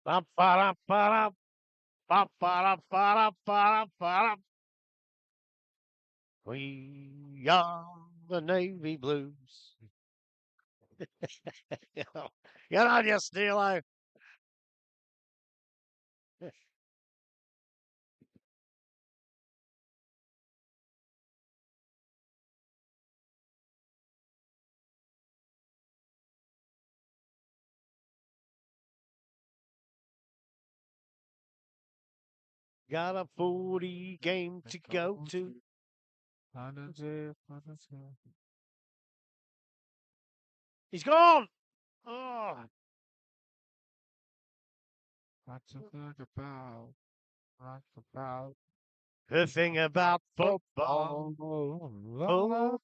Ba-ba-da-ba-da, ba-ba-da-ba-da-ba-da-ba-da. We are the Navy Blues. Get on your Steelo. Got a 40 game to go to. He's gone. Oh, the thing about football. Oh,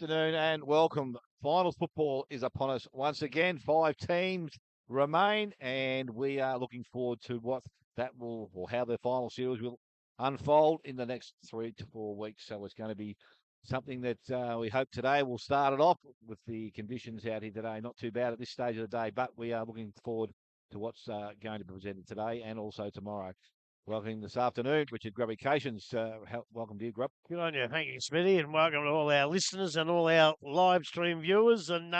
Afternoon and welcome. Finals football is upon us once again. 5 teams remain, and we are looking forward to what that will, or how the final series will unfold in the next 3 to 4 weeks. So it's going to be something that we hope today will start it off with the conditions out here today. Not too bad at this stage of the day, but we are looking forward to what's going to be presented today and also tomorrow. Welcoming this afternoon, Richard Grubbications. Welcome to you, Grub. good on you. Thank you, Smithy, and welcome to all our listeners and all our live stream viewers. And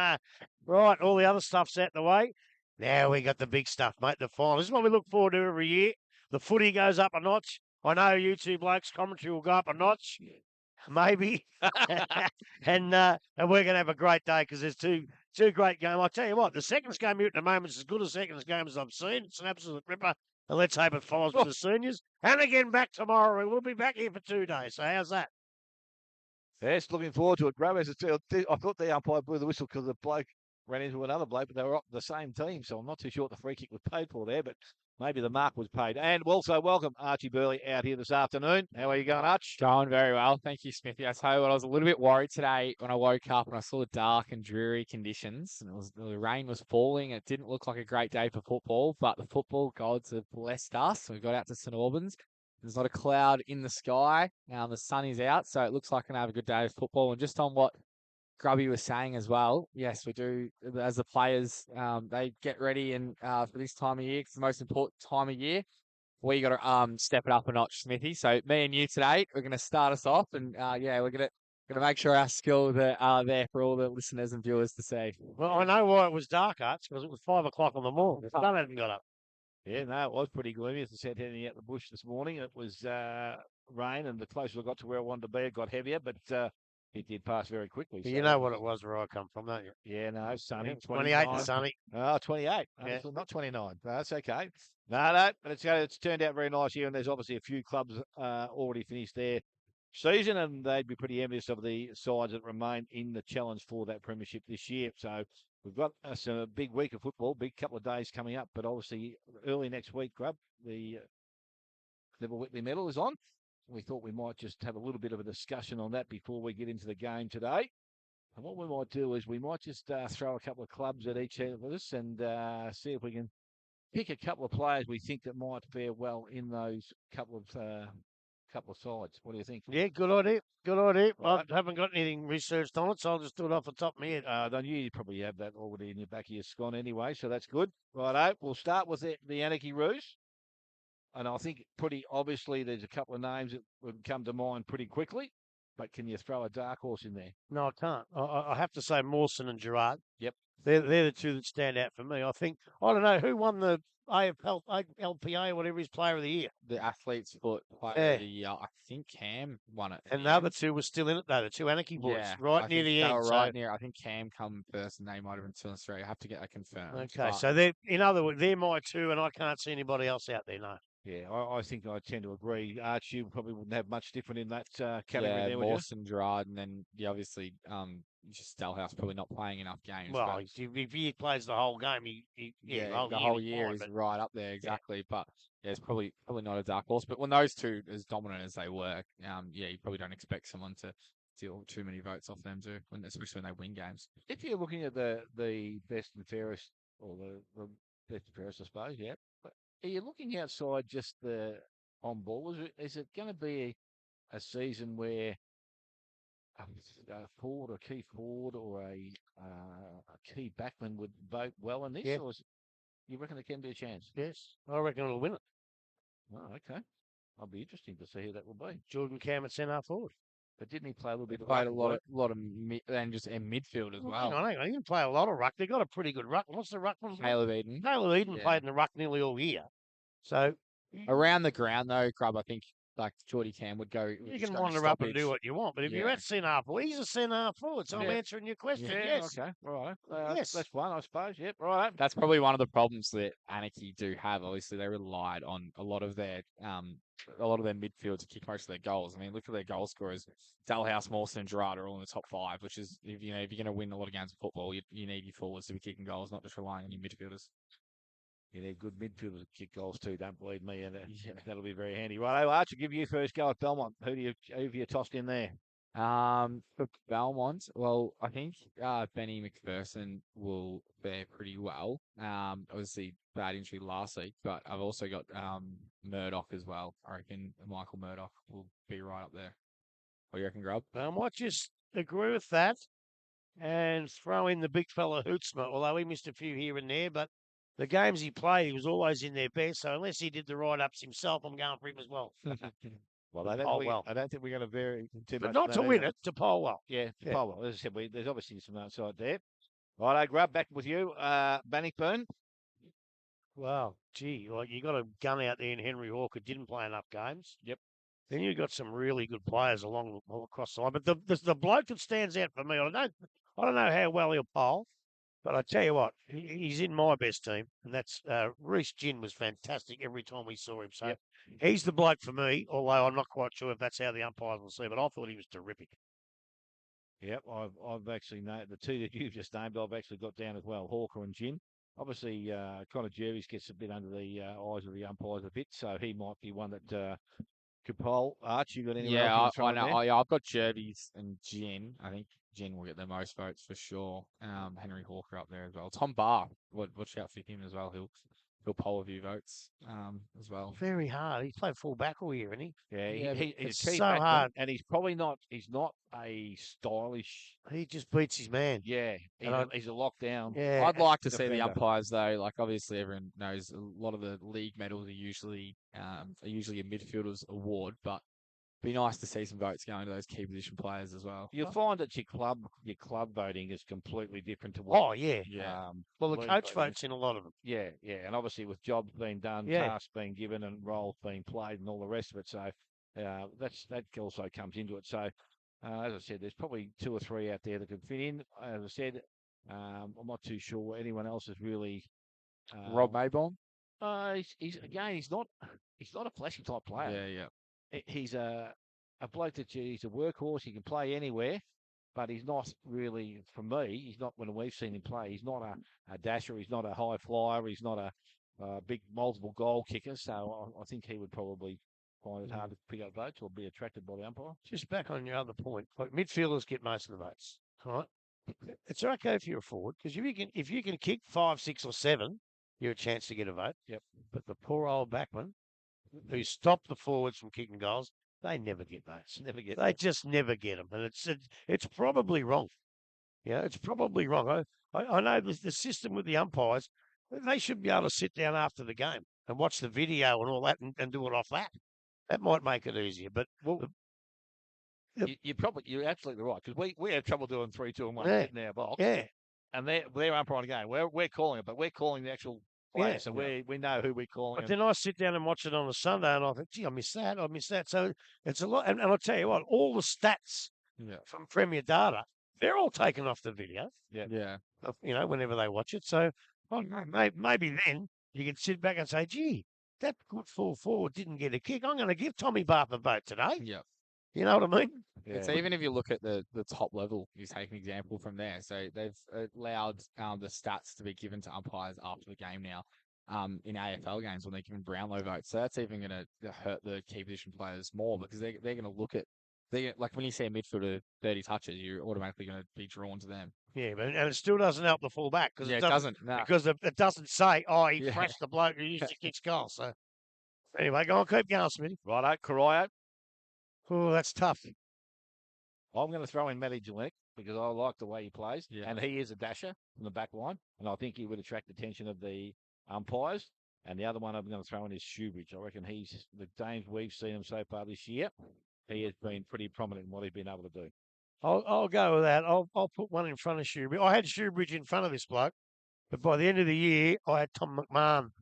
right, all the other stuff's out the way. Now we got the big stuff, mate. The final. This is what we look forward to every year. The footy goes up a notch. I know you two blokes' commentary will go up a notch, maybe, and we're going to have a great day because there's two great games. I tell you what, the seconds game here at the moment is as good a seconds game as I've seen. It's an absolute ripper. And let's hope it follows with the seniors. And again, back tomorrow. We'll be back here for 2 days. So how's that? Yes, looking forward to it. Grub, as I thought the umpire blew the whistle because the bloke ran into another bloke, but they were up the same team, so I'm not too sure what the free kick was paid for there, but maybe the mark was paid. And also welcome Archie Burley out here this afternoon. How are you going, Arch? Going very well. Thank you, Smithy. I tell you what, I was a little bit worried today when I woke up and I saw the dark and dreary conditions. And the rain was falling. It didn't look like a great day for football, but the football gods have blessed us. We got out to St Albans. There's not a cloud in the sky. Now the sun is out, so it looks like we're going to have a good day of football. And just on what Grubby was saying as well, yes, we do. As the players, they get ready and for this time of year, it's the most important time of year. We got to step it up a notch, Smithy. So me and you today, we're going to start us off, and we're gonna make sure our skills are there for all the listeners and viewers to see. Well, I know why it was dark, Arch, because it was 5 o'clock in the morning. The sun hadn't got up. Yeah, no, it was pretty gloomy. As I said, heading out the bush this morning, it was rain, and the closer I got to where I wanted to be, it got heavier, but it did pass very quickly. You know what it was where I come from, don't you? Yeah, no, sunny. 28 and sunny. Oh, 28. Yeah. Not 29. That's okay. No, but it's turned out very nice here, and there's obviously a few clubs already finished their season, and they'd be pretty envious of the sides that remain in the challenge for that premiership this year. So we've got a big week of football, big couple of days coming up, but obviously early next week, Grub, the Neville Whitley medal is on. We thought we might just have a little bit of a discussion on that before we get into the game today. And what we might do is we might just throw a couple of clubs at each of us and see if we can pick a couple of players we think that might fare well in those couple of sides. What do you think? Yeah, good idea. Good idea. Right. I haven't got anything researched on it, so I'll just do it off the top of my head. Then you probably have that already in your back of your scon anyway, so that's good. Righto, we'll start with the Anarchy Roos. And I think pretty obviously there's a couple of names that would come to mind pretty quickly. But can you throw a dark horse in there? No, I can't. I have to say Mawson and Gerard. Yep. They're the two that stand out for me. I think, I don't know, who won the AFL, LPA, whatever his player of the year? The athlete's foot player of the year. I think Cam won it. And the other two were still in it, though, the two Anarchy boys, I near the they end. were right near. I think Cam come first, and they might have been 2 and 3. I have to get that confirmed. Okay, so they're, in other words, they're my two, and I can't see anybody else out there, no. Yeah, I think I tend to agree. Arch, you probably wouldn't have much different in that category Yeah, there, would you? Mawson, Gerard, and then obviously just Dalhouse probably not playing enough games. Well, But if he plays the whole game, the whole year he's is fine, right up there exactly. But yeah, it's probably not a dark horse. But when those two as dominant as they were, yeah, you probably don't expect someone to steal too many votes off them too, especially when they win games. If you're looking at the best and fairest, or the best and fairest, I suppose, yeah. But are you looking outside just the on ball? Is it going to be a season where a forward, a key forward, or a key backman would vote well in this, Yeah. or you reckon there can be a chance? Yes, I reckon it'll win it. Oh, okay. I'll be interesting to see who that will be. Jordan Cam at centre half-forward. But didn't he play a little bit? Played a ruck, lot of and just in midfield as well. Hang on. He can play a lot of ruck. They got a pretty good ruck. What's the ruck one? Caleb Eden. Caleb Eden Yeah. played in the ruck nearly all year. So Around the ground though, Grub, I think like Geordie Cam would go. you can wander up and do what you want. But if you're Yeah. at centre half-forward, he's a centre half-forward. So I'm Yeah. answering your question. Yeah, Yes. okay. All right. Yes. That's one, I suppose. Yep, right. That's probably one of the problems that Anarchy do have. Obviously, they relied on a lot of their midfield to kick most of their goals. I mean, look at their goal scorers. Dalhouse, Mawson, and Gerard are all in the top 5, which is if you're going to win a lot of games of football, you need your forwards to be kicking goals, not just relying on your midfielders. Yeah, they're good midfielders that kick goals too, don't believe me, and that'll be very handy. Right, Arch, I'll give you first go at Belmont. Who have you tossed in there? For Belmont, well, I think Benny McPherson will fare pretty well. Obviously bad injury last week, but I've also got Murdoch as well. I reckon Michael Murdoch will be right up there. What do you reckon, Grub? I might just agree with that and throw in the big fella Hootsma, although he missed a few here and there. But the games he played, he was always in their best. So unless he did the write-ups himself, I'm going for him as well. Well, I don't think we're going to vary too But much. not to win it, to poll well. Yeah, to poll well. As I said, there's obviously some outside there. Right, I grab back with you, Bannockburn. Well, gee, like you got a gun out there in Henry Hawker, didn't play enough games. Yep. Then you've got some really good players all across the line. But the bloke that stands out for me, I don't know how well he'll poll, but I tell you what, he's in my best team, and that's Reece Ginn was fantastic every time we saw him. So he's the bloke for me, although I'm not quite sure if that's how the umpires will see it, but I thought he was terrific. Yep, I've actually named the two that you've just named. I've actually got down as well, Hawker and Ginn. Obviously, Connor Jervis gets a bit under the eyes of the umpires a bit, so he might be one that could poll. Arch, you got anyone else? I know. I've got Jervis and Ginn. I think Ginn will get the most votes for sure. Henry Hawker up there as well. Tom Barr, watch out for him as well. He'll poll a few votes as well. Very hard. He's played full back all year, isn't he? Yeah, he's so hard, and he's probably not. He's not a stylish. He just beats his man. Yeah, he's a lockdown. Yeah, I'd like to see defender. the umpires though. Like obviously, everyone knows a lot of the league medals are usually a midfielder's award, but be nice to see some votes going to those key position players as well. You'll find that your club voting is completely different to what. Oh yeah. Well, the coach votes in a lot of them. Yeah, and obviously with jobs being done, tasks being given, and roles being played, and all the rest of it. So that also comes into it. So as I said, there's probably 2 or 3 out there that can fit in. As I said, I'm not too sure anyone else is really. Rob Maybaum. He's not a flashy type player. Yeah. He's a bloke he's a workhorse. He can play anywhere, but he's not really, for me, he's not, when we've seen him play, he's not a dasher. He's not a high flyer. He's not a big multiple goal kicker. So I think he would probably find it hard to pick up votes or be attracted by the umpire. Just back on your other point, like midfielders get most of the votes, right? It's okay if you're a forward, because if you can kick 5, 6, or 7, you're a chance to get a vote. Yep. But the poor old backman who stop the forwards from kicking goals, they never get votes. They just never get them, and it's probably wrong. Yeah, it's probably wrong. I know the system with the umpires. They should be able to sit down after the game and watch the video and all that, and do it off that. That might make it easier. But You're absolutely right, because we have trouble doing 3, 2, and 1 in our box. Yeah, and they're umpiring the game. We're calling it, but we're calling the actual play, so we know who we're calling. But then I sit down and watch it on a Sunday, and I think, gee, I missed that. So it's a lot. And I'll tell you what, all the stats from Premier Data, they're all taken off the video. Yeah. Whenever they watch it. So maybe then you can sit back and say, gee, that good full forward didn't get a kick. I'm going to give Tommy Bath a vote today. Yeah. You know what I mean? It's even if you look at the top level, you take an example from there. So they've allowed the stats to be given to umpires after the game now, in AFL games when they're giving Brownlow votes. So that's even going to hurt the key position players more because they're going to look at like when you see a midfielder 30 touches, you're automatically going to be drawn to them. Yeah, but and it still doesn't help the fullback because it doesn't. No. Because it doesn't say, oh, he Yeah. thrashed the bloke who used to kick goals. So anyway, go on, keep going, Smithy. Righto, Corio. Oh, that's tough. I'm going to throw in Matty Gillette because I like the way he plays, Yeah. and he is a dasher from the back line, and I think he would attract the attention of the umpires. And the other one I'm going to throw in is Shoebridge. I reckon he's the games we've seen him so far this year. He has been pretty prominent in what he's been able to do. I'll go with that. I'll put one in front of Shoebridge. I had Shoebridge in front of this bloke, but by the end of the year, I had Tom McMahon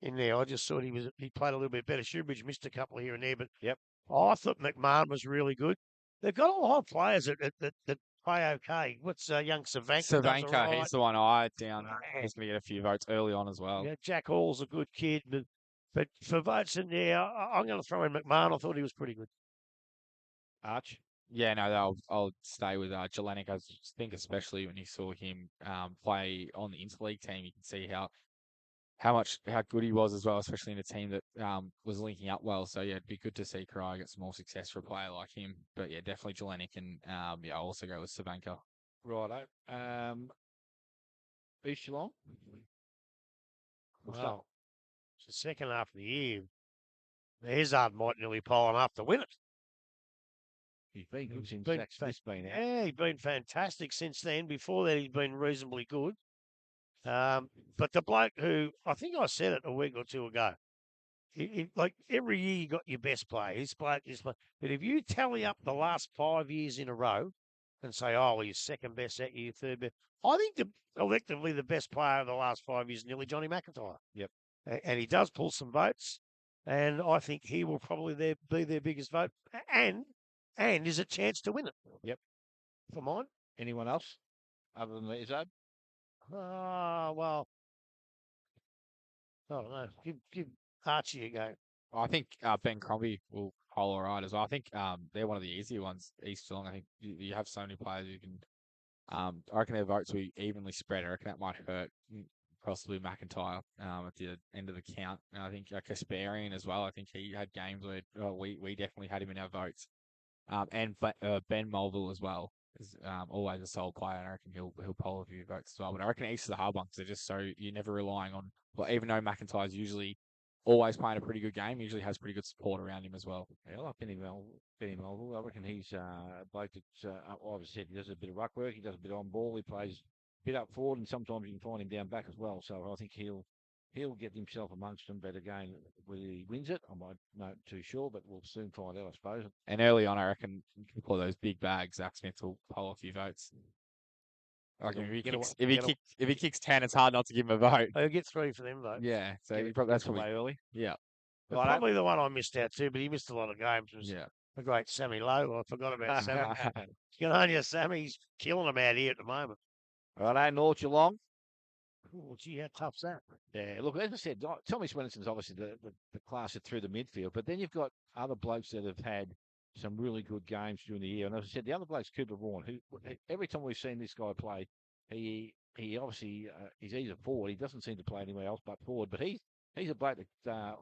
in there. I just thought he played a little bit better. Shoebridge missed a couple here and there, but yep. I thought McMahon was really good. They've got a lot of players that play okay. What's young Savanka? Savanka, he's the one I had down. He's going to get a few votes early on as well. Yeah, Jack Hall's a good kid, but for votes in there, I'm going to throw in McMahon. I thought he was pretty good. Arch? Yeah, no, I'll stay with Jelinek. I think especially when you saw him play on the interleague team, you can see how good he was as well, especially in a team that was linking up well. So yeah, it'd be good to see Corio get some more success for a player like him. But yeah, definitely Jelinek, and I'll also go with Savanka. Righto. East Geelong? Well, it's the second half of the year. Hazard might nearly pile enough to win it. He's been good since that's been out. Yeah, he's been fantastic since then. Before that, he's been reasonably good. But the bloke who, I think I said it a week or two ago, like every year you got your best player. This bloke. But if you tally up the last 5 years in a row and say, oh, well, you're second best that year, third best, I think collectively the best player of the last 5 years is nearly Johnny McIntyre. Yep. And he does pull some votes, and I think he will probably be their biggest vote, and is a chance to win it. Yep. For mine. Anyone else other than Izzo? Well, I don't know. Give Archie a go. I think Ben Crombie will hold all right as well. I think they're one of the easier ones, East Geelong. I think you have so many players who can. I reckon their votes will be evenly spread. I reckon that might hurt possibly McIntyre at the end of the count. And I think Kasparian as well. I think he had games where we definitely had him in our votes. And Ben Mulville as well is always a sole player. And I reckon he'll poll a few votes as well. But I reckon East is the hard one because they're just so you're never relying on. Well, even though McIntyre's usually always playing a pretty good game, usually has pretty good support around him as well. Yeah, I like Benny Mulville. I reckon he's a bloke that's obviously he does a bit of ruck work. He does a bit on ball. He plays a bit up forward, and sometimes you can find him down back as well. So I think he'll get himself amongst them. But again, whether he wins it, I'm not too sure, but we'll soon find out, I suppose. And early on, I reckon for those big bags, Zach Smith will poll a few votes. Like if he kicks 10, it's hard not to give him a vote. He'll get 3 for them though. Yeah, so that's probably early. Yeah, probably the one I missed out too, but he missed a lot of games. Was yeah, the great Sammy Lowe. I forgot about Sammy. Good on you, Sammy. He's killing them out here at the moment. Righto, North Geelong. Oh, gee, how tough's that? Yeah, look, as I said, Tommy Swenson's obviously the class through the midfield, but then you've got other blokes that have had some really good games during the year. And as I said, the other bloke's Cooper Vaughan, who every time we've seen this guy play, he obviously he's a forward. He doesn't seem to play anywhere else but forward. But he's a bloke that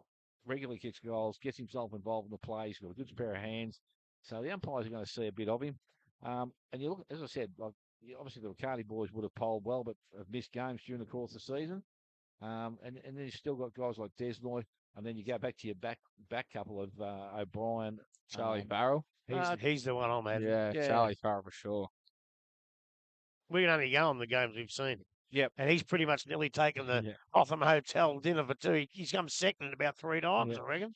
regularly kicks goals, gets himself involved in the play. He's got a good pair of hands. So the umpires are going to see a bit of him. And you look, as I said, like obviously the Riccardi boys would have polled well, but have missed games during the course of the season. And then you've still got guys like Desnoy, and then you go back to your back couple of O'Brien, Charlie Farrell. He's the one I'm at. Yeah, Charlie Farrell for sure. We can only go on the games we've seen. Yep. And he's pretty much nearly taken the Hotham Hotel dinner for 2. He's come second about 3 times, I reckon.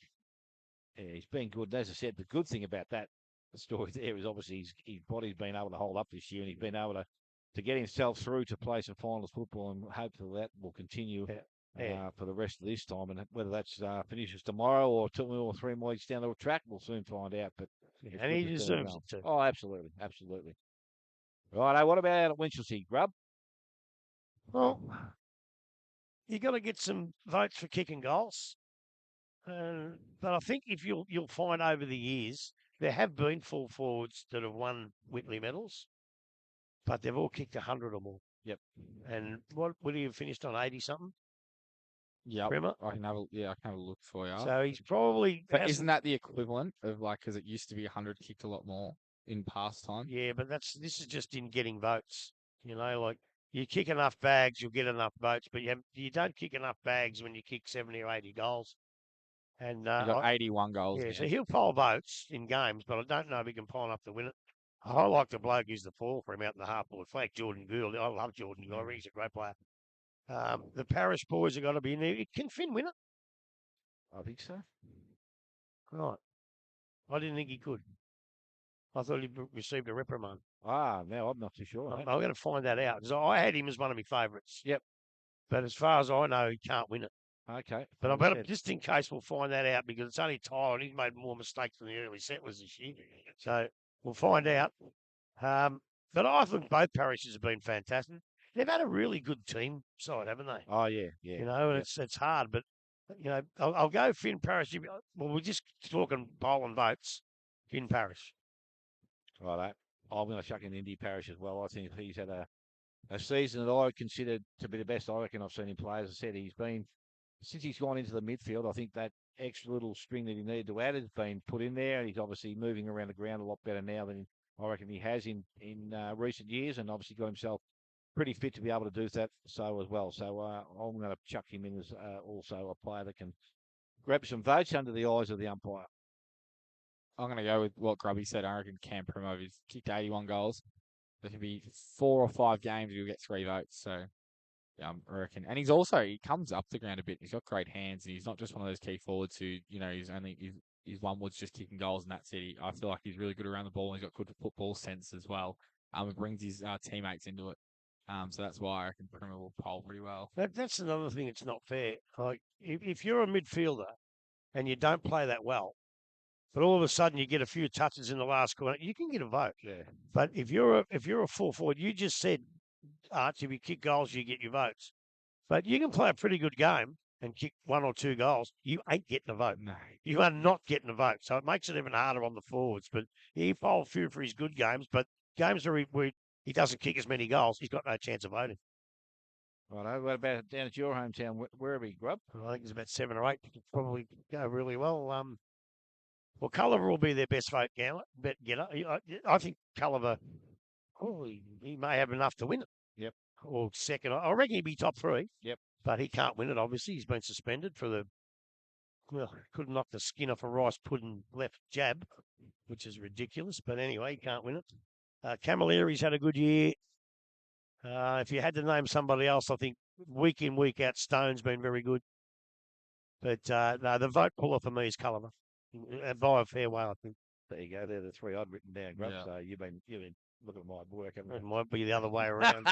Yeah, he's been good. As I said, the good thing about that story there is obviously his body's been able to hold up this year, and he's been able to get himself through to play some finals football, and hopefully that will continue for the rest of this time. And whether that's finishes tomorrow or 2 or 3 more weeks down the track, we'll soon find out. But and he deserves it too. Oh, absolutely. Right, what about out at Winchelsea, Grub? Well, you got to get some votes for kicking goals. But I think if you'll find over the years there have been full forwards that have won Whitley medals, but they've all kicked 100 or more. Yep. And what would he have finished on 80 something? Yeah, Primer. I can have a look for you. So he's probably. But isn't that the equivalent of like, because it used to be 100 kicked a lot more in past time? Yeah, but this is just in getting votes. Like you kick enough bags, you'll get enough votes, but you don't kick enough bags when you kick 70 or 80 goals. And He got 81 goals. yeah, Yeah, so he'll poll votes in games, but I don't know if he can poll enough to win it. I like the bloke who's the fall for him out in the half-forward flank, Jordan Gould. I love Jordan Gould. He's a great player. The Parish boys have got to be in there. Can Finn win it? I think so. Right. I didn't think he could. I thought he received a reprimand. Now I'm not too sure. I'm going to find that out because I had him as one of my favourites. Yep. But as far as I know, he can't win it. Okay. But I better, just in case, we'll find that out because it's only Tyler and he's made more mistakes than the early settlers this year. So we'll find out. But I think both parishes have been fantastic. They've had a really good team side, haven't they? Oh, yeah. And it's hard, but I'll go Finn Parish. Well, we're just talking poll and votes. Finn Parish. Righto. I'm going to chuck in Indy Parish as well. I think he's had a season that I consider to be the best I reckon I've seen him play. As I said, since he's gone into the midfield, I think that extra little string that he needed to add has been put in there. And he's obviously moving around the ground a lot better now than I reckon he has in recent years, and obviously got himself pretty fit to be able to do that so as well. So I'm going to chuck him in as also a player that can grab some votes under the eyes of the umpire. I'm going to go with what Grubby said. I reckon Cam Primo, he's kicked 81 goals. There can be 4 or 5 games he'll get 3 votes. So, yeah, I reckon. And he comes up the ground a bit. He's got great hands, and he's not just one of those key forwards who, his one was just kicking goals and that's it. I feel like he's really good around the ball, and he's got good football sense as well. It brings his teammates into it. So that's why I reckon Primo will poll pretty well. That's another thing that's not fair. Like, if you're a midfielder and you don't play that well, but all of a sudden you get a few touches in the last quarter, you can get a vote. Yeah. But if you're a full forward, you just said, Arch, if you kick goals, you get your votes. But you can play a pretty good game and kick 1 or 2 goals, you ain't getting a vote. No. You are not getting a vote. So it makes it even harder on the forwards. But he polled a few for his good games, but games where he doesn't kick as many goals, he's got no chance of voting. Righto. What about down at your hometown, Werribee, Grub? I think there's about 7 or 8 that could probably go really well. Well, Culliver will be their best vote getter. I think Culliver, he may have enough to win it. Yep. Or second. I reckon he'd be top 3. Yep. But he can't win it, obviously. He's been suspended for couldn't knock the skin off a rice pudding left jab, which is ridiculous. But anyway, he can't win it. Camilleri's had a good year. If you had to name somebody else, I think week in, week out, Stone's been very good. But no, the vote puller for me is Culliver. By a fair way, I think. There you go. They're the 3 I'd written down, Grub. Yeah. So you've been looking at my work, haven't you? It might be the other way around.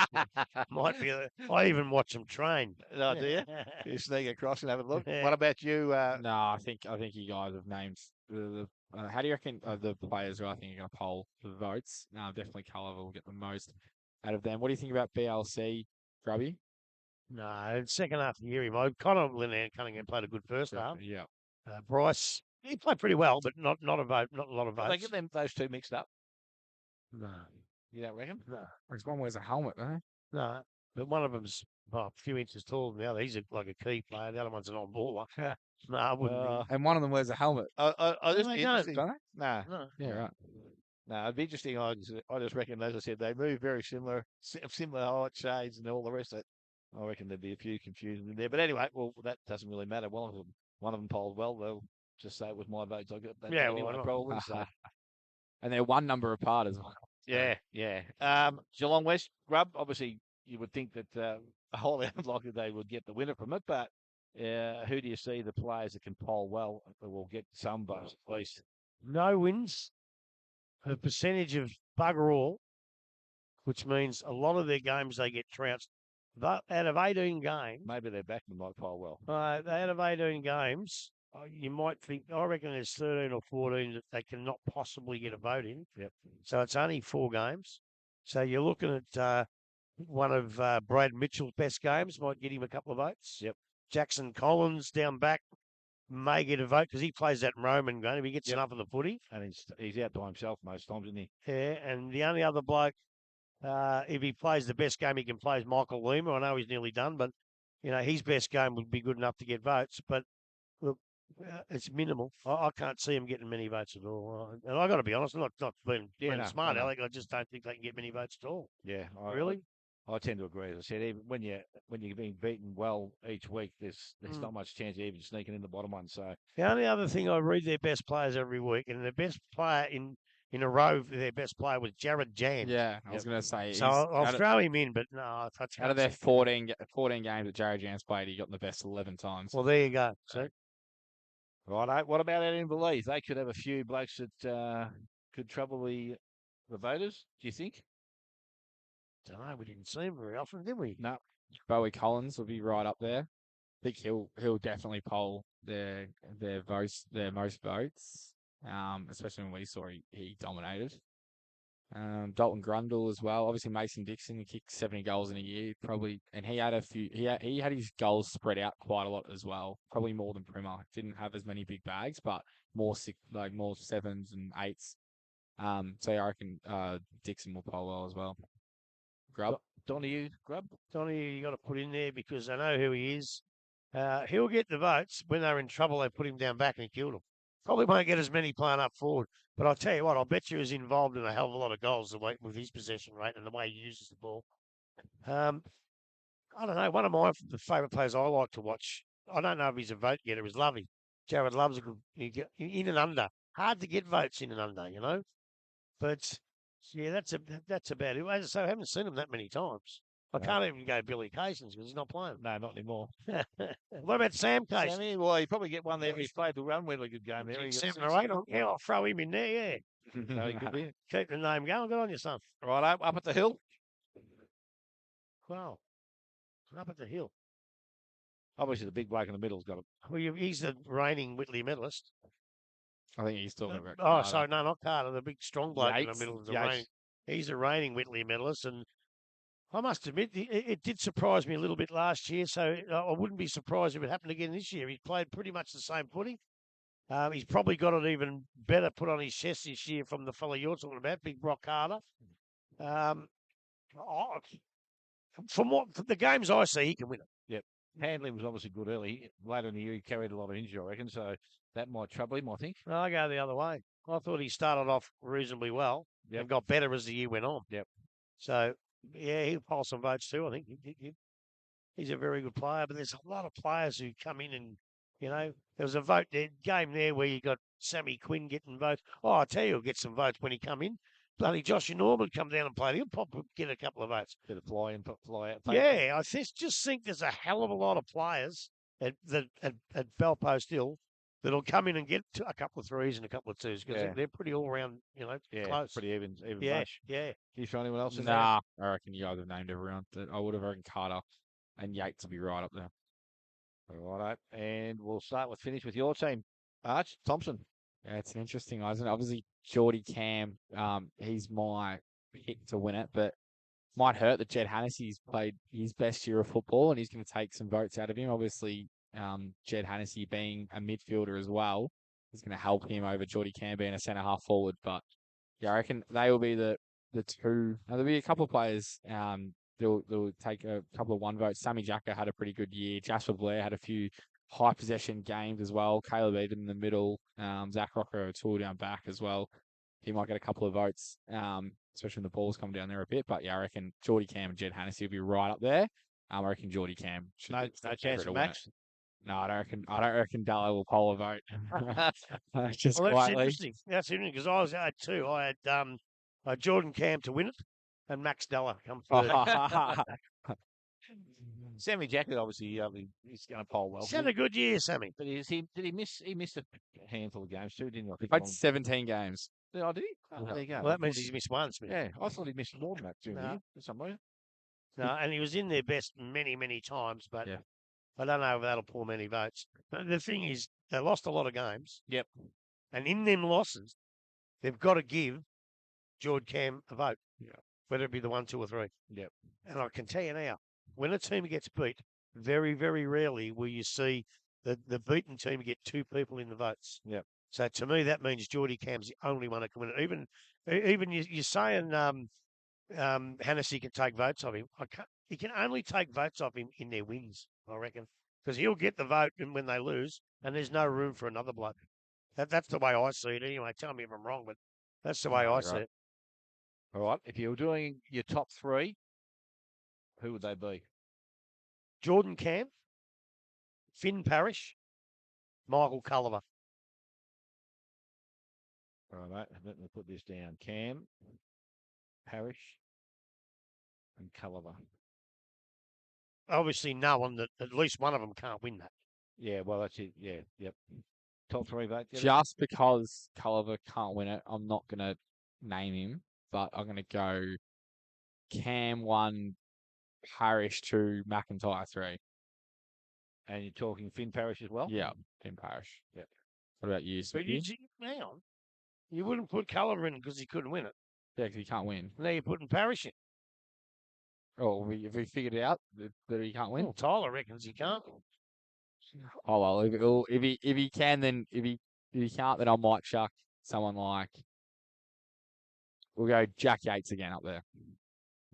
Might be. I even watch them train. No, do you? You sneak across and have a look. Yeah. What about you? No, I think you guys have named the how do you reckon the players who I think are going to poll the votes? No, definitely Culliver will get the most out of them. What do you think about BLC, Grubby? No, second half of the year, he might. Connor Cunningham played a good first half. Yeah. Bryce, he played pretty well, but not a vote, not a lot of votes. They get those 2 mixed up. No, You don't reckon? no, Because one wears a helmet, don't no. But one of them's a few inches taller than the other. He's like a key player. The other one's an on-baller. No, I wouldn't. they? And one of them wears a helmet. I just they interesting. Don't Nah, No. they? Yeah, right. no, it'd be interesting. I just reckon, as I said, they move very similar height, shades, and all the rest of it. I reckon there'd be a few confusions in there. But anyway, well, that doesn't really matter. One of them polled well. They'll just say it was my votes. I got that. Yeah, anyway, well, probably. So. And they're one number apart as well. Yeah. Geelong West, Grub, obviously you would think that wholly unlikely they would get the winner from it, but who do you see the players that can poll well that will get some votes at least? No wins, a percentage of bugger all, which means a lot of their games they get trounced. But out of 18 games, Maybe their backman might poll well. out of 18 games, you might think, I reckon there's 13 or 14 that they cannot possibly get a vote in. Yep. So it's only 4 games. So you're looking at one of Brad Mitchell's best games, might get him a couple of votes. Yep. Jackson Collins down back may get a vote because he plays that Roman game. If he gets enough of the footy. And he's out by himself most times, isn't he? Yeah, and the only other bloke, if he plays the best game he can play is Michael Lima. I know he's nearly done, but, his best game would be good enough to get votes. But, look, it's minimal. I can't see him getting many votes at all. And I got to be honest, not being smart, Alec. I just don't think they can get many votes at all. Yeah, Really? I tend to agree. As I said, even when you're being beaten well each week, there's not much chance of even sneaking in the bottom one. So the only other thing, I read their best players every week, and their best player in a row, their best player was Jared Jan. Yeah, I was going to say. So I'll throw him in, but no, out of their 14 games that Jared Jan's played, he got in the best 11 times. Well, there you go. So. Right, what about out in Belize? They could have a few blokes that could trouble the voters, do you think? Don't know. We didn't see him very often, did we? No. Bowie Collins will be right up there. I think he'll definitely poll their most votes, especially when we saw he dominated. Dalton Grundle as well. Obviously, Mason Dixon, he kicked 70 goals in a year, probably, and he had a few. He had his goals spread out quite a lot as well. Probably more than Primer. Didn't have as many big bags, but more sevens and eights. So yeah, I reckon Dixon will poll well as well. Grub. Donahue, Grub. Donahue, you got to put in there because I know who he is. He'll get the votes. When they're in trouble, they put him down back and he killed them. Probably won't get as many playing up forward. But I'll tell you what, I'll bet you he's involved in a hell of a lot of goals with his possession rate and the way he uses the ball. I don't know. One of my favourite players I like to watch, I don't know if he's a vote getter, is Lovey. Jared Love's a good in and under. Hard to get votes in and under, But yeah, that's about it. As I say, I haven't seen him that many times. I can't even go Billy Caysons because he's not playing. No, not anymore. What about Sam Case? Sammy, well, you probably get one there. He's played the run really good game there. 7 or 8. Yeah, I'll throw him in there, yeah. No, he could be. Keep the name going. Good on you, son. Right, up at the hill. Wow. Up at the hill. Obviously, the big bloke in the middle's got it. Well, he's the reigning Whitley medalist. I think he's talking about. Oh, sorry, no, not Carter. The big strong bloke in the Yates. middle is the reigning. He's a reigning Whitley medalist, and I must admit, it did surprise me a little bit last year, so I wouldn't be surprised if it happened again this year. He played pretty much the same footing. He's probably got it even better put on his chest this year from the fellow you're talking about, Big Brock Carter. From the games I see, he can win it. Yep. Handling was obviously good early. Later in the year, he carried a lot of injury, I reckon, so that might trouble him, I think. No, I go the other way. I thought he started off reasonably well and got better as the year went on. Yep. So, yeah, he'll poll some votes too, I think. He's a very good player, but there's a lot of players who come in and, there was a game there where you got Sammy Quinn getting votes. Oh, I tell you, he'll get some votes when he come in. Bloody Josh Norman come down and play. He'll get a couple of votes. Bit of fly in, fly out. Yeah, I just think there's a hell of a lot of players at Bellpost Hill that'll come in and get a couple of threes and a couple of twos because they're pretty all round, close. Pretty even bunch. Yeah. Can you throw anyone else in Nah, I reckon you guys have named everyone. I would have reckoned Carter and Yates will be right up there. All right, and we'll finish with your team, Arch Thompson. Yeah, it's an interesting one, isn't it? Obviously, Geordie Cam, he's my pick to win it, but might hurt that Jed Hannessy's played his best year of football and he's going to take some votes out of him. Obviously, Jed Hannessy being a midfielder as well is going to help him over Geordie Cam being a centre-half forward. But, yeah, I reckon they will be the two. Now, there'll be a couple of players they'll take a couple of one votes. Sammy Jacka had a pretty good year. Jasper Blair had a few high possession games as well. Caleb Eden in the middle. Zach Rocker O'Toole down back as well. He might get a couple of votes, especially when the ball's come down there a bit. But yeah, I reckon Geordie Cam and Jed Hannessy will be right up there. I reckon Geordie Cam should no chance of Max. No, I don't reckon Dalla will poll a vote. Just well, that's quietly. interesting. That's interesting because I had two. I had Jordan Cam to win it and Max Dalla come third. Sammy Jacket, obviously, he's going to poll well. He's had a good year, Sammy. But did he miss? He missed a handful of games too, didn't he? He played 17 games. Oh, did he? Oh, there you go. Well, that means he's missed one. Yeah, I thought he missed more than that during the year somewhere. No, and he was in their best many, many times, but Yeah. I don't know if that'll pull many votes. But the thing is, they lost a lot of games. Yep. And in them losses, they've got to give George Cam a vote. Yeah. Whether it be the 1, 2, or 3. Yep. And I can tell you now, when a team gets beat, very, very rarely will you see the beaten team get 2 people in the votes. Yep. So to me, that means Geordie Cam's the only one that can win it. Even you're saying Hennessy can take votes off him. He can only take votes off him in their wins, I reckon, because he'll get the vote when they lose, and there's no room for another bloke. That's the way I see it anyway. Tell me if I'm wrong, but that's the way I see it. All right. If you were doing your top 3, who would they be? Jordan Cam, Finn Parrish, Michael Culliver. All right, mate. Let me put this down. Cam, Parrish, and Culliver. Obviously, knowing that at least one of them can't win that. Yeah, well, that's it. Yeah, yep. Top 3 vote. Just because Culliver can't win it, I'm not going to name him, but I'm going to go Cam 1, Parrish 2, McIntyre 3. And you're talking Finn Parrish as well? Yeah, Finn Parrish. Yep. What about you, But Smithy? hang on. You wouldn't put Culliver in because he couldn't win it. Yeah, because he can't win. Now you're putting Parrish in. Oh, if we figured out that he can't win? Well, Tyler reckons he can't. Oh well, if he can, then if he can't, then I might chuck someone like we'll go Jack Yates again up there.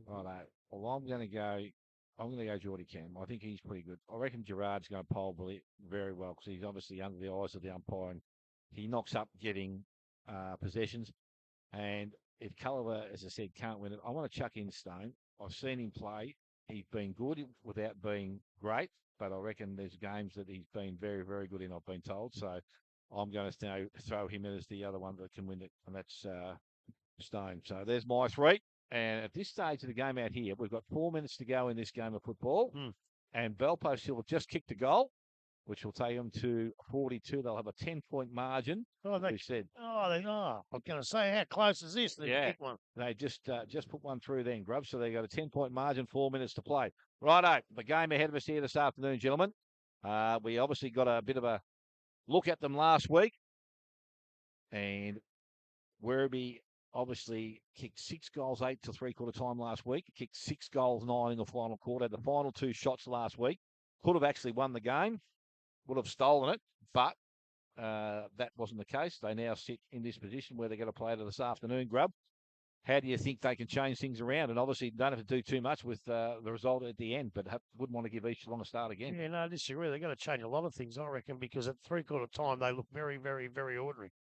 Righto. Well, I'm going to go Geordie Cam. I think he's pretty good. I reckon Gerard's going to poll very well because he's obviously under the eyes of the umpire and he knocks up getting possessions. And if Culliver, as I said, can't win it, I want to chuck in Stone. I've seen him play. He's been good without being great, but I reckon there's games that he's been very, very good in, I've been told. So I'm going to throw him in as the other one that can win it, and that's Stone. So there's my 3. And at this stage of the game out here, we've got 4 minutes to go in this game of football. And Belpost Hill have just kicked a goal, which will take them to 42. They'll have a 10-point margin. Oh, they said. I was going to say, how close is this? They kick one. They just put one through then, Grub. So they got a 10-point margin, 4 minutes to play. Righto, the game ahead of us here this afternoon, gentlemen. We obviously got a bit of a look at them last week. And Werribee obviously kicked 6 goals, 8 to three-quarter time last week. Kicked 6 goals, 9 in the final quarter. The final 2 shots last week. Could have actually won the game. Would have stolen it, but that wasn't the case. They now sit in this position where they're going to play it this afternoon, Grub. How do you think they can change things around? And obviously, don't have to do too much with the result at the end, but wouldn't want to give each one a start again. Yeah, no, I disagree. They've got to change a lot of things, I reckon, because at three-quarter time, they look very, very, very ordinary.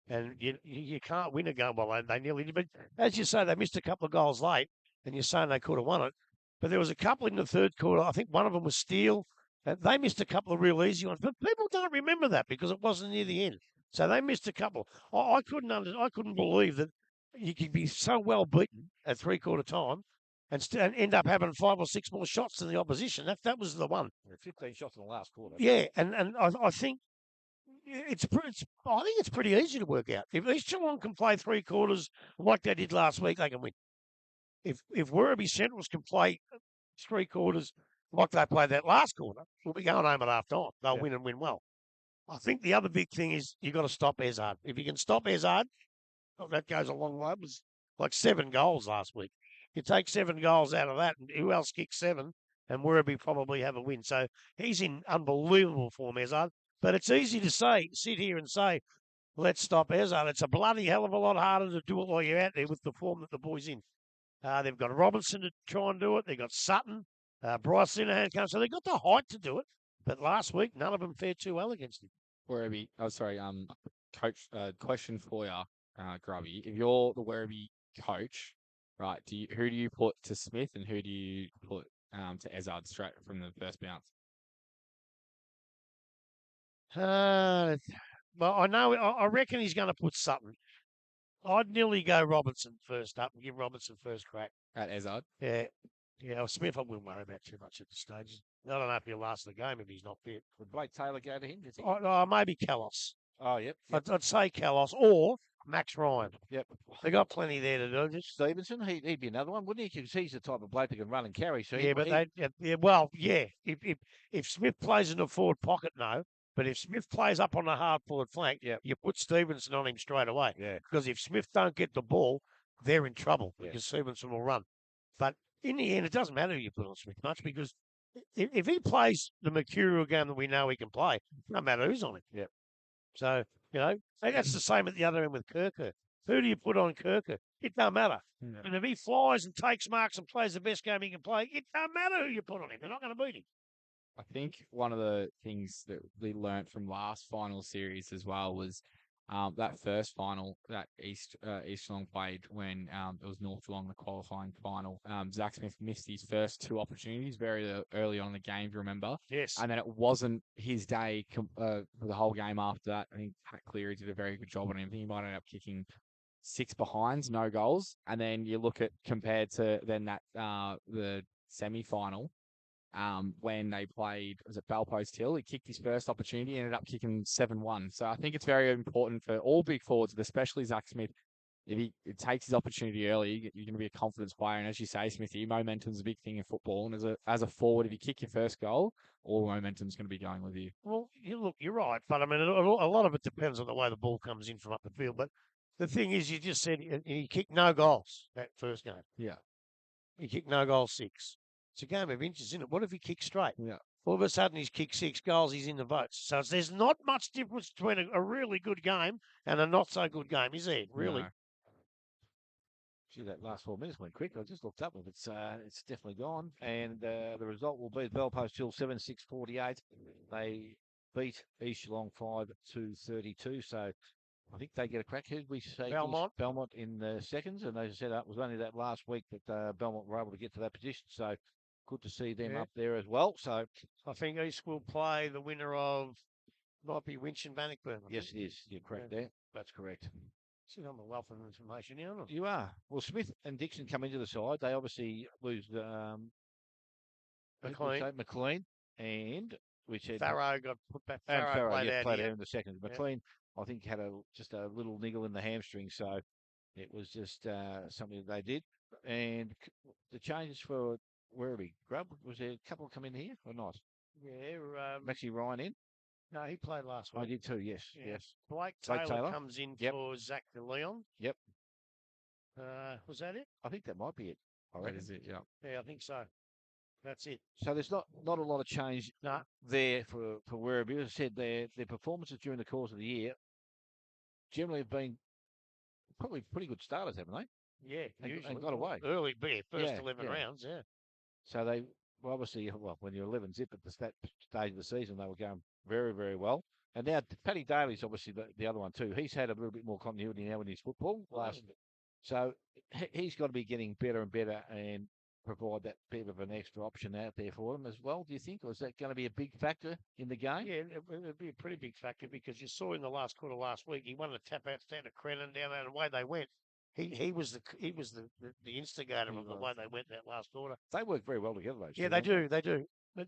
And you can't win a game while they nearly did. But as you say, they missed a couple of goals late, and you're saying they could have won it. But there was a couple in the third quarter. I think one of them was Steele. They missed a couple of real easy ones. But people don't remember that because it wasn't near the end. So they missed a couple. I couldn't believe that you could be so well beaten at three-quarter time and end up having 5 or 6 more shots than the opposition. That was the one. 15 shots in the last quarter. Yeah, and I think I think it's pretty easy to work out. If East Geelong can play 3 quarters like they did last week, they can win. If Werribee Centrals can play 3 quarters like they played that last quarter, we'll be going home at half time. They'll win and win well. I think the other big thing is you've got to stop Ezard. If you can stop Ezard, that goes a long way. It was like 7 goals last week. You take 7 goals out of that, and who else kicks 7? And Werribee probably have a win. So he's in unbelievable form, Ezard. But it's easy to sit here and say, let's stop Ezard. It's a bloody hell of a lot harder to do it while you're out there with the form that the boy's in. They've got Robinson to try and do it. They've got Sutton. Bryce Linehan comes. So they've got the height to do it. But last week, none of them fared too well against him. Werribee, coach, question for you, Grubby. If you're the Werribee coach, right, who do you put to Smith and who do you put to Ezard straight from the first bounce? Well, I reckon he's going to put Sutton. I'd nearly go Robinson first up and give Robinson first crack. At Ezard? Yeah. Yeah, well, Smith I wouldn't worry about too much at the stage. I don't know if he'll last the game if he's not fit. Would Blake Taylor go to him, do you think? Maybe Kalos. Oh, yep. I'd say Kalos or Max Ryan. Yep. They got plenty there to do. Stevenson, he'd be another one, wouldn't he? Because he's the type of bloke that can run and carry. So If Smith plays in the forward pocket, no. But if Smith plays up on the hard forward flank, you put Stevenson on him straight away. Yeah. Because if Smith don't get the ball, they're in trouble because Stevenson will run. But in the end, it doesn't matter who you put on Smith much because if he plays the mercurial game that we know he can play, no matter who's on him. Yep. So, that's the same at the other end with Kirker. Who do you put on Kirker? It don't matter. Yeah. And if he flies and takes marks and plays the best game he can play, it don't matter who you put on him. They're not going to beat him. I think one of the things that we learnt from last final series as well was that first final that East Geelong played when it was North Geelong, the qualifying final. Zach Smith missed his first two opportunities very early on in the game, if you remember. Yes. And then it wasn't his day for the whole game after that. I think Pat Cleary did a very good job on him. I think he might end up kicking 6 behinds, no goals. And then you look at compared to then that the semi-final, when they played, was it Balpost Hill? He kicked his first opportunity, ended up kicking 7-1. So I think it's very important for all big forwards, but especially Zach Smith. If he takes his opportunity early, you're going to be a confidence player. And as you say, Smithy, momentum's a big thing in football. And as a forward, if you kick your first goal, all momentum's going to be going with you. Well, look, you're right. But, I mean, a lot of it depends on the way the ball comes in from up the field. But the thing is, you just said he kicked no goals that first game. Yeah. He kicked no goals 6. It's a game of inches, isn't it? What if he kicks straight? Yeah. All of a sudden, he's kicked 6 goals, he's in the votes. So there's not much difference between a really good game and a not so good game, is there? Really? No. Gee, that last 4 minutes went quick. I just looked up. It's definitely gone. And the result will be Belpost Hill 7-6-48. They beat East Geelong 5-32. So I think they get a crack. Who did we say? Belmont. Belmont in the seconds. And they said it was only that last week that Belmont were able to get to that position. So good to see them up there as well. So I think East will play the winner of, might be Winch and Bannockburn. yes, it is. You're correct there. That's correct. See, I'm a wealth of information here. You are. Well, Smith and Dixon come into the side. They obviously lose McLean, and we said Farrow got put back. and Farrow played out here. in the second. McLean, I think, had just a little niggle in the hamstring, so it was just something that they did. And the changes for Werribee, Grub, was there a couple come in here or not? Yeah, Maxie Ryan in. no, he played last week. I did too. Yes, Yeah. yes. Blake Blake Taylor Taylor. comes in Yep. for Zach de Leon. Yep. Was that it? I think that might be it. I That reckon. is it, yeah. Yeah, I think so. That's it. So there's not a lot of change there for Werribee. As I said, their performances during the course of the year generally have been probably pretty good starters, haven't they? Yeah, and got away. Early, first Yeah, 11 yeah. rounds, yeah. So they obviously, when you're 11 zip at that stage of the season, they were going very, very well. And now Paddy Daly's obviously the other one too. He's had a little bit more continuity now in his football. So he's got to be getting better and better and provide that bit of an extra option out there for them as well, do you think? Or is that going to be a big factor in the game? Yeah, it'd be a pretty big factor because you saw in the last quarter last week, he won a tap out stand of Crennan down there, and away they went. He was the instigator of the way they went that last quarter. They work very well together, those two. Yeah, they do. But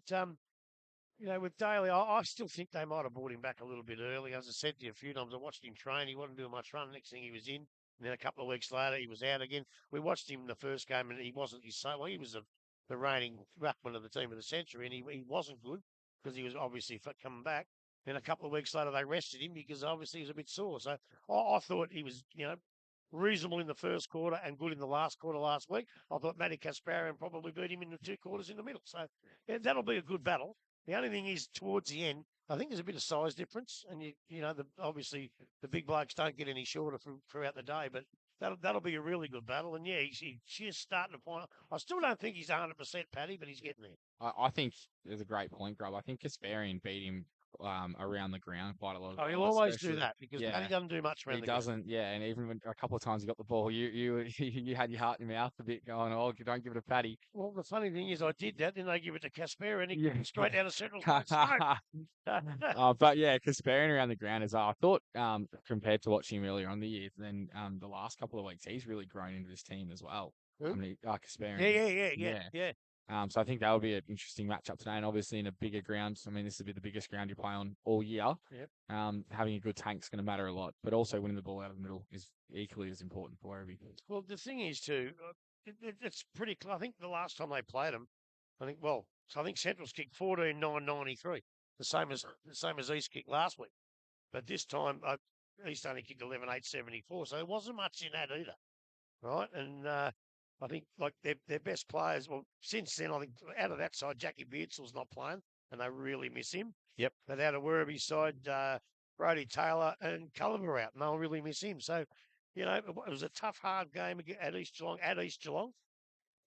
with Daly, I still think they might have brought him back a little bit early. As I said to you a few times, I watched him train. He wasn't doing much run. Next thing he was in. And then a couple of weeks later, he was out again. We watched him in the first game, and he wasn't his same. Well, he was the reigning ruckman of the team of the century, and he wasn't good because he was obviously coming back. Then a couple of weeks later, they rested him because obviously he was a bit sore. So I thought he was, reasonable in the first quarter and good in the last quarter last week. I thought Matty Kasparian probably beat him in the 2 quarters in the middle. So that'll be a good battle. The only thing is towards the end, I think there's a bit of size difference, and obviously the big blokes don't get any shorter throughout the day, but that'll be a really good battle. And yeah, he's just starting to point. I still don't think he's 100% Paddy, but he's getting there. I think there's a great point, Grub. I think Kasparian beat him around the ground quite a lot. He'll always do that because Paddy doesn't do much around the ground. He doesn't, yeah. And even when a couple of times he got the ball, you had your heart in your mouth a bit going, oh, don't give it to Paddy. Well, the funny thing is I did that, then they give it to Kasparian and he came straight down the central. But yeah, Kasparian around the ground I thought, compared to watching him earlier on the year, then the last couple of weeks, he's really grown into this team as well. Who? Kasparian. Yeah. So I think that will be an interesting matchup today, and obviously in a bigger ground. I mean, this will be the biggest ground you play on all year. Yep. Having a good tank's going to matter a lot, but also winning the ball out of the middle is equally as important for Werribee. Well, the thing is too, it's pretty close. I think the last time they played them, I think Central's kicked 14-9-93, the same as East kicked last week, but this time East only kicked 11-8-74, so there wasn't much in that either, right? And I think like their best players. Well, since then, I think out of that side, Jackie Beardsley's not playing, and they really miss him. Yep. But out of Werribee side, Brody Taylor and Culliver out, and they'll really miss him. So, it was a tough, hard game at East Geelong,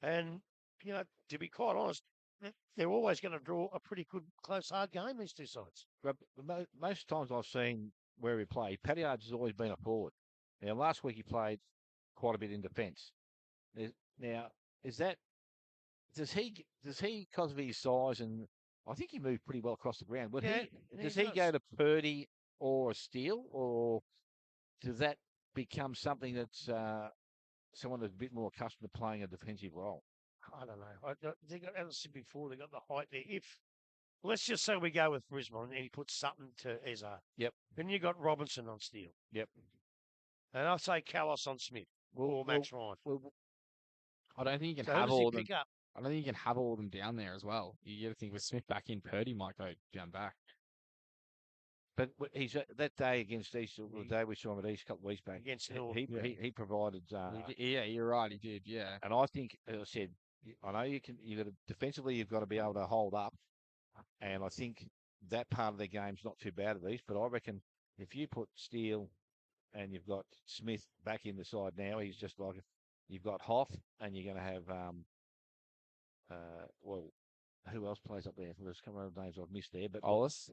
and to be quite honest, they're always going to draw a pretty good, close, hard game. These two sides. But most times I've seen where he played, Paddy Ards has always been a forward. Now, last week he played quite a bit in defence. Now, does he, because of his size, and I think he moved pretty well across the ground, does he go to Purdy or a Steele, or does that become something that's someone that's a bit more accustomed to playing a defensive role? I don't know. As I said before, they got the height there. Let's just say we go with Brisbane and he puts something to Ezra. Yep. Then you got Robinson on Steele. Yep. And I'll say Callis on Smith or Max Ryan. I don't think you can So have who does he all of them. pick up? I don't think you can have all of them down there as well. You got to think with Smith back in, Purdy might go down back. But he's that day against East, the day we saw him at East a couple of weeks back. Against Hill. He provided. Yeah, you're right. He did. Yeah. And I think, as I said, I know you got to defensively, you've got to be able to hold up. And I think that part of their game's not too bad at least. But I reckon if you put Steele and you've got Smith back in the side now, he's just like, you've got Hoff and you're going to have, who else plays up there? There's a couple of names I've missed there. But Ollis.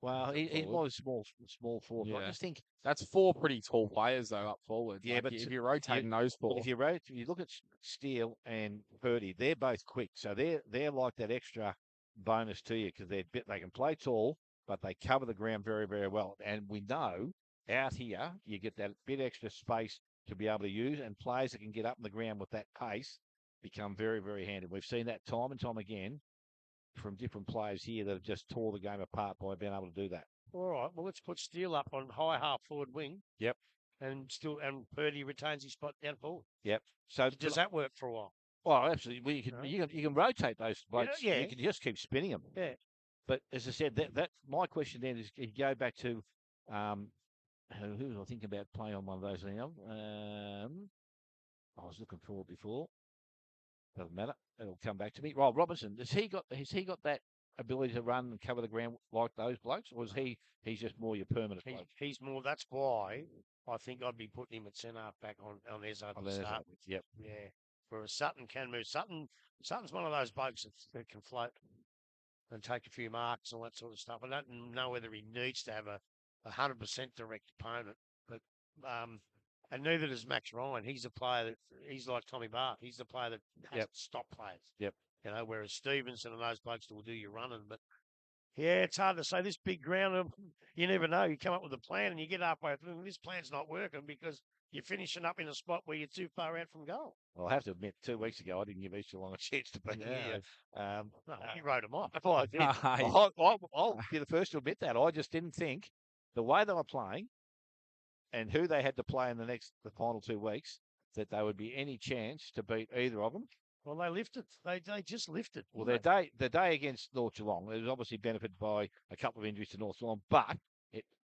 Well, he was small forward. Yeah. I just think That's four pretty tall players though up forward. Yeah, Like, but if you're rotating those four, if you look at Steele and Purdy, they're both quick, so they're like that extra bonus to you because they can play tall, but they cover the ground very, very well. And we know out here you get that bit extra space to be able to use, and players that can get up in the ground with that pace become very, very handy. We've seen that time and time again from different players here that have just tore the game apart by being able to do that. All right. Well, let's put Steele up on high half forward wing. Yep. And Purdy retains his spot down forward. Yep. So does that work for a while? Well, absolutely. Well, you can rotate those blokes. Yeah. You can just keep spinning them. Yeah. But as I said, that my question then is, you go back to who was I thinking about playing on one of those now? I was looking for it before. Doesn't matter. It'll come back to me. Rob Robinson, has he got that ability to run and cover the ground like those blokes, or is he's just more your permanent bloke? He's more. That's why I think I'd be putting him at centre half back on Ezra to start with. Yep. Yeah. Whereas Sutton can move. Sutton's one of those blokes that can float and take a few marks and all that sort of stuff. I don't know whether he needs to have a 100% direct opponent, but and neither does Max Ryan. He's a player he's like Tommy Barth. He's the player that has to stop players. Yep. Whereas Stevenson and those blokes will do your running. But yeah, it's hard to say. This big ground, you never know. You come up with a plan and you get halfway through, and this plan's not working because you're finishing up in a spot where you're too far out from goal. Well, I have to admit, 2 weeks ago, I didn't give East Geelong a chance to be here. No, you wrote them off. I did. I'll be the first to admit that. I just didn't think the way they were playing and who they had to play in the final 2 weeks, that there would be any chance to beat either of them. Well, they lifted. They just lifted. Well, the day against North Geelong, it was obviously benefited by a couple of injuries to North Geelong, but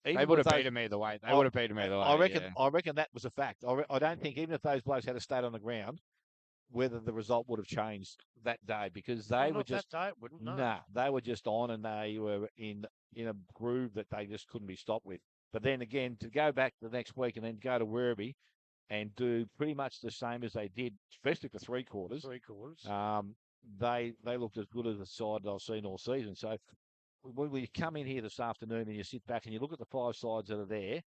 they would have beat him either way. They would have beat him either way. I reckon that was a fact. I don't think even if those blokes had stayed on the ground, whether the result would have changed that day, because they were just that day, it wouldn't. No. Nah, they were just on, and they were in a groove that they just couldn't be stopped with. But then again, to go back the next week and then go to Werribee and do pretty much the same as they did, especially for three quarters. They looked as good as the side that I've seen all season. So when we come in here this afternoon and you sit back and you look at the 5 sides that are there,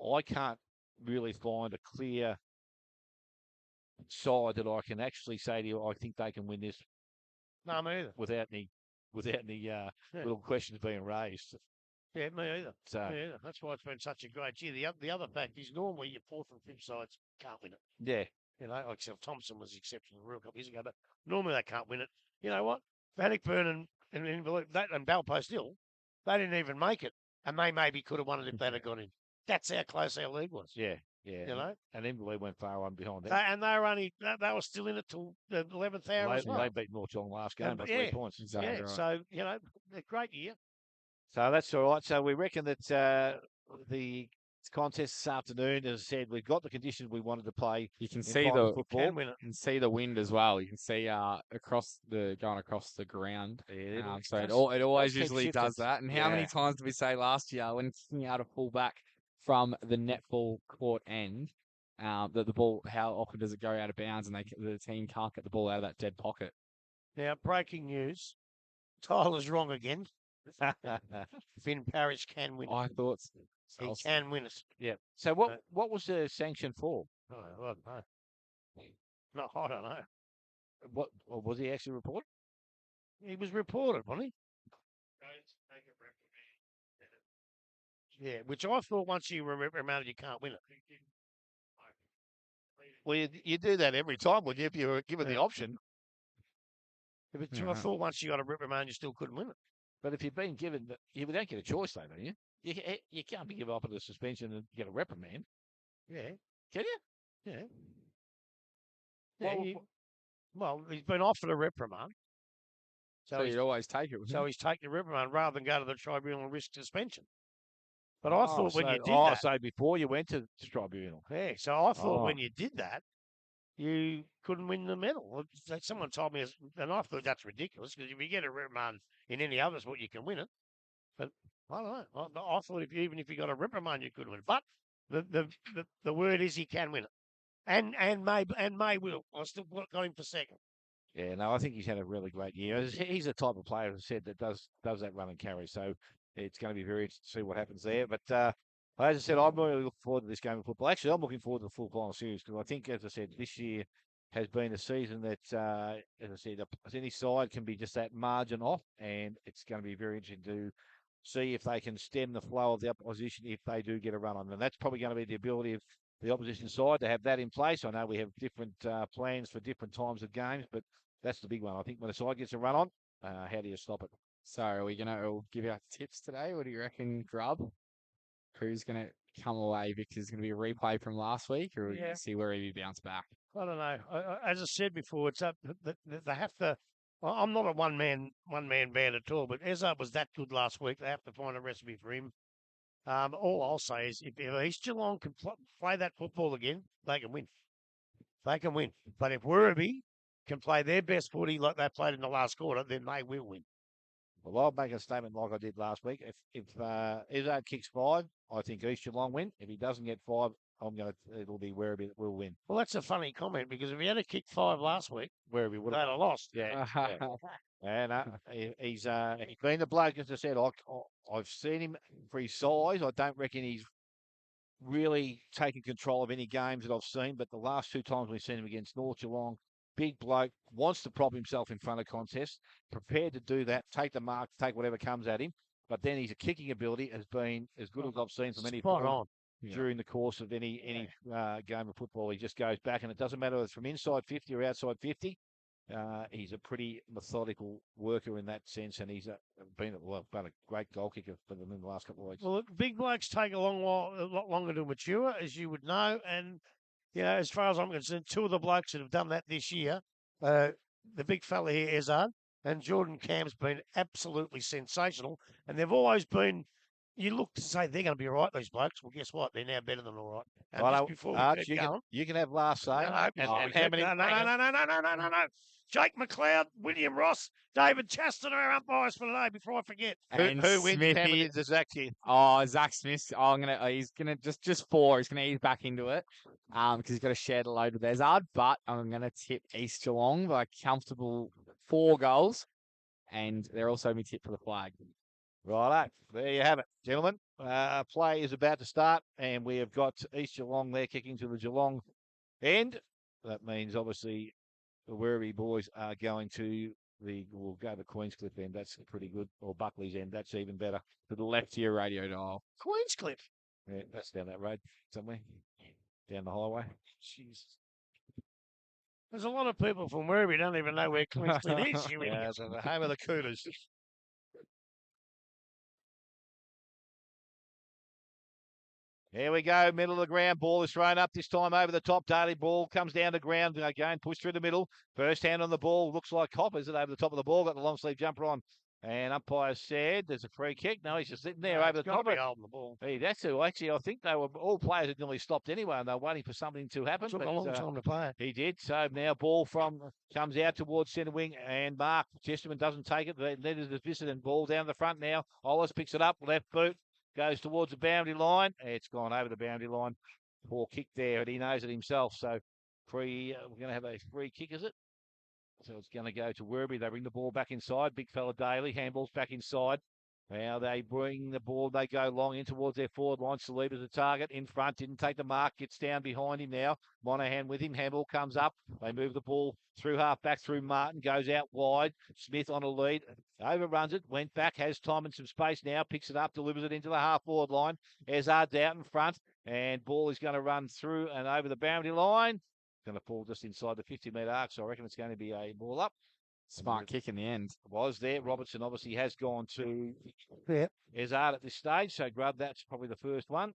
I can't really find a clear side that I can actually say to you, I think they can win this. No, me either. Without any little questions being raised. Yeah, me either. So, me either. That's why it's been such a great year. The other fact is normally your 4th and 5th sides can't win it. Yeah. Like Thompson was the exception in the World Cup years ago, but normally they can't win it. You know what? Bannockburn and Balpo still, they didn't even make it, and they maybe could have won it if they'd have got in. That's how close our league was. Yeah. And Inverleigh went far on behind them. And they were they were still in it till the 11th hour as well. They beat North Geelong last game by 3 points. Exactly right. So, a great year. So that's all right. So we reckon that the contest this afternoon. As I said, we've got the conditions we wanted to play. You can in see final the football. Can win it. You can see the wind as well. You can see going across the ground. Yeah, So it does always keep usually shifting. does that. And how many times did we say last year when kicking out a fullback from the netball court end, that the ball, how often does it go out of bounds and the team can't get the ball out of that dead pocket? Now, breaking news. Tyler's wrong again. Finn Parrish can win it. I thought so. He can win it. Yeah. So what was the sanction for? Oh, I don't know. No, I don't know. What or was he actually reported? He was reported, wasn't he? Yeah, which I thought once you reprimanded, you can't win it. Well, you do that every time, would you, if you were given the option? Yeah, but Yeah. I thought once you got a reprimand, you still couldn't win it. But if you've been given, you don't get a choice, though, don't you? You can't be given up on a suspension and get a reprimand. Yeah, Can you? yeah. Well, Well, he's been offered a reprimand. So you'd always take it. So he's taking the reprimand rather than go to the tribunal and risk suspension. But I thought when you did that, so before you went to the tribunal. yeah. So I thought when you did that, you couldn't win the medal. Someone told me, and I thought that's ridiculous because if you get a reprimand in any other sport, you can win it. But I don't know. I thought even if you got a reprimand, you could win it. But the word is he can win it, and May will. I still got him for second. Yeah, no, I think he's had a really great year. He's the type of player, as I said, that does that run and carry. So it's going to be very interesting to see what happens there. But as I said, I'm really looking forward to this game of football. Actually, I'm looking forward to the full final series because I think, as I said, this year has been a season that, as I said, any side can be just that margin off, and it's going to be very interesting to see if they can stem the flow of the opposition if they do get a run on them. And that's probably going to be the ability of the opposition side to have that in place. I know we have different plans for different times of games, but that's the big one. I think when a side gets a run on, how do you stop it? So are we going to give out tips today? What do you reckon, Grub? Who's going to come away because it's going to be a replay from last week, or Yeah. see where he bounce back? I don't know. As I said before, it's up. They have to. I'm not a one man band at all, but Ezard was that good last week. They have to find a recipe for him. All I'll say is if East Geelong can play that football again, they can win. They can win. But if Werribee can play their best footy like they played in the last quarter, then they will win. Well, I'll make a statement like I did last week. If Ezard kicks 5, I think East Geelong win. If he doesn't get 5, it'll be Werribee that will win. Well, that's a funny comment because if he had a kick 5 last week, Werribee would they'd have lost. Yeah. And he's been the bloke, as I said, I've seen him for his size. I don't reckon he's really taken control of any games that I've seen, but the last 2 times we've seen him against North Geelong, big bloke, wants to prop himself in front of contests, prepared to do that, take the mark, take whatever comes at him. But then his kicking ability has been as good as I've seen from any during the course of any game of football. He just goes back, and it doesn't matter whether it's from inside 50 or outside 50. He's a pretty methodical worker in that sense, and he's been a great goal kicker for them in the last couple of weeks. Well, big blokes take a lot longer to mature, as you would know. And, as far as I'm concerned, 2 of the blokes that have done that this year, the big fella here, Ezard, and Jordan Camp's been absolutely sensational. And they've always been, you look to say they're going to be all right, these blokes. Well, guess what? They're now better than all right. And just before we keep going, you can have last say. No. Jake McLeod, William Ross, David Chaston are our umpires for today. Before I forget, who wins? Smithy. Zach here. Oh, Zach Smith. Oh, he's gonna just 4. He's gonna ease back into it, because he's got to share the load with Ezard. But I'm gonna tip East Geelong by comfortable 4 goals, and they're also my tip for the flag. Righto, there you have it, gentlemen. Play is about to start, and we have got East Geelong there kicking to the Geelong end. That means obviously the Werribee boys are going to we'll go to Queenscliff end. That's pretty good, or Buckley's end. That's even better. To the left of your radio dial. Queenscliff. Yeah, that's down that road somewhere, down the highway. Jesus. There's a lot of people from Werribee don't even know where Queenscliff is. Yeah, it's the home of the Cooters. Here we go, middle of the ground. Ball is thrown up this time over the top. Daly ball comes down the ground again, pushed through the middle. First hand on the ball, looks like Cop. Is it over the top of the ball? Got the long sleeve jumper on. And umpire said there's a free kick. No, he's just sitting there No, over the it's gotta top be of it. holding the ball. Hey, that's who actually I think they were all players had nearly stopped anyway, and they were waiting for something to happen. Took but, a long time to play. He did. So now ball from comes out towards centre wing, and Mark Chesterman doesn't take it. The lead is visited and ball down the front now. Ollis picks it up, left boot goes towards the boundary line. It's gone over the boundary line. Poor kick there, and he knows it himself. So we're going to have a free kick, is it? So it's going to go to Werribee. They bring the ball back inside. Big fella Daly handballs back inside. Now they bring the ball. They go long in towards their forward line. Saliba's the target in front. Didn't take the mark. Gets down behind him now. Monahan with him. Handball comes up. They move the ball through half back through Martin. Goes out wide. Smith on a lead. Overruns it. Went back. Has time and some space now. Picks it up. Delivers it into the half forward line. Ezard's out in front. And ball is going to run through and over the boundary line. Going to fall just inside the 50-metre arc. So I reckon it's going to be a ball up. Smart kick in the end. Was there. Robertson obviously has gone to Yeah. Ezard at this stage. So Grub, that's probably the first one.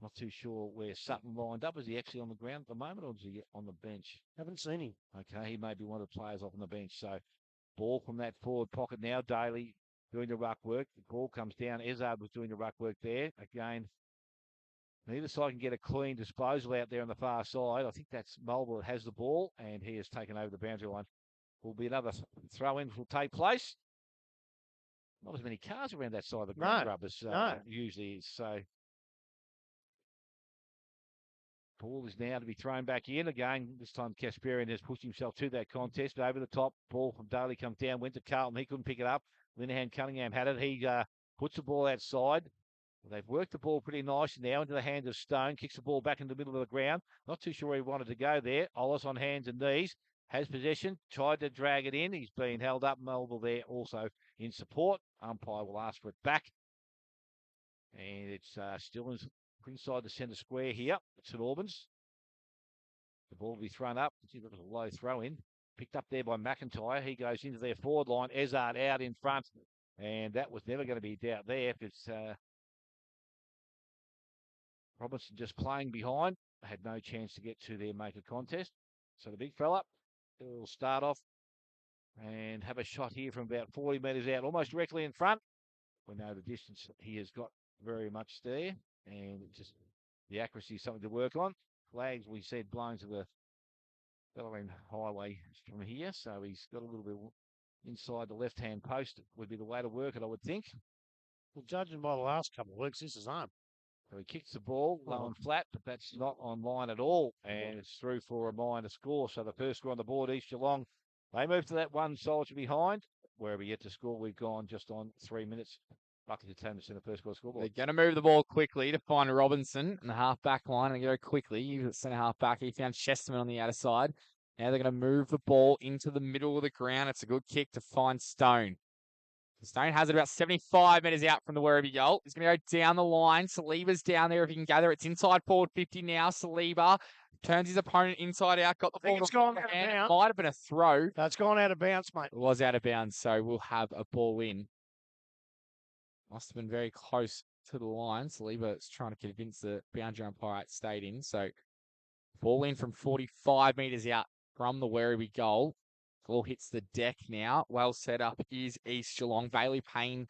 Not too sure where Sutton lined up. Is he actually on the ground at the moment, or is he on the bench? Haven't seen him. Okay, he may be one of the players off on the bench. So ball from that forward pocket now. Daly doing the ruck work. The ball comes down. Ezard was doing the ruck work there. Again, neither side can get a clean disposal out there on the far side. I think that's Mulville that has the ball, and he has taken over the boundary line. Will be another throw-in will take place. Not as many cars around that side of the ground, Grub, as usually is. So ball is now to be thrown back in again. This time Kasperian has pushed himself to that contest. Over the top, ball from Daly comes down, went to Carlton. He couldn't pick it up. Linehan Cunningham had it. He puts the ball outside. They've worked the ball pretty nice now into the hands of Stone. Kicks the ball back in the middle of the ground. Not too sure where he wanted to go there. Ollis on hands and knees. Has possession. Tried to drag it in. He's been held up. Melville there also in support. Umpire will ask for it back. And it's still inside the centre square here at St Albans. The ball will be thrown up. That was a low throw in. Picked up there by McIntyre. He goes into their forward line. Ezard out in front. And that was never going to be a doubt there. It's Robinson just playing behind. Had no chance to get to their maker contest. So the big fella will start off and have a shot here from about 40 metres out, almost directly in front. We know the distance he has got very much there, and just the accuracy is something to work on. Flags, we said, blown to the Bellarine Highway from here, so he's got a little bit inside the left-hand post. Would be the way to work it, I would think. Well, judging by the last couple of weeks, this is home. So he kicks the ball low and flat, but that's not online at all. And it's through for a minor score. So the first score on the board, East Geelong. They move to that one soldier behind. Wherever yet to score, we've gone just on 3 minutes. Lucky to 10% of the first score scoreboard. They're going to move the ball quickly to find Robinson in the half-back line and go quickly. He was centre half-back. He found Chesterman on the outer side. Now they're going to move the ball into the middle of the ground. It's a good kick to find Stone. Stone has it about 75 metres out from the Werribee goal. He's going to go down the line. Saliba's down there if he can gather. It's inside forward 50 now. Saliba turns his opponent inside out. Got the ball. It's gone out of bounds. Might have been a throw. That's gone out of bounds, mate. It was out of bounds, so we'll have a ball in. Must have been very close to the line. Saliba is trying to convince the boundary umpire it stayed in. So ball in from 45 metres out from the Werribee goal. Ball hits the deck now. Well set up is East Geelong. Bailey Payne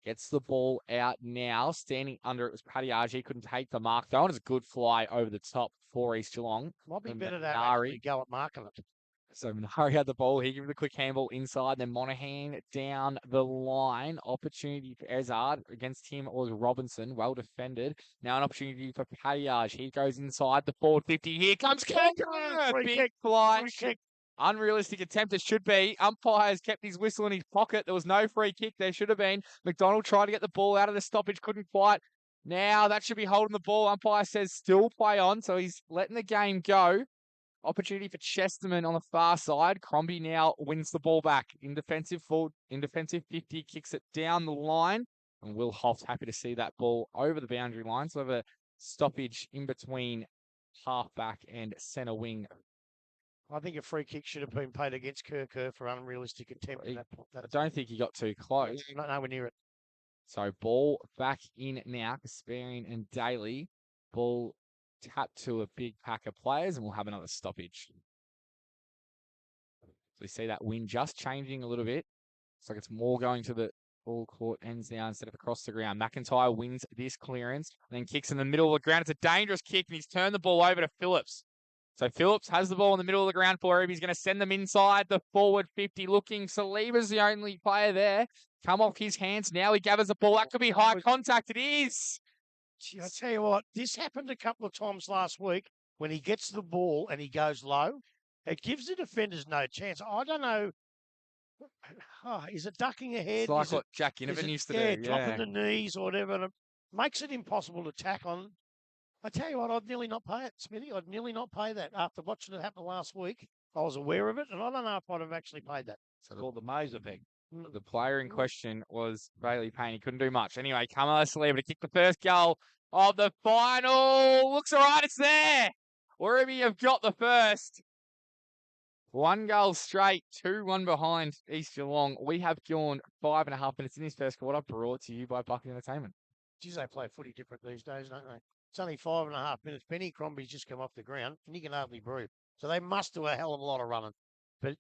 gets the ball out now. Standing under it was Paddy Argy. Couldn't take the mark. That one is a good fly over the top for East Geelong. Might be And better to Minari. actually go at marking it. So Minari had the ball. He gave the quick handball inside. Then Monahan down the line. Opportunity for Ezard. Against him was Robinson. Well defended. Now an opportunity for Paddy Argy. He goes inside the forward 50. Here comes Kangaroo. Free Big kick. fly. Free kick. Unrealistic attempt, it should be. Umpire has kept his whistle in his pocket. There was no free kick. There should have been. McDonald tried to get the ball out of the stoppage, couldn't quite. Now that should be holding the ball. Umpire says still play on, so he's letting the game go. Opportunity for Chesterman on the far side. Crombie now wins the ball back. In defensive 50, kicks it down the line. And Will Hoff's happy to see that ball over the boundary line. So we have a stoppage in between halfback and centre wing. I think a free kick should have been paid against Kirker for unrealistic attempt. I don't think he got too close. Nowhere near it. So ball back in now. Kasperian and Daly. Ball tapped to a big pack of players, and we'll have another stoppage. So we see that wind just changing a little bit. Looks like it's more going to the ball court ends now instead of across the ground. McIntyre wins this clearance and then kicks in the middle of the ground. It's a dangerous kick, and he's turned the ball over to Phillips. So Phillips has the ball in the middle of the ground for him. He's going to send them inside the forward 50 looking. Saliba's the only player there. Come off his hands now. He gathers the ball. That could be high contact. It is. Gee, I tell you what, this happened a couple of times last week when he gets the ball and he goes low. It gives the defenders no chance. I don't know. Oh, is it ducking ahead? It's like is what it, Jack Ginnivan used to yeah, do. dropping the knees or whatever. And it makes it impossible to tack on. I tell you what, I'd nearly not pay it, Smithy. I'd nearly not pay that after watching it happen last week. I was aware of it, and I don't know if I'd have actually paid that. It's called the Mays effect. The player in question was Bailey Payne. He couldn't do much. Anyway, Kamala Saliba to kick the first goal of the final. Looks all right. It's there. Werribee have got the first. 1 goal straight, 2-1 behind East Geelong. We have gone 5.5 minutes in this first quarter, brought to you by Buckley Entertainment. Geez, they play footy different these days, don't they? It's only 5.5 minutes. Benny Crombie's just come off the ground, and he can hardly breathe. So they must do a hell of a lot of running. But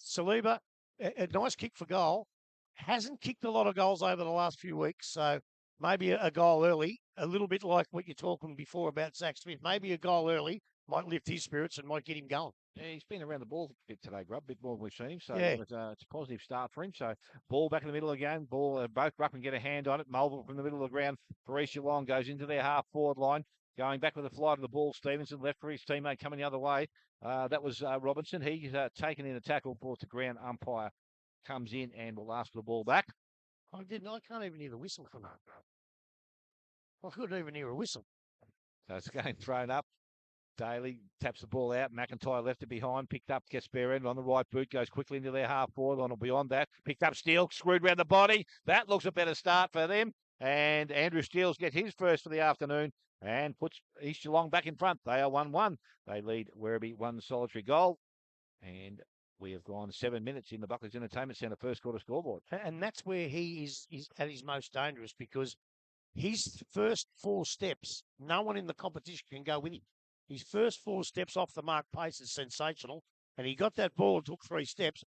Saliba, a nice kick for goal. Hasn't kicked a lot of goals over the last few weeks, so maybe a goal early, a little bit like what you're talking before about Zach Smith. Maybe a goal early might lift his spirits and might get him going. Yeah, he's been around the ball a bit today, Grub, a bit more than we've seen him. So Yeah. it's a positive start for him. So ball back in the middle again. Ball, both ruckmen get a hand on it. Mulville from the middle of the ground for East Geelong goes into their half-forward line. Going back with a fly to the ball. Stevenson left for his teammate coming the other way. That was Robinson. He's taken in a tackle, brought to ground. Umpire comes in and will ask for the ball back. I can't even hear the whistle from that. I couldn't even hear a whistle. So it's getting thrown up. Daly taps the ball out. McIntyre left it behind. Picked up Gasperin on the right boot. Goes quickly into their half forward line or beyond that. Picked up Steele. Screwed round the body. That looks a better start for them. And Andrew Steele's get his first for the afternoon and puts East Geelong back in front. They are 1-1. They lead Werribee 1 solitary goal. And we have gone 7 minutes in the Buckley's Entertainment Centre first quarter scoreboard. And that's where he is at his most dangerous, because his first 4 steps, no one in the competition can go with him. His first 4 steps off the mark pace is sensational. And he got that ball and took 3 steps.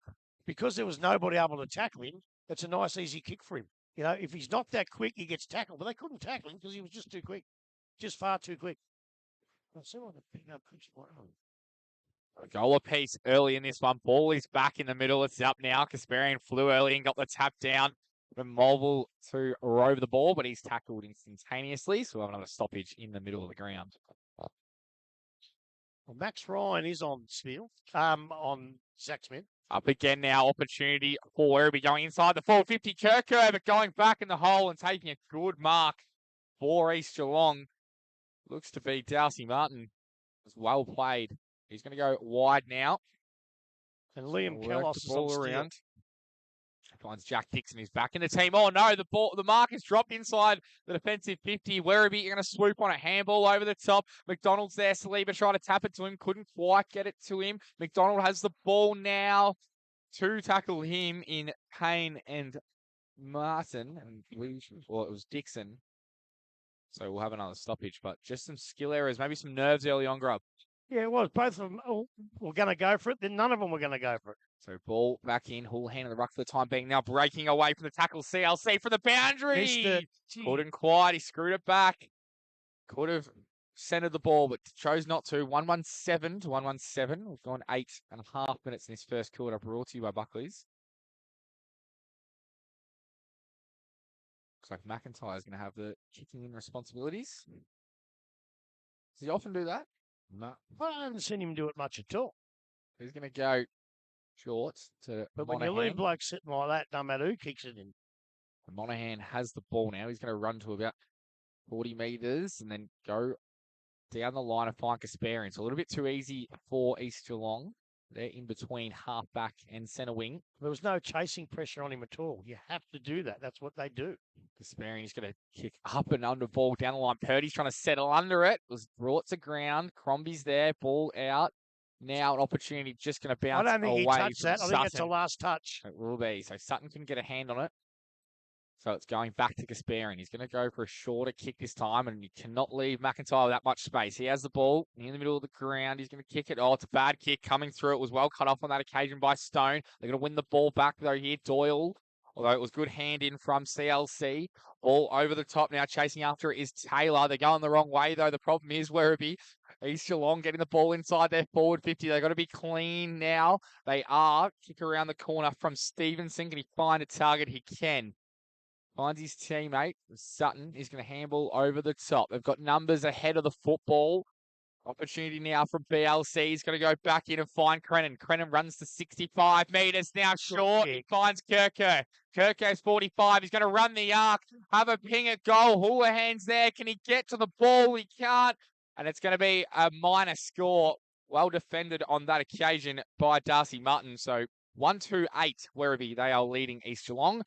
Because there was nobody able to tackle him, it's a nice, easy kick for him. You know, if he's not that quick, he gets tackled. But they couldn't tackle him because he was just too quick. Just far too quick. Let's see what the pick up keeps on. A goal apiece early in this one. Ball is back in the middle. It's up now. Kasparian flew early and got the tap down from Mulville to rove the ball, but he's tackled instantaneously. So we'll have another stoppage in the middle of the ground. Well, Max Ryan is on on Zach Smith. Up again now, opportunity for Werribee going inside the 450. Kirkover going back in the hole and taking a good mark for East Geelong. Looks to be Darcy Martin. It's well played. He's going to go wide now. And Liam Kellos is on around. Finds Jack Dixon, who's back in the team. Oh no, the mark is dropped inside the defensive 50. Werribee going to swoop on a handball over the top. McDonald's there. Saliba tried to tap it to him. Couldn't quite get it to him. McDonald has the ball now to tackle him in Payne and Martin. And it was Dixon. So we'll have another stoppage, but just some skill errors, maybe some nerves early on, Grub. Yeah, it was. Both of them were going to go for it. Then none of them were going to go for it. So ball back in. Houlihan in the ruck for the time being. Now breaking away from the tackle. CLC for the boundary. Couldn't quite. He screwed it back. Could have centered the ball, but chose not to. 117 to 117. We've gone 8.5 minutes in this first quarter. Brought to you by Buckley's. Looks like McIntyre's going to have the kicking in responsibilities. Does he often do that? No. I haven't seen him do it much at all. He's going to go short to But Monahan. when you leave blokes sitting like that, no matter who kicks it in. Monahan has the ball now. He's going to run to about 40 metres and then go down the line and find Kasparian. So a little bit too easy for East Geelong. They're in between half-back and centre wing. There was no chasing pressure on him at all. You have to do that. That's what they do. Kasparian is going to kick up and under ball down the line. Purdy's trying to settle under it. It was brought to ground. Crombie's there. Ball out. Now an opportunity just going to bounce away. I don't think he touched that. I think it's a last touch. It will be. So Sutton can get a hand on it. So it's going back to Kasparian. He's going to go for a shorter kick this time, and you cannot leave McIntyre with that much space. He has the ball in the middle of the ground. He's going to kick it. Oh, it's a bad kick coming through. It was well cut off on that occasion by Stone. They're going to win the ball back, though, here. Doyle Although it was good hand in from CLC. All over the top now, chasing after it is Taylor. They're going the wrong way, though. The problem is Werribee. East Geelong getting the ball inside their forward 50. They've got to be clean now. They are. Kick around the corner from Stevenson. Can he find a target? He can. Finds his teammate. Sutton is going to handball over the top. They've got numbers ahead of the football. Opportunity now from BLC. He's going to go back in and find Crennan. Crennan runs to 65 metres. Now short. He finds Kirko. Kirko's 45. He's going to run the arc. Have a ping at goal. Houlihan's there. Can he get to the ball? He can't. And it's going to be a minor score. Well defended on that occasion by Darcy Martin. So 1-2-8 Werribee. They are leading East Geelong.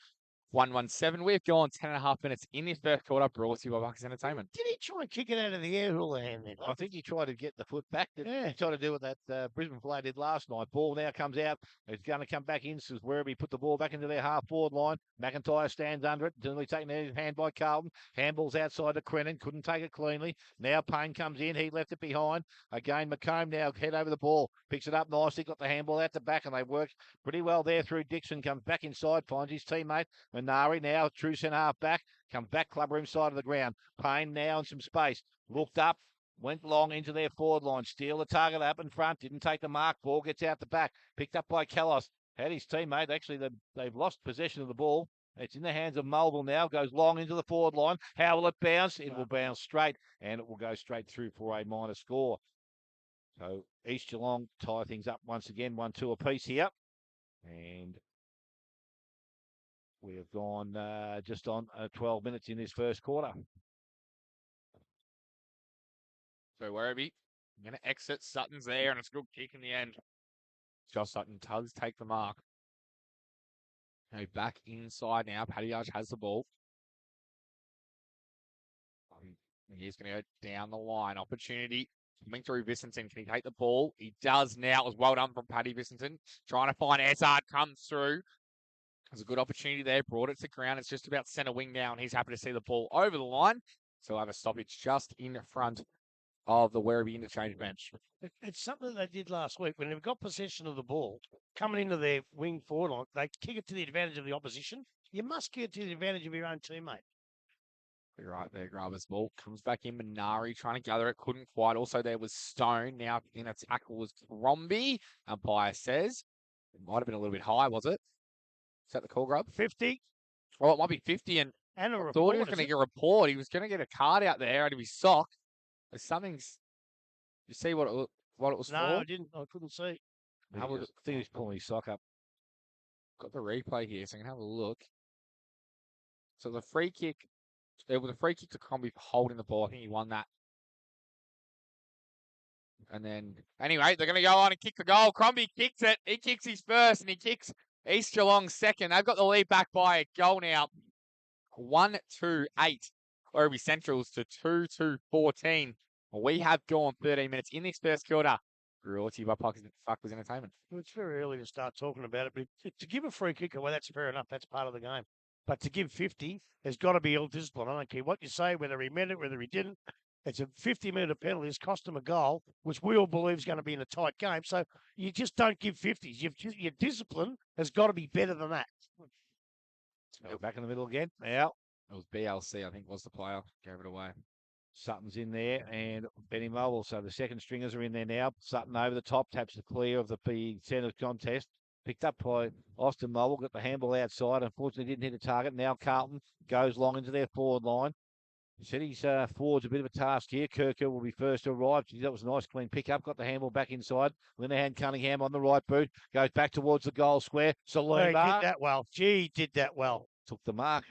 1-1-7. We've gone 10.5 minutes in this first quarter, brought to you by Bucks Entertainment. Did he try and kick it out of the air, Houlihan, then? I think he tried to get the foot back. He tried to do what that Brisbane player did last night. Ball now comes out. It's going to come back in. So Werribee put the ball back into their half-forward line. McIntyre stands under it. Generally taken in hand by Carlton. Handball's outside to Crennan. Couldn't take it cleanly. Now Payne comes in. He left it behind. Again, McComb now head over the ball. Picks it up nicely. Got the handball out the back, and they worked pretty well there through Dixon. Comes back inside. Finds his teammate. Minari now true centre half back. Comes back club room side of the ground. Payne now in some space. Looked up. Went long into their forward line. Steal the target up in front. Didn't take the mark. Ball gets out the back. Picked up by Kellos. Had his teammate. Actually, they've lost possession of the ball. It's in the hands of Mulville now. Goes long into the forward line. How will it bounce? It will bounce straight, and it will go straight through for a minor score. So East Geelong tie things up once again. 1-2 apiece here. And we have gone just on 12 minutes in this first quarter. So Werribee, going to exit. Sutton's there, and it's a good kick in the end. Josh Sutton does take the mark. Now back inside now. Paddy Arch has the ball. He's going to go down the line. Opportunity coming through Vicenten. Can he take the ball? He does now. It was well done from Paddy Vicenten. Trying to find Essard. Comes through. There's a good opportunity there. Brought it to ground. It's just about centre wing now, and he's happy to see the ball over the line. So we'll have a stoppage just in front of the Werribee interchange bench. It's something they did last week when they've got possession of the ball, coming into their wing forward line, they kick it to the advantage of the opposition. You must get to the advantage of your own teammate. You're right there, Graber's ball. Comes back in, Minari trying to gather it. Couldn't quite. Also, there was Stone. Now in a tackle was Crombie. Umpire says. It might have been a little bit high, was it? Is that the call, Grub? 50. Oh, it might be 50. And a report. Thought he was going to get a report. He was going to get a card out there out of his sock. There's something's. You see what it was for? No, I didn't. I couldn't see. I think he's pulling his sock up. Got the replay here, so I can have a look. So the free kick. It was a free kick to Crombie for holding the ball. I think he won that. And then, anyway, they're going to go on and kick the goal. Crombie kicks it. He kicks his first, and he kicks East Geelong second. They've got the lead back by a goal now. 1-2-8. Werribee Centrals to 2-2-14. We have gone 13 minutes in this first quarter. Brought to you by Fuckers Entertainment. Well, it's very early to start talking about it, but to give a free kick, well, that's fair enough. That's part of the game. But to give 50, there's got to be all discipline. I don't care what you say, whether he meant it, whether he didn't. It's a 50-metre penalty. It's cost him a goal, which we all believe is going to be in a tight game. So you just don't give 50s. Your discipline has got to be better than that. Back in the middle again. Now. It was BLC, I think, was the player. Gave it away. Sutton's in there, and Benny Mobile. So the second stringers are in there now. Sutton over the top, taps the clear of the centre contest. Picked up by Austin Mobile, got the handball outside. Unfortunately, didn't hit a target. Now Carlton goes long into their forward line. He said his forward's a bit of a task here. Kirker will be first to arrive. That was a nice clean pick-up. Got the handball back inside. Linehan Cunningham on the right boot. Goes back towards the goal square. Salima. He did that well. Gee, he did that well. Took the mark.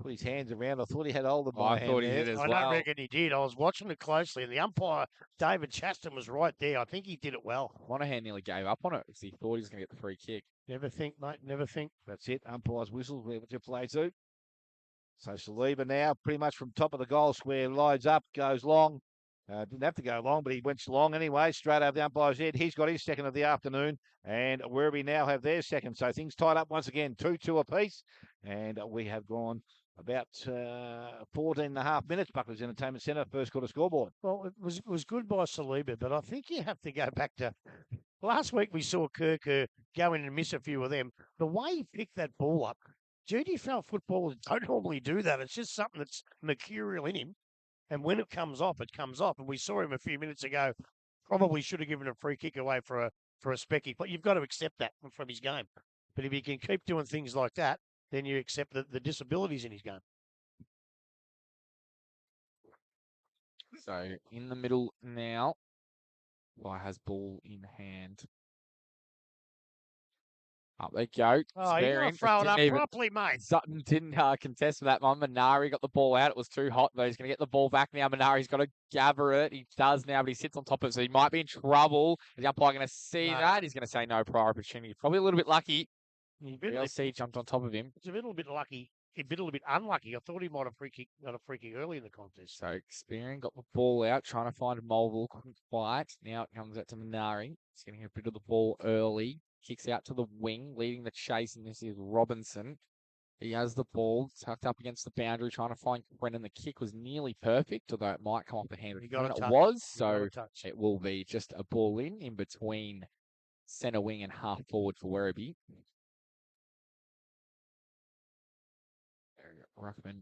Put his hands around. I thought he had hold of my hand. I thought he did as well. I don't reckon he did. I was watching it closely, and the umpire, David Chaston, was right there. I think he did it well. Monahan nearly gave up on it because he thought he was going to get the free kick. Never think, mate. Never think. That's it. Umpire's whistle. What you play to. So Saliba now, pretty much from top of the goal square, lines up, goes long. Didn't have to go long, but he went long anyway, straight over the umpire's head. He's got his second of the afternoon, and Werribee now have their second. So things tied up once again, 2-2 apiece, and we have gone about 14 and a half minutes. Buckley's Entertainment Centre, first quarter scoreboard. Well, it was good by Saliba, but I think you have to go back to Last week we saw Kirker go in and miss a few of them. The way he picked that ball up, GDFNL footballers don't normally do that. It's just something that's mercurial in him. And when it comes off, it comes off. And we saw him a few minutes ago. Probably should have given a free kick away for a specky. But you've got to accept that from his game. But if he can keep doing things like that, then you accept the disabilities in his game. So in the middle now. Why has ball in hand? Up they go. Oh, you got to throw it up properly, mate. Sutton didn't contest for that one. Minari got the ball out. It was too hot, though. He's going to get the ball back now. Minari's got to gather it. He does now, but he sits on top of it, so he might be in trouble. Is the umpire going to see that? He's going to say no prior opportunity. Probably a little bit lucky. LC jumped on top of him. It's a little bit lucky. A little bit unlucky. I thought he might have got a free kick early in the contest. So Experian got the ball out, trying to find Mulville. Couldn't quite. Now it comes out to Minari. He's getting a bit of the ball early. Kicks out to the wing, leading the chase, and this is Robinson. He has the ball tucked up against the boundary, trying to find Brennan. The kick was nearly perfect, although it might come off the hand. It was, so it will be just a ball in between centre wing and half forward for Werribee. Ruckman.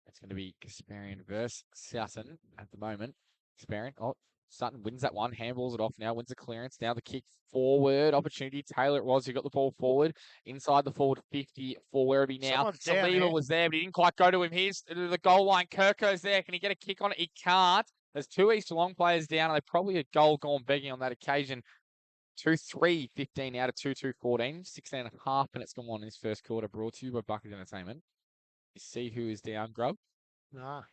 It's going to be Kasparian versus Sutton at the moment. Kasparian. Oh, Sutton wins that one. Handballs it off now. Wins the clearance. Now the kick forward. Opportunity. Taylor it was. He got the ball forward. Inside the forward 50 for Werribee now. Saliba was there, but he didn't quite go to him. Here's the goal line. Kirko's there. Can he get a kick on it? He can't. There's two East Geelong players down. And they probably a goal gone begging on that occasion. 2-3, 15 out of 2-2, 14. 16 and a half minutes gone on in this first quarter. Brought to you by Bucket Entertainment. See who is down, Grub? Nah.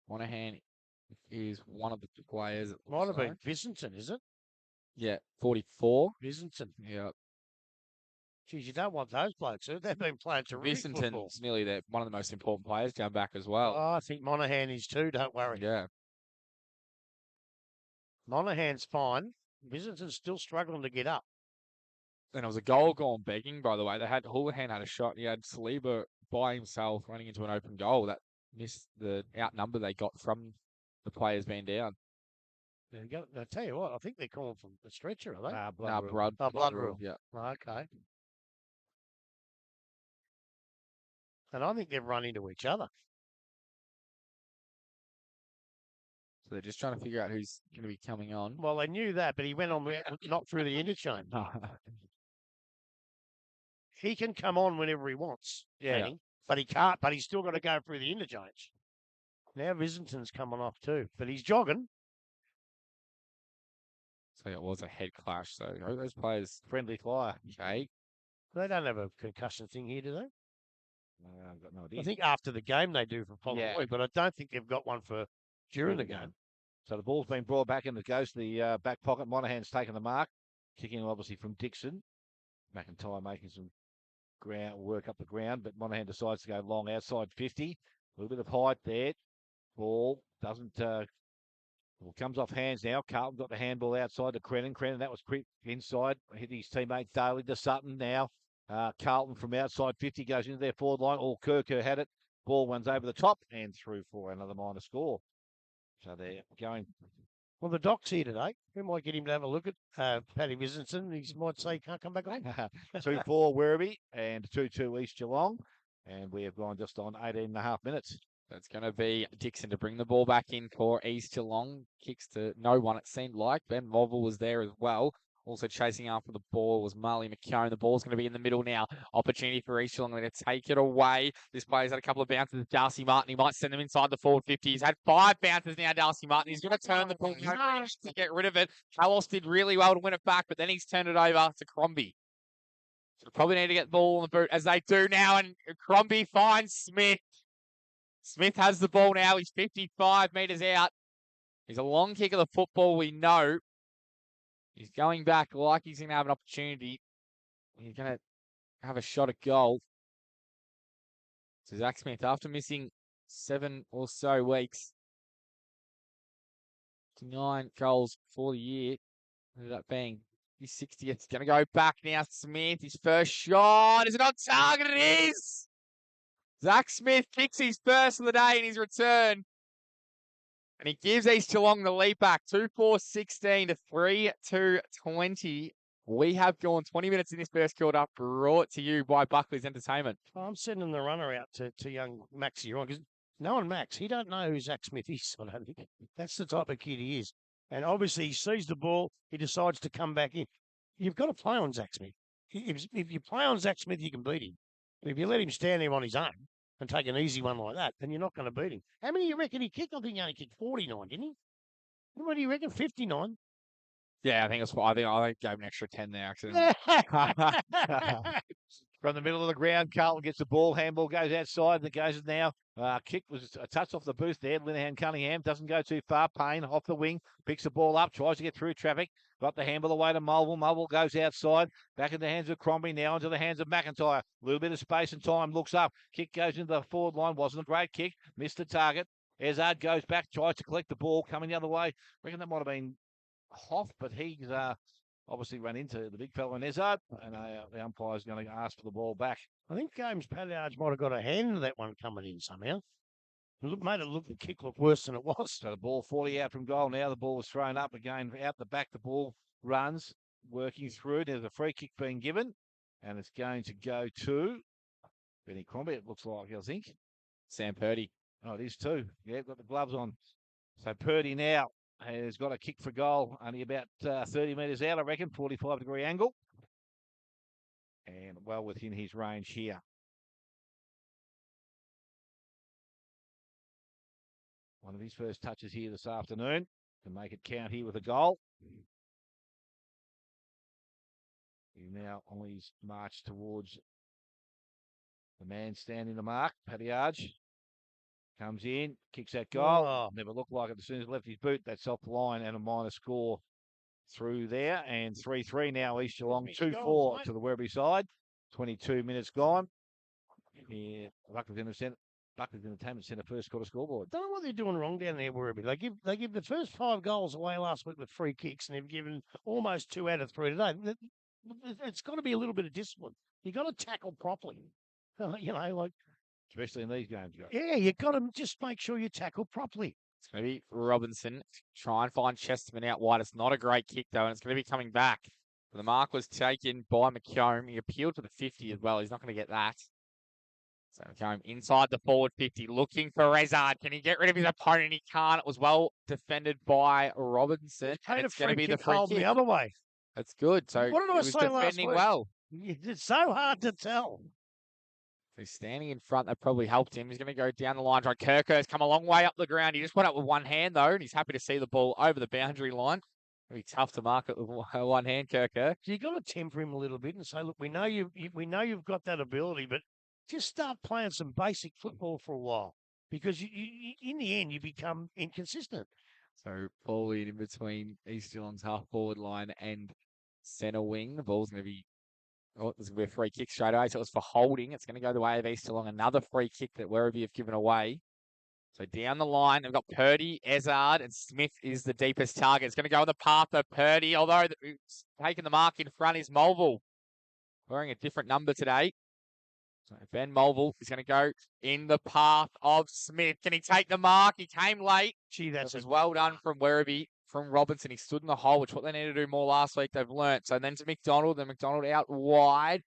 Monahan is one of the players. Might have been Bissington, is it? Yeah, 44. Bissington. Yeah. Geez, you don't want those blokes. They've been playing terrific football. Bissington's nearly one of the most important players down back as well. Oh, I think Monahan is too, don't worry. Yeah. Monahan's fine. Bissington's still struggling to get up. And it was a goal gone begging, by the way. Houlihan had a shot. He had Saliba by himself running into an open goal. That missed the outnumber they got from the players being down. There you go. I tell you what, I think they're calling from the stretcher, are they? Blood rule. Yeah. Okay. And I think they've run into each other. So they're just trying to figure out who's going to be coming on. Well, they knew that, but he went on not through the interchange. He can come on whenever he wants, but he can't. But he's still got to go through the interchange. Now Bissington's coming off too, but he's jogging. So it was a head clash. So those players, Friendly fire. Okay. They don't have a concussion thing here, do they? I've got no idea. I think after the game they do for following week, but I don't think they've got one for during the game. So the ball's been brought back and it goes to the back pocket. Monahan's taken the mark, kicking obviously from Dixon. McIntyre making some work up the ground, but Monahan decides to go long outside 50. A little bit of height there. Ball doesn't comes off hands now. Carlton got the handball outside to Crennan. Crennan, that was quick inside. Hit his teammate Daly to Sutton now. Carlton from outside 50 goes into their forward line. All Kirker had it. Ball runs over the top and through for another minor score. So they're going. Well, the doc's here today. We might get him to have a look at Paddy Bissington. He might say he can't come back on. 2-4 Werribee and 2-2 East Geelong. And we have gone just on 18.5 minutes. That's going to be Dixon to bring the ball back in for East Geelong. Kicks to no one, it seemed like. Ben Mulville was there as well. Also chasing after the ball was Marley McCone. The ball's going to be in the middle now. Opportunity for East Geelong. They're going to take it away. This player's had a couple of bounces. Darcy Martin. He might send them inside the forward 50. He's had 5 bounces now, Darcy Martin. He's going to turn the ball to get rid of it. Carlos did really well to win it back, but then he's turned it over to Crombie. So probably need to get the ball in the boot as they do now. And Crombie finds Smith. Smith has the ball now. He's 55 metres out. He's a long kick of the football, we know. He's going back like he's going to have an opportunity. He's going to have a shot at goal. So Zach Smith, after missing 7 or so weeks, 9 goals for the year, ended up being his 60th. It's going to go back now. Smith, his first shot. Is it on target? It is! Zach Smith kicks his first of the day in his return. And he gives East Geelong the lead back. 2-4-16 to 3-2-20. We have gone 20 minutes in this first quarter, brought to you by Buckley's Entertainment. I'm sending the runner out to young Maxie Ryan because knowing Max, he don't know who Zach Smith is. I don't think that's the type of kid he is. And obviously, he sees the ball, he decides to come back in. You've got to play on Zach Smith. If you play on Zach Smith, you can beat him. But if you let him stand there on his own and take an easy one like that, then you're not going to beat him. How many do you reckon he kicked? I think he only kicked 49, didn't he? What do you reckon? 59? Yeah, I think I gave him an extra 10 there, actually. From the middle of the ground, Carlton gets the ball. Handball goes outside, and it goes now. Kick was a touch off the booth there. Linehan Cunningham doesn't go too far. Payne off the wing, picks the ball up, tries to get through traffic. Got the handball away to Mulville. Mulville goes outside, back in the hands of Crombie, now into the hands of McIntyre. A little bit of space and time, looks up. Kick goes into the forward line. Wasn't a great kick. Missed the target. Ezard goes back, tries to collect the ball, coming the other way. Reckon that might have been Hoff, but he's obviously run into the big fella in Ezard, and the umpire's going to ask for the ball back. I think James Palliard might have got a hand in that one coming in somehow. Made the kick look worse than it was. So the ball 40 out from goal now. The ball was thrown up again out the back. The ball runs, working through. There's a free kick being given, and it's going to go to Benny Crombie, it looks like, I think. Sam Purdy. Oh, it is too. Yeah, got the gloves on. So Purdy now has got a kick for goal, only about 30 metres out, I reckon, 45-degree angle. And well within his range here. One of his first touches here this afternoon to make it count here with a goal. He's now on his march towards the man standing the mark, Paddy Arge. Comes in, kicks that goal. Oh. Never looked like it as soon as he left his boot. That's off the line and a minor score through there. And 3-3 now, East Geelong, 2-4 to the Werribee side. 22 minutes gone. Yeah, Buckley's Entertainment Centre first quarter scoreboard. Don't know what they're doing wrong down there, Werribee. They give the first 5 goals away last week with free kicks, and they've given almost 2 out of 3 today. It's got to be a little bit of discipline. You've got to tackle properly. Especially in these games. Yeah, you've got to just make sure you tackle properly. It's going to be Robinson. Try and find Chesterman out wide. It's not a great kick, though, and it's going to be coming back. The mark was taken by McComb. He appealed to the 50 as well. He's not going to get that. So McComb inside the forward 50, looking for Ezard. Can he get rid of his opponent? He can't. It was well defended by Robinson. It's going to be the free kick the other way. That's good. So what did I say last week? Well. It's so hard to tell. So standing in front, that probably helped him. He's going to go down the line. Kirker's come a long way up the ground. He just went up with one hand, though, and he's happy to see the ball over the boundary line. It'll be tough to mark it with one hand, Kirker. So you've got to temper him a little bit and say, look, we know you've got that ability, but just start playing some basic football for a while, because you in the end, you become inconsistent. So Paulie in between East Geelong's half-forward line and centre wing. The ball's going to be... Oh, there's going to be a free kick straight away. So it was for holding. It's going to go the way of East Geelong. Another free kick that Werribee have given away. So down the line, they've got Purdy, Ezard, and Smith is the deepest target. It's going to go in the path of Purdy, although taking the mark in front is Mulville. Wearing a different number today. So Ben Mulville is going to go in the path of Smith. Can he take the mark? He came late. Gee, that was well done from Werribee. From Robinson, he stood in the hole, which what they need to do more last week. They've learnt. So then to McDonald, then McDonald out wide.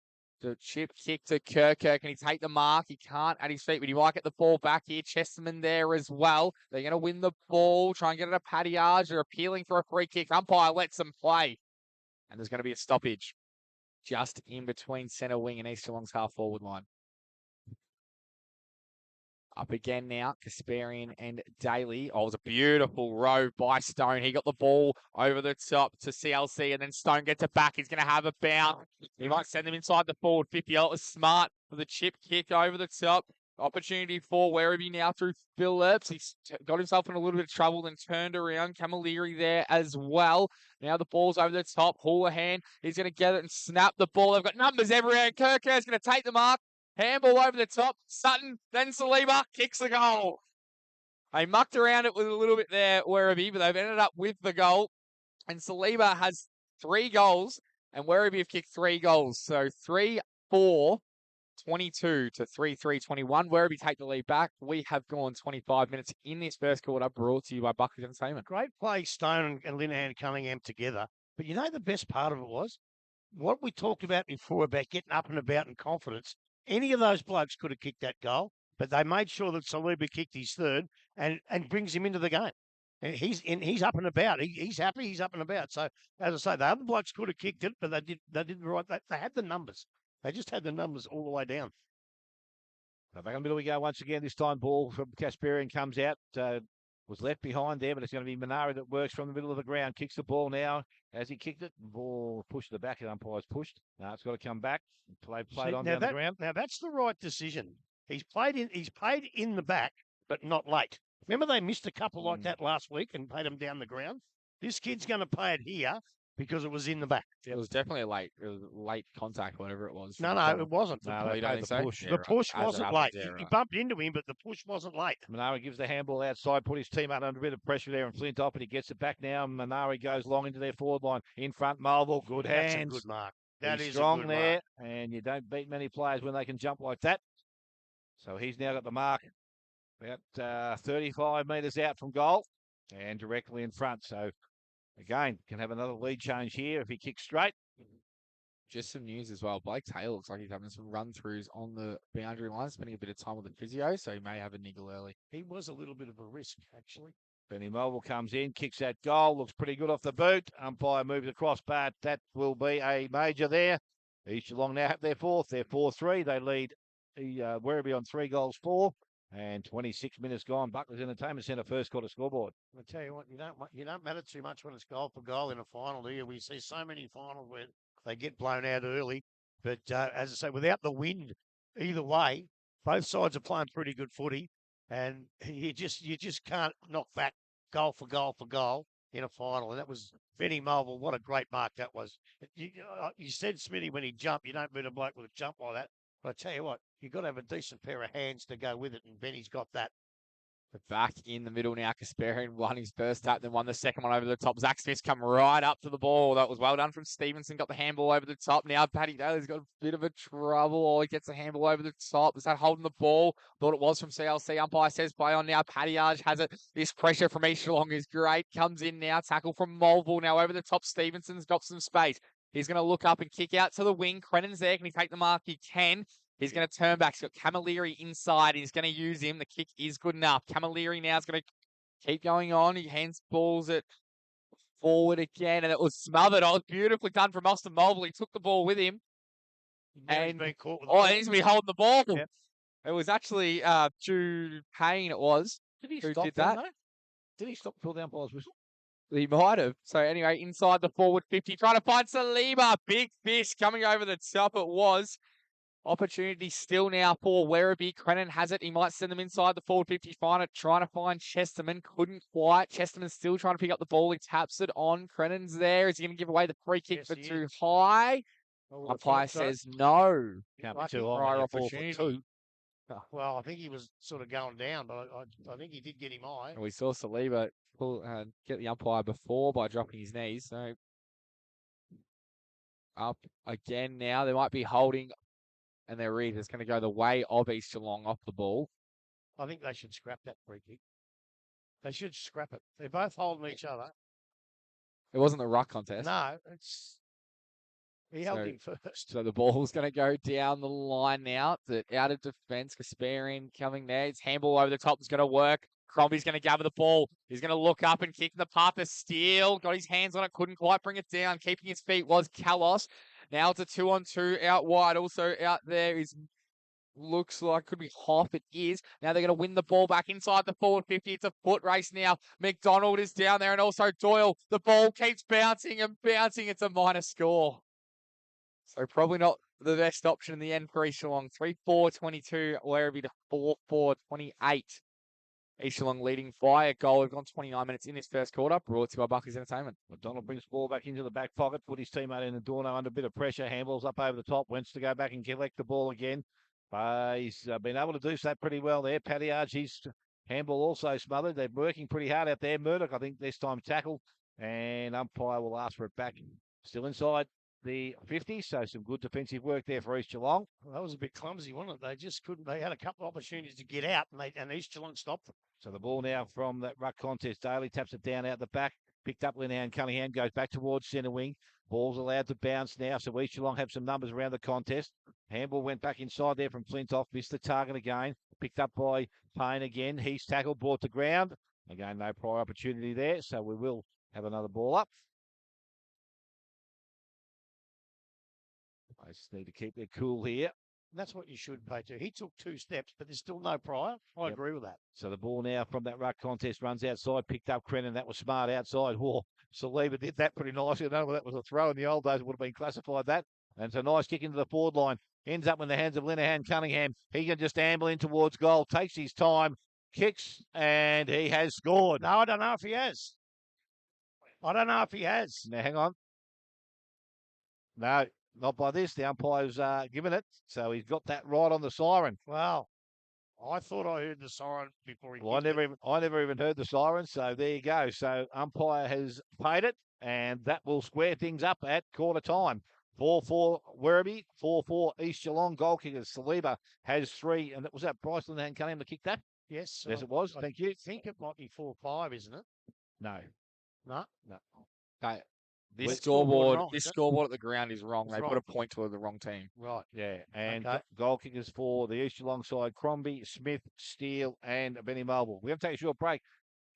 The chip kick to Kirker. Can he take the mark? He can't at his feet, but he might get the ball back here. Chesterman there as well. They're going to win the ball, try and get it to Paddy Arge. They're appealing for a free kick. Umpire lets them play. And there's going to be a stoppage just in between centre wing and East Geelong's half-forward line. Up again now, Kasparian and Daly. Oh, it was a beautiful row by Stone. He got the ball over the top to CLC, and then Stone gets it back. He's going to have a bounce. He might send them inside the forward 50. It was smart for the chip kick over the top. Opportunity for Werribee now through Phillips. He's got himself in a little bit of trouble, then turned around. Camilleri there as well. Now the ball's over the top. Houlihan, he's going to get it and snap the ball. They've got numbers everywhere. Kirker's going to take the mark. Handball over the top. Sutton, then Saliba kicks the goal. They mucked around it with a little bit there, Werribee, but they've ended up with the goal. And Saliba has 3 goals, and Werribee have kicked 3 goals. So 3-4 22 to 3-3-21. Werribee take the lead back. We have gone 25 minutes in this first quarter, brought to you by Buckley's Entertainment. Great play, Stone and Linehan Cunningham together. But you know the best part of it was what we talked about before about getting up and about and confidence. Any of those blokes could have kicked that goal, but they made sure that Saliba kicked his third and brings him into the game. And he's up and about. He's happy. He's up and about. So as I say, the other blokes could have kicked it, but they did right. They had the numbers. They just had the numbers all the way down. So back in the middle we go once again. This time ball from Kasparian comes out. Was left behind there, but it's going to be Minari that works from the middle of the ground. Kicks the ball now. As he kicked it, the ball pushed to the back. The umpire's pushed. Now it's got to come back. Played on down the ground. Now that's the right decision. He's played in the back, but not late. Remember they missed a couple like that last week and played them down the ground? This kid's going to play it here because it was in the back. It was definitely a late contact, whatever it was. No, it wasn't. No, you don't think so? push. The push As it wasn't happened, late. yeah, He right. bumped into him, but the push wasn't late. Minari gives the handball outside, put his team under a bit of pressure there, and Flint off, and he gets it back now. Minari goes long into their forward line. In front, Mulville, good That's hands. a good mark. That He's is strong a good there, mark. and you don't beat many players when they can jump like that. So he's now got the mark about 35 metres out from goal and directly in front. So again, can have another lead change here if he kicks straight. Just some news as well. Blake Taylor looks like he's having some run-throughs on the boundary line, spending a bit of time with the physio, so he may have a niggle early. He was a little bit of a risk, actually. Benny Mulville comes in, kicks that goal, looks pretty good off the boot. Umpire moves across, but that will be a major there. East Geelong now have their fourth. They're 4-3. They lead Werribee on 3-4, and 26 minutes gone. Buckley's Entertainment Centre first quarter scoreboard. I tell you what, you don't matter too much when it's goal for goal in a final, do you? We see so many finals where they get blown out early. But as I say, without the wind, either way, both sides are playing pretty good footy, and you just can't knock back goal for goal in a final. And that was Benny Mulville. What a great mark that was. You said, Smitty, when he jumped, you don't beat a bloke with a jump like that. But I tell you what, you've got to have a decent pair of hands to go with it, and Benny's got that. Back in the middle now, Kasparian won his first tap, then won the second one over the top. Zach Smith's come right up to the ball. That was well done from Stevenson. Got the handball over the top. Now Paddy Daly's got a bit of a trouble. Oh, he gets the handball over the top. Was that holding the ball? Thought it was from CLC. Umpire says play on now. Paddy has it. This pressure from East Geelong is great. Comes in now. Tackle from Mulville. Now over the top. Stevenson's got some space. He's going to look up and kick out to the wing. Crennan's there. Can he take the mark? He can. He's going to turn back. He's got Camilleri inside. He's going to use him. The kick is good enough. Camilleri now is going to keep going on. He handsballs it forward again, and it was smothered. Oh, it was beautifully done from Austin Mulville. He took the ball with him. He's been caught with He's going to be holding the ball. Yep. It was actually Jude Payne, it was. Did he Who stop did then, that? though? Did he stop before the umpire's whistle? He might have. So anyway, inside the forward 50, trying to find Saliba. Big fish coming over the top. It was. Opportunity still now for Werribee. Crennan has it. He might send them inside the forward 50. Trying to find Chesterman. Couldn't quite. Chesterman's still trying to pick up the ball. He taps it on. Crennan's there. Is he going to give away the free kick for too high? Umpire says no. Can't be Lucky too prior high. opportunity. Well, I think he was sort of going down, but I think he did get him high. We saw Saliba get the umpire before by dropping his knees. So up again now. They might be holding, and their read is going to go the way of East Geelong off the ball. I think they should scrap that free kick. They should scrap it. They're both holding each other. It wasn't the ruck contest. No, he held So- him first. So the ball's going to go down the line now. Out of defence, Kasparian coming there. His handball over the top is going to work. Crombie's going to gather the ball. He's going to look up and kick in the path of Steele. Got his hands on it, couldn't quite bring it down. Keeping his feet was Kalos. Now it's a 2-on-2 out wide. Also out there is, looks like could be Hoff. It is. Now they're going to win the ball back inside the forward 50. It's a foot race now. McDonald is down there and also Doyle. The ball keeps bouncing and bouncing. It's a minor score. So probably not the best option in the end for East Geelong. 3-4-22, Werribee to 4-4-28. East Geelong leading by a goal. We've gone 29 minutes in this first quarter. Brought to you by Buckley's Entertainment. McDonald brings the ball back into the back pocket, put his teammate in the Dorno under a bit of pressure. Handballs up over the top. Wants to go back and collect the ball again. He's been able to do so pretty well there. Paddy his handball also smothered. They're working pretty hard out there. Murdoch, I think, this time tackled. And umpire will ask for it back. Still inside. the 50. So some good defensive work there for East Geelong. Well, that was a bit clumsy, wasn't it? They just couldn't. They had a couple of opportunities to get out, and East Geelong stopped them. So the ball now from that ruck contest. Daly taps it down out the back. Picked up Linnea Cunningham, goes back towards centre wing. Ball's allowed to bounce now, so East Geelong have some numbers around the contest. Handball went back inside there from Flintoff, missed the target again. Picked up by Payne again. He's tackled, brought to ground. Again, no prior opportunity there, so we will have another ball up. I just need to keep their cool here. And that's what you should pay to. He took 2 steps, but there's still no prior. I agree with that. So the ball now from that ruck contest runs outside, picked up Crennan. That was smart outside. Whoa, Saliba did that pretty nicely. I don't know whether that was a throw in the old days. It would have been classified that. And it's a nice kick into the forward line. Ends up in the hands of Linehan Cunningham. He can just amble in towards goal, takes his time, kicks, and he has scored. No, I don't know if he has. Now, hang on. No, not by this. The umpire's given it. So he's got that right on the siren. Wow. I thought I heard the siren before he Well, I never even heard the siren. So there you go. So umpire has paid it, and that will square things up at quarter time. 4-4 Werribee, 4-4 East Geelong. Goal kicker Saliba has 3, and was that Bryce Linehan Cunningham to kick that? Yes. Yes, it was. Thank you. I think it might be 4-5, isn't it? No. No. Okay. This Well, scoreboard, wrong, this isn't it? scoreboard at the ground is wrong. It's They wrong. put a point to the wrong team. Right. Yeah, and Okay. goal kickers for the East Geelong side, Crombie, Smith, Steele, and Benny Mulville. We're going to take a short break.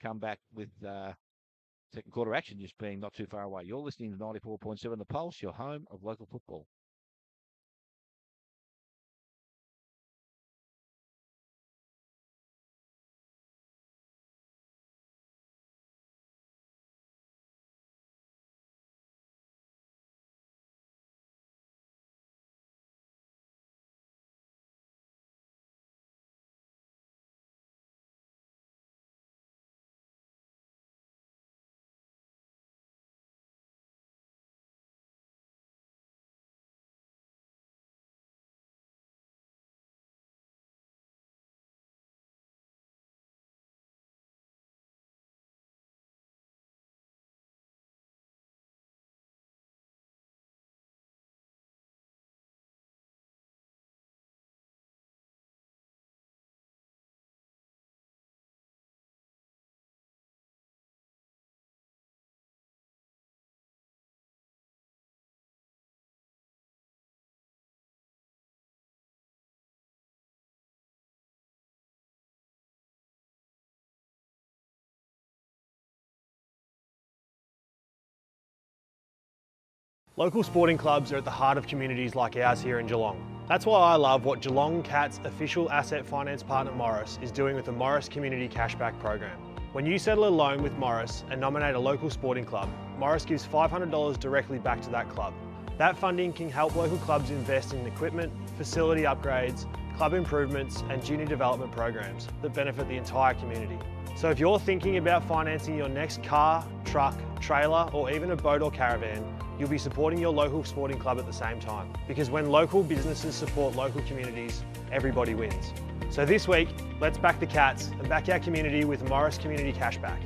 Come back with second quarter action just being not too far away. You're listening to 94.7 The Pulse, your home of local football. Local sporting clubs are at the heart of communities like ours here in Geelong. That's why I love what Geelong Cat's official asset finance partner Morris is doing with the Morris Community Cashback Program. When you settle a loan with Morris and nominate a local sporting club, Morris gives $500 directly back to that club. That funding can help local clubs invest in equipment, facility upgrades, club improvements and junior development programs that benefit the entire community. So if you're thinking about financing your next car, truck, trailer or even a boat or caravan, you'll be supporting your local sporting club at the same time. Because when local businesses support local communities, everybody wins. So this week, let's back the Cats and back our community with Morris Community Cashback.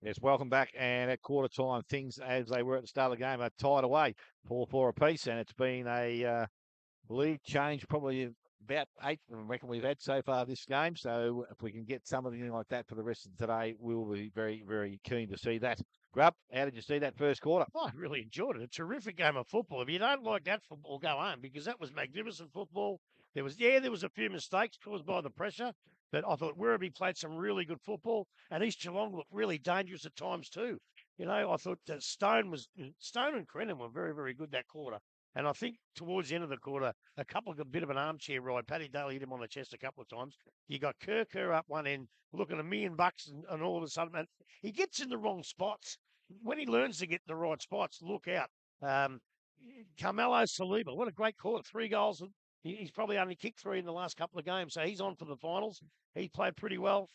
Yes, welcome back. And at quarter time, things as they were at the start of the game are tied away, 4-4 apiece. And it's been a lead change, probably about 8, I reckon we've had so far this game. So if we can get something like that for the rest of today, we'll be very, very keen to see that. Grub, how did you see that first quarter? Oh, I really enjoyed it. A terrific game of football. If you don't like that football, go home because that was magnificent football. There was a few mistakes caused by the pressure, but I thought Werribee played some really good football, and East Geelong looked really dangerous at times too. I thought that Stone and Crennan were very, very good that quarter. And I think towards the end of the quarter, a bit of an armchair ride. Paddy Daly hit him on the chest a couple of times. You got Kerr up one end, looking $1 million, and all of a sudden, and he gets in the wrong spots. When he learns to get in the right spots, look out. Carmelo Saliba, what a great quarter. 3 goals. He's probably only kicked 3 in the last couple of games, so he's on for the finals. He played pretty well.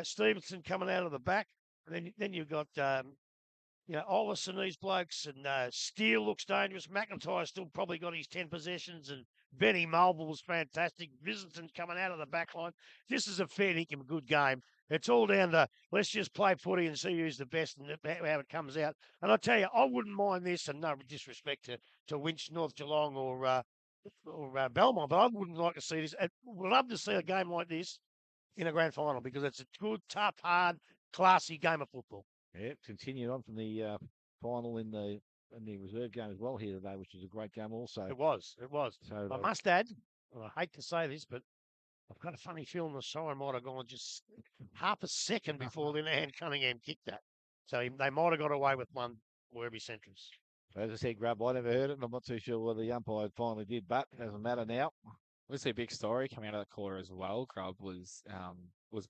Stevenson coming out of the back. Then you've got Ollis and these blokes, and Steele looks dangerous. McIntyre still probably got his 10 possessions, and Benny Mulville was fantastic. Visiton's coming out of the back line. This is a fair dinkum good game. It's all down to let's just play footy and see who's the best and how it comes out. And I tell you, I wouldn't mind this, and no disrespect to Winch, North Geelong or Belmont, but I wouldn't like to see this. I would love to see a game like this in a grand final because it's a good, tough, hard, classy game of football. Yeah, continued on from the final in the reserve game as well here today, which was a great game also. It was. So I must add, I hate to say this, but I've got a funny feeling the siren might have gone just half a second before Linehan Cunningham kicked that. So they might have got away with one Werribee Centrals. As I said, Grub, I never heard it, and I'm not too sure whether the umpire finally did, but it doesn't matter now. Obviously, a big story coming out of the quarter as well, Grub, was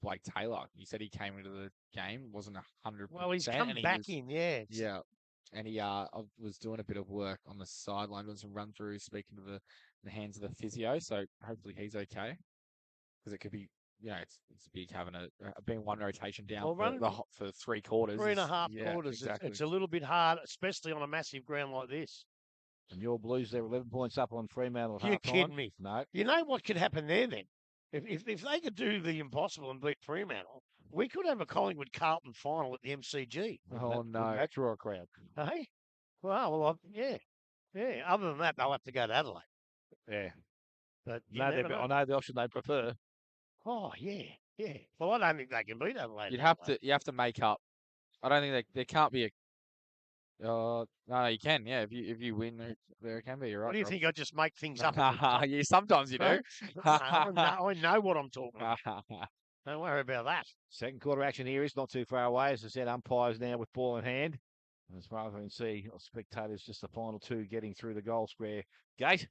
Blake Taylor. You said he came into the game, wasn't 100%. Well, he's come back in, yeah. Yeah. And he was doing a bit of work on the sideline, doing some run-through, speaking to the hands of the physio. So hopefully he's okay. Because it could be, it's big having being one rotation down for 3 quarters. 3.5 quarters. Exactly. It's a little bit hard, especially on a massive ground like this. And your Blues, they're 11 points up on Fremantle at half time. You're kidding me. No. You know what could happen there then? If they could do the impossible and beat Fremantle, we could have a Collingwood-Carlton final at the MCG. Oh, no. That's draw a crowd. Hey? Well, yeah. Other than that, they'll have to go to Adelaide. Yeah. But I know the option they prefer. Oh, yeah. Well, I don't think they can beat Adelaide. You have to make up. I don't think there can't be a. No, you can. Yeah, if you win, there can be. You're right. What do you think? I just make things up? Yeah, sometimes you do. I know what I'm talking about. Don't worry about that. Second quarter action here is not too far away. As I said, umpires now with ball in hand. And as far as I can see, spectators just the final 2 getting through the goal square gate,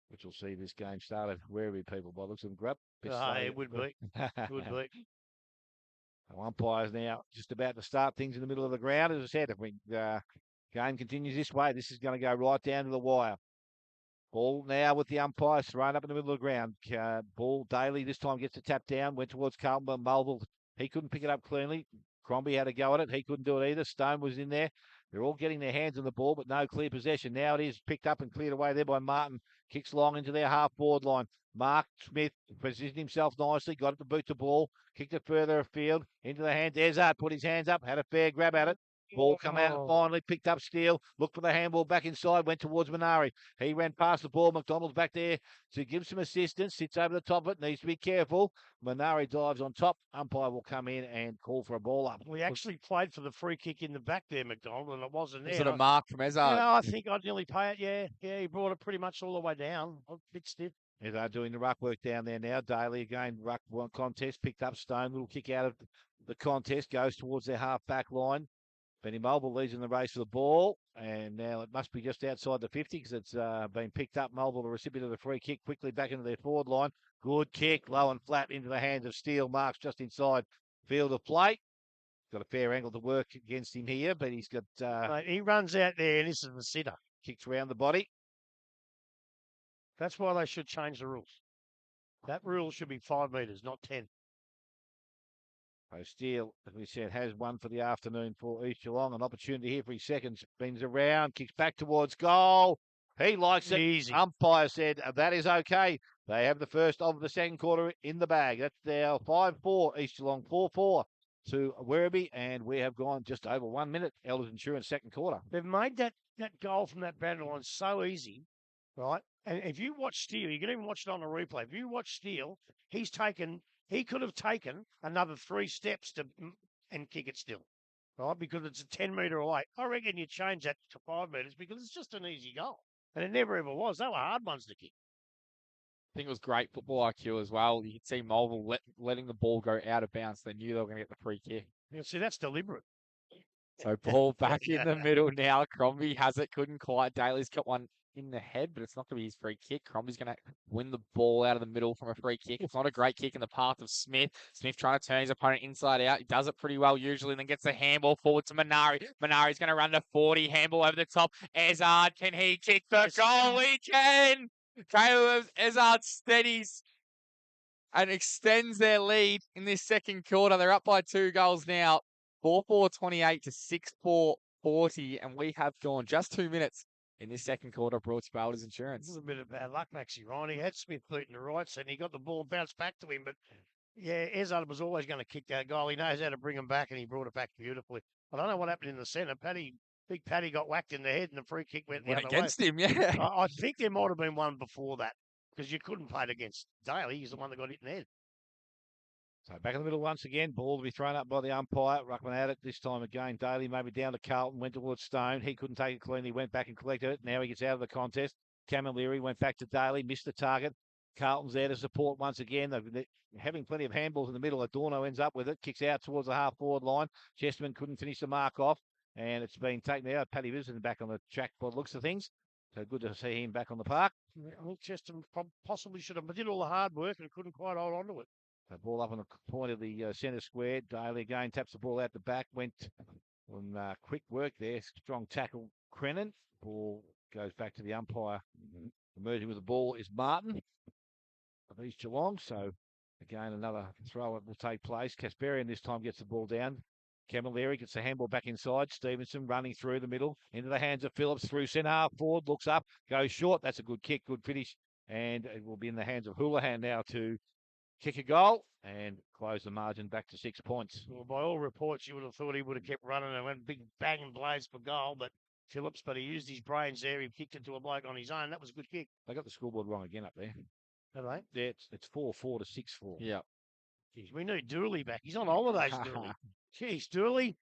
which will see this game started. Werribee people by the looks of them, Grub. It would be. Would be. Umpires now just about to start things in the middle of the ground. As I said, if we game continues this way, this is going to go right down to the wire. Ball now with the umpires thrown up in the middle of the ground. Ball Daly this time gets the tap down, went towards Carlton, but Mulville, he couldn't pick it up cleanly. Crombie had a go at it. He couldn't do it either. Stone was in there. They're all getting their hands on the ball, but no clear possession. Now it is picked up and cleared away there by Martin. Kicks long into their half-forward line. Mark Smith positioned himself nicely, got it to boot the ball, kicked it further afield, into the hands. Ezard put his hands up, had a fair grab at it. Ball come out finally, picked up Steele, looked for the handball back inside, went towards Minari. He ran past the ball. McDonald's back there to give some assistance, sits over the top of it, needs to be careful. Minari dives on top. Umpire will come in and call for a ball up. We actually played for the free kick in the back there, McDonald, and it wasn't there. Was it a mark from Ezard? I think I'd nearly pay it, yeah. He brought it pretty much all the way down. A bit stiff. They're doing the ruck work down there now. Daly again, ruck contest, picked up Stone, little kick out of the contest, goes towards their half-back line. Benny Mulville leads in the race for the ball, and now it must be just outside the 50 because it's been picked up. Mulville, the recipient of the free kick, quickly back into their forward line. Good kick, low and flat into the hands of Steele. Marks just inside field of play. Got a fair angle to work against him here, but he's got... Mate, he runs out there, and this is the sitter. Kicks around the body. That's why they should change the rules. That rule should be 5 metres, not 10. So Steele, as we said, has one for the afternoon for East Geelong. An opportunity here for his second. Spins around, kicks back towards goal. He likes it. Easy. Umpire said that is okay. They have the first of the second quarter in the bag. That's their 5-4. East Geelong 4-4. to Werribee, and we have gone just over 1 minute. Elders Insurance second quarter. They've made that goal from that boundary line so easy, right? And if you watch Steele, you can even watch it on the replay. If you watch Steele, he could have taken another 3 steps and kick it still, right? Because it's a 10-metre away. I reckon you change that to 5 metres because it's just an easy goal. And it never ever was. They were hard ones to kick. I think it was great football IQ as well. You could see Mulville letting the ball go out of bounds. They knew they were going to get the free kick. You see, that's deliberate. So ball back in the middle now. Crombie has it, couldn't quite. Daly's got one in the head, but it's not going to be his free kick. Crombie's going to win the ball out of the middle from a free kick. It's not a great kick in the path of Smith. Smith trying to turn his opponent inside out. He does it pretty well usually, and then gets the handball forward to Minari. Minari's going to run to 40, handball over the top. Ezard, can he kick the goal? He can! Caleb Ezard steadies and extends their lead in this second quarter. They're up by 2 goals now. 4-4-28 to 6-4-40, and we have gone just 2 minutes in this second quarter brought to Elders Insurance. This is a bit of bad luck, Maxie Ryan. He had Smith beating the right side, and he got the ball bounced back to him. But, yeah, Ezard was always going to kick that goal. He knows how to bring him back, and he brought it back beautifully. I don't know what happened in the centre. Big Paddy got whacked in the head, and the free kick went the other against way. him, yeah. I think there might have been one before that, because you couldn't play it against Daly. He's the one that got hit in the head. So back in the middle once again. Ball to be thrown up by the umpire. Ruckman at it this time again. Daly maybe down to Carlton. Went towards Stone. He couldn't take it clean. He went back and collected it. Now he gets out of the contest. Camilleri went back to Daly. Missed the target. Carlton's there to support once again. They're having plenty of handballs in the middle. Adorno ends up with it. Kicks out towards the half-forward line. Chesterman couldn't finish the mark off. And it's been taken out. Paddy Wilson back on the track by the looks of things. So good to see him back on the park. I think Chesterman possibly should have did all the hard work and couldn't quite hold on to it. The ball up on the point of the centre square. Daly again taps the ball out the back. Went on quick work there. Strong tackle, Crennan. Ball goes back to the umpire. Emerging with the ball is Martin of East Geelong. So again, another throw will take place. Kasperian this time gets the ball down. Camilleri gets the handball back inside. Stevenson running through the middle into the hands of Phillips through centre half forward. Looks up, goes short. That's a good kick, good finish. And it will be in the hands of Houlihan now to kick a goal and close the margin back to 6 points. Well, by all reports, you would have thought he would have kept running and went big bang and blaze for goal, but Phillips, he used his brains there. He kicked it to a bloke on his own. That was a good kick. They got the scoreboard wrong again up there. Have they? Yeah, it's 4-4 to 6-4. Yeah. Jeez, we need Dooley back. He's on holidays, Dooley. Jeez, Dooley.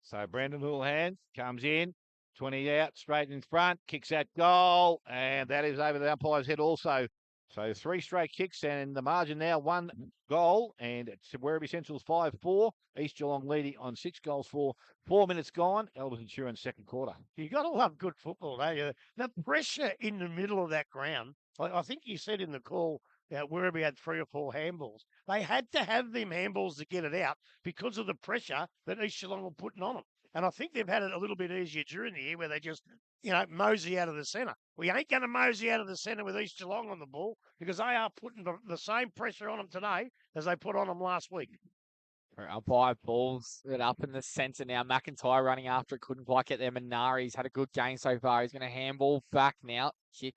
So Brandon Houlihan comes in, 20 out, straight in front, kicks that goal, and that is over the umpire's head also. So 3 straight kicks, and the margin now 1 goal, and it's Werribee Central's 5-4. East Geelong leading on 6 goals for 4 minutes gone. Elders Insurance second quarter. You got to love good football, don't you? The pressure in the middle of that ground. I think you said in the call that Werribee had 3 or 4 handballs. They had to have them handballs to get it out because of the pressure that East Geelong were putting on them. And I think they've had it a little bit easier during the year where they just, mosey out of the centre. We ain't going to mosey out of the centre with East Geelong on the ball because they are putting the same pressure on them today as they put on them last week. Umpire balls it up in the centre now. McIntyre running after it, couldn't quite get there. Minari's had a good game so far. He's going to handball back now. Kick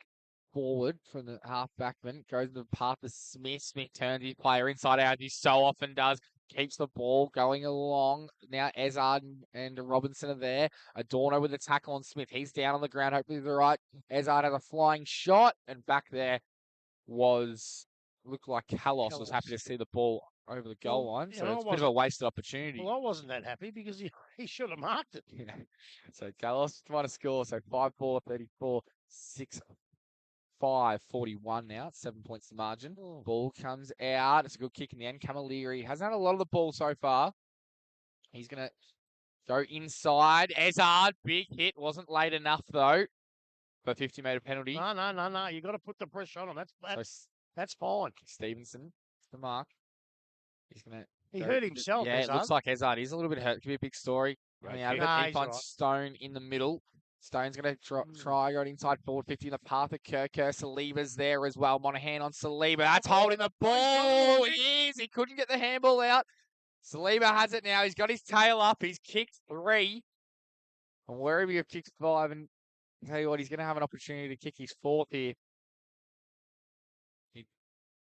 forward from the half-backman. Goes into the path of Smith. Smith turns his player inside out. He so often does. Keeps the ball going along. Now Ezard and Robinson are there. Adorno with a tackle on Smith. He's down on the ground. Hopefully to the right. Ezard has a flying shot. And back there looked like Kalos was happy to see the ball over the goal line. So it's a bit of a wasted opportunity. Well, I wasn't that happy because he should have marked it. Yeah. So Kalos trying to score. So 5-4, 34, 6-5-41 now. 7 points the margin. Ball comes out. It's a good kick in the end. Camilleri hasn't had a lot of the ball so far. He's going to go inside. Ezard, big hit. Wasn't late enough though. For 50-metre penalty. No. You got to put the pressure on him. That's fine. Stevenson, the mark. He's going to. He hurt himself. Yeah, Ezard. It looks like Ezard is a little bit hurt. It could be a big story. Coming out of it. He finds Stone in the middle. Stone's going to try going inside forward 50 in the path of Kirk. Saliba's there as well. Monahan on Saliba. That's holding the ball. He is. He couldn't get the handball out. Saliba has it now. He's got his tail up. He's kicked 3. And Werribee have kicked 5. And I'll tell you what, he's going to have an opportunity to kick his 4th here.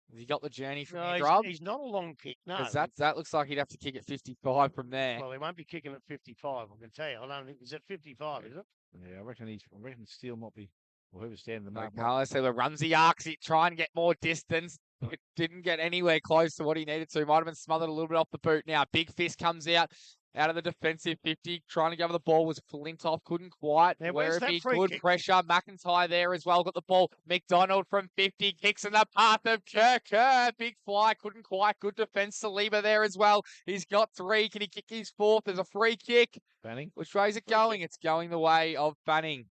Has he got the journey from No, here, Grub? he's not a long kick, no. Because that looks like he'd have to kick at 55 from there. Well, he won't be kicking at 55, I can tell you. I don't think he's at 55, is it? Yeah, I reckon Steele might be, or whoever's standing in the mark. Carlos Taylor runs the arcs, he try and get more distance. It didn't get anywhere close to what he needed to. Might have been smothered a little bit off the boot now. Big Fist comes out of the defensive 50, trying to go over the ball. Was Flintoff, couldn't quite. Now, where's that Werribee, free good kick? pressure. McIntyre there as well. Got the ball. McDonald from 50, kicks in the path of Kerr. Big fly, couldn't quite. Good defense. Saliba there as well. He's got 3. Can he kick his 4th? There's a free kick. Banning. Which way is it going? It's going the way of Banning.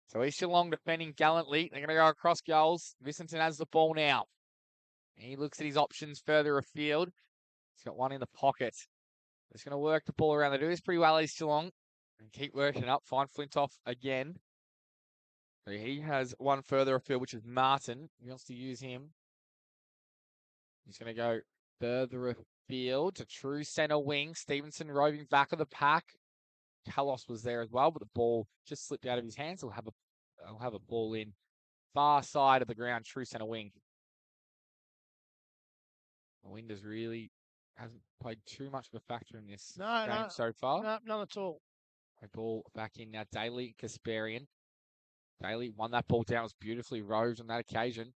So East Geelong defending gallantly. They're going to go across goals. Vicington has the ball now. He looks at his options further afield. He's got one in the pocket. He's going to work the ball around. They do this pretty well, East Geelong. And keep working up. Find Flintoff again. So he has one further afield, which is Martin. He wants to use him. He's going to go further afield to true centre wing. Stevenson roving back of the pack. Kalos was there as well, but the ball just slipped out of his hands. He'll have a ball in far side of the ground, true centre wing. The wind hasn't played too much of a factor in this game so far. No, none at all. The ball back in now. Daly, Kasparian. Daly won that ball down. It was beautifully roved on that occasion.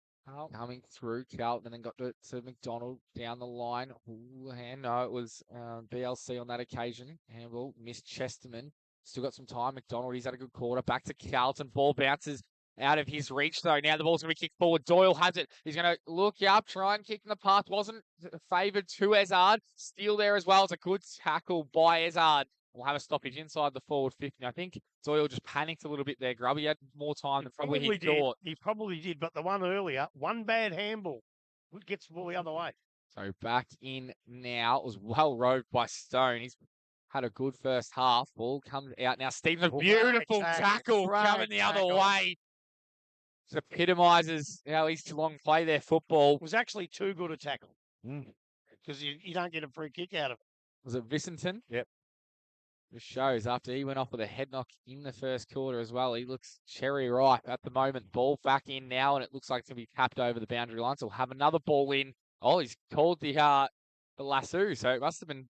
Coming through, Carlton, and then got to McDonald down the line. Ooh, no, it was BLC on that occasion. Handball, missed Chesterman. Still got some time. McDonald, he's had a good quarter. Back to Carlton. Ball bounces out of his reach, though. Now the ball's going to be kicked forward. Doyle has it. He's going to look up, try and kick in the path. Wasn't favoured to Ezard. Steal there as well. It's a good tackle by Ezard. We'll have a stoppage inside the forward 50. I think Doyle just panicked a little bit there, Grub. He had more time than probably he thought. He probably did, but the one earlier, one bad handball, gets the ball the other way. So back in now. It was well roved by Stone. He's had a good first half. Ball comes out now. Stevens, beautiful tackle coming the other way. Just epitomises how East Geelong play their football. It was actually too good a tackle. Because you don't get a free kick out of it. Was it Vicington? Yep. Just shows after he went off with a head knock in the first quarter as well. He looks cherry ripe at the moment. Ball back in now, and it looks like it's going to be tapped over the boundary line. So we'll have another ball in. Oh, he's called the lasso, so it must have been.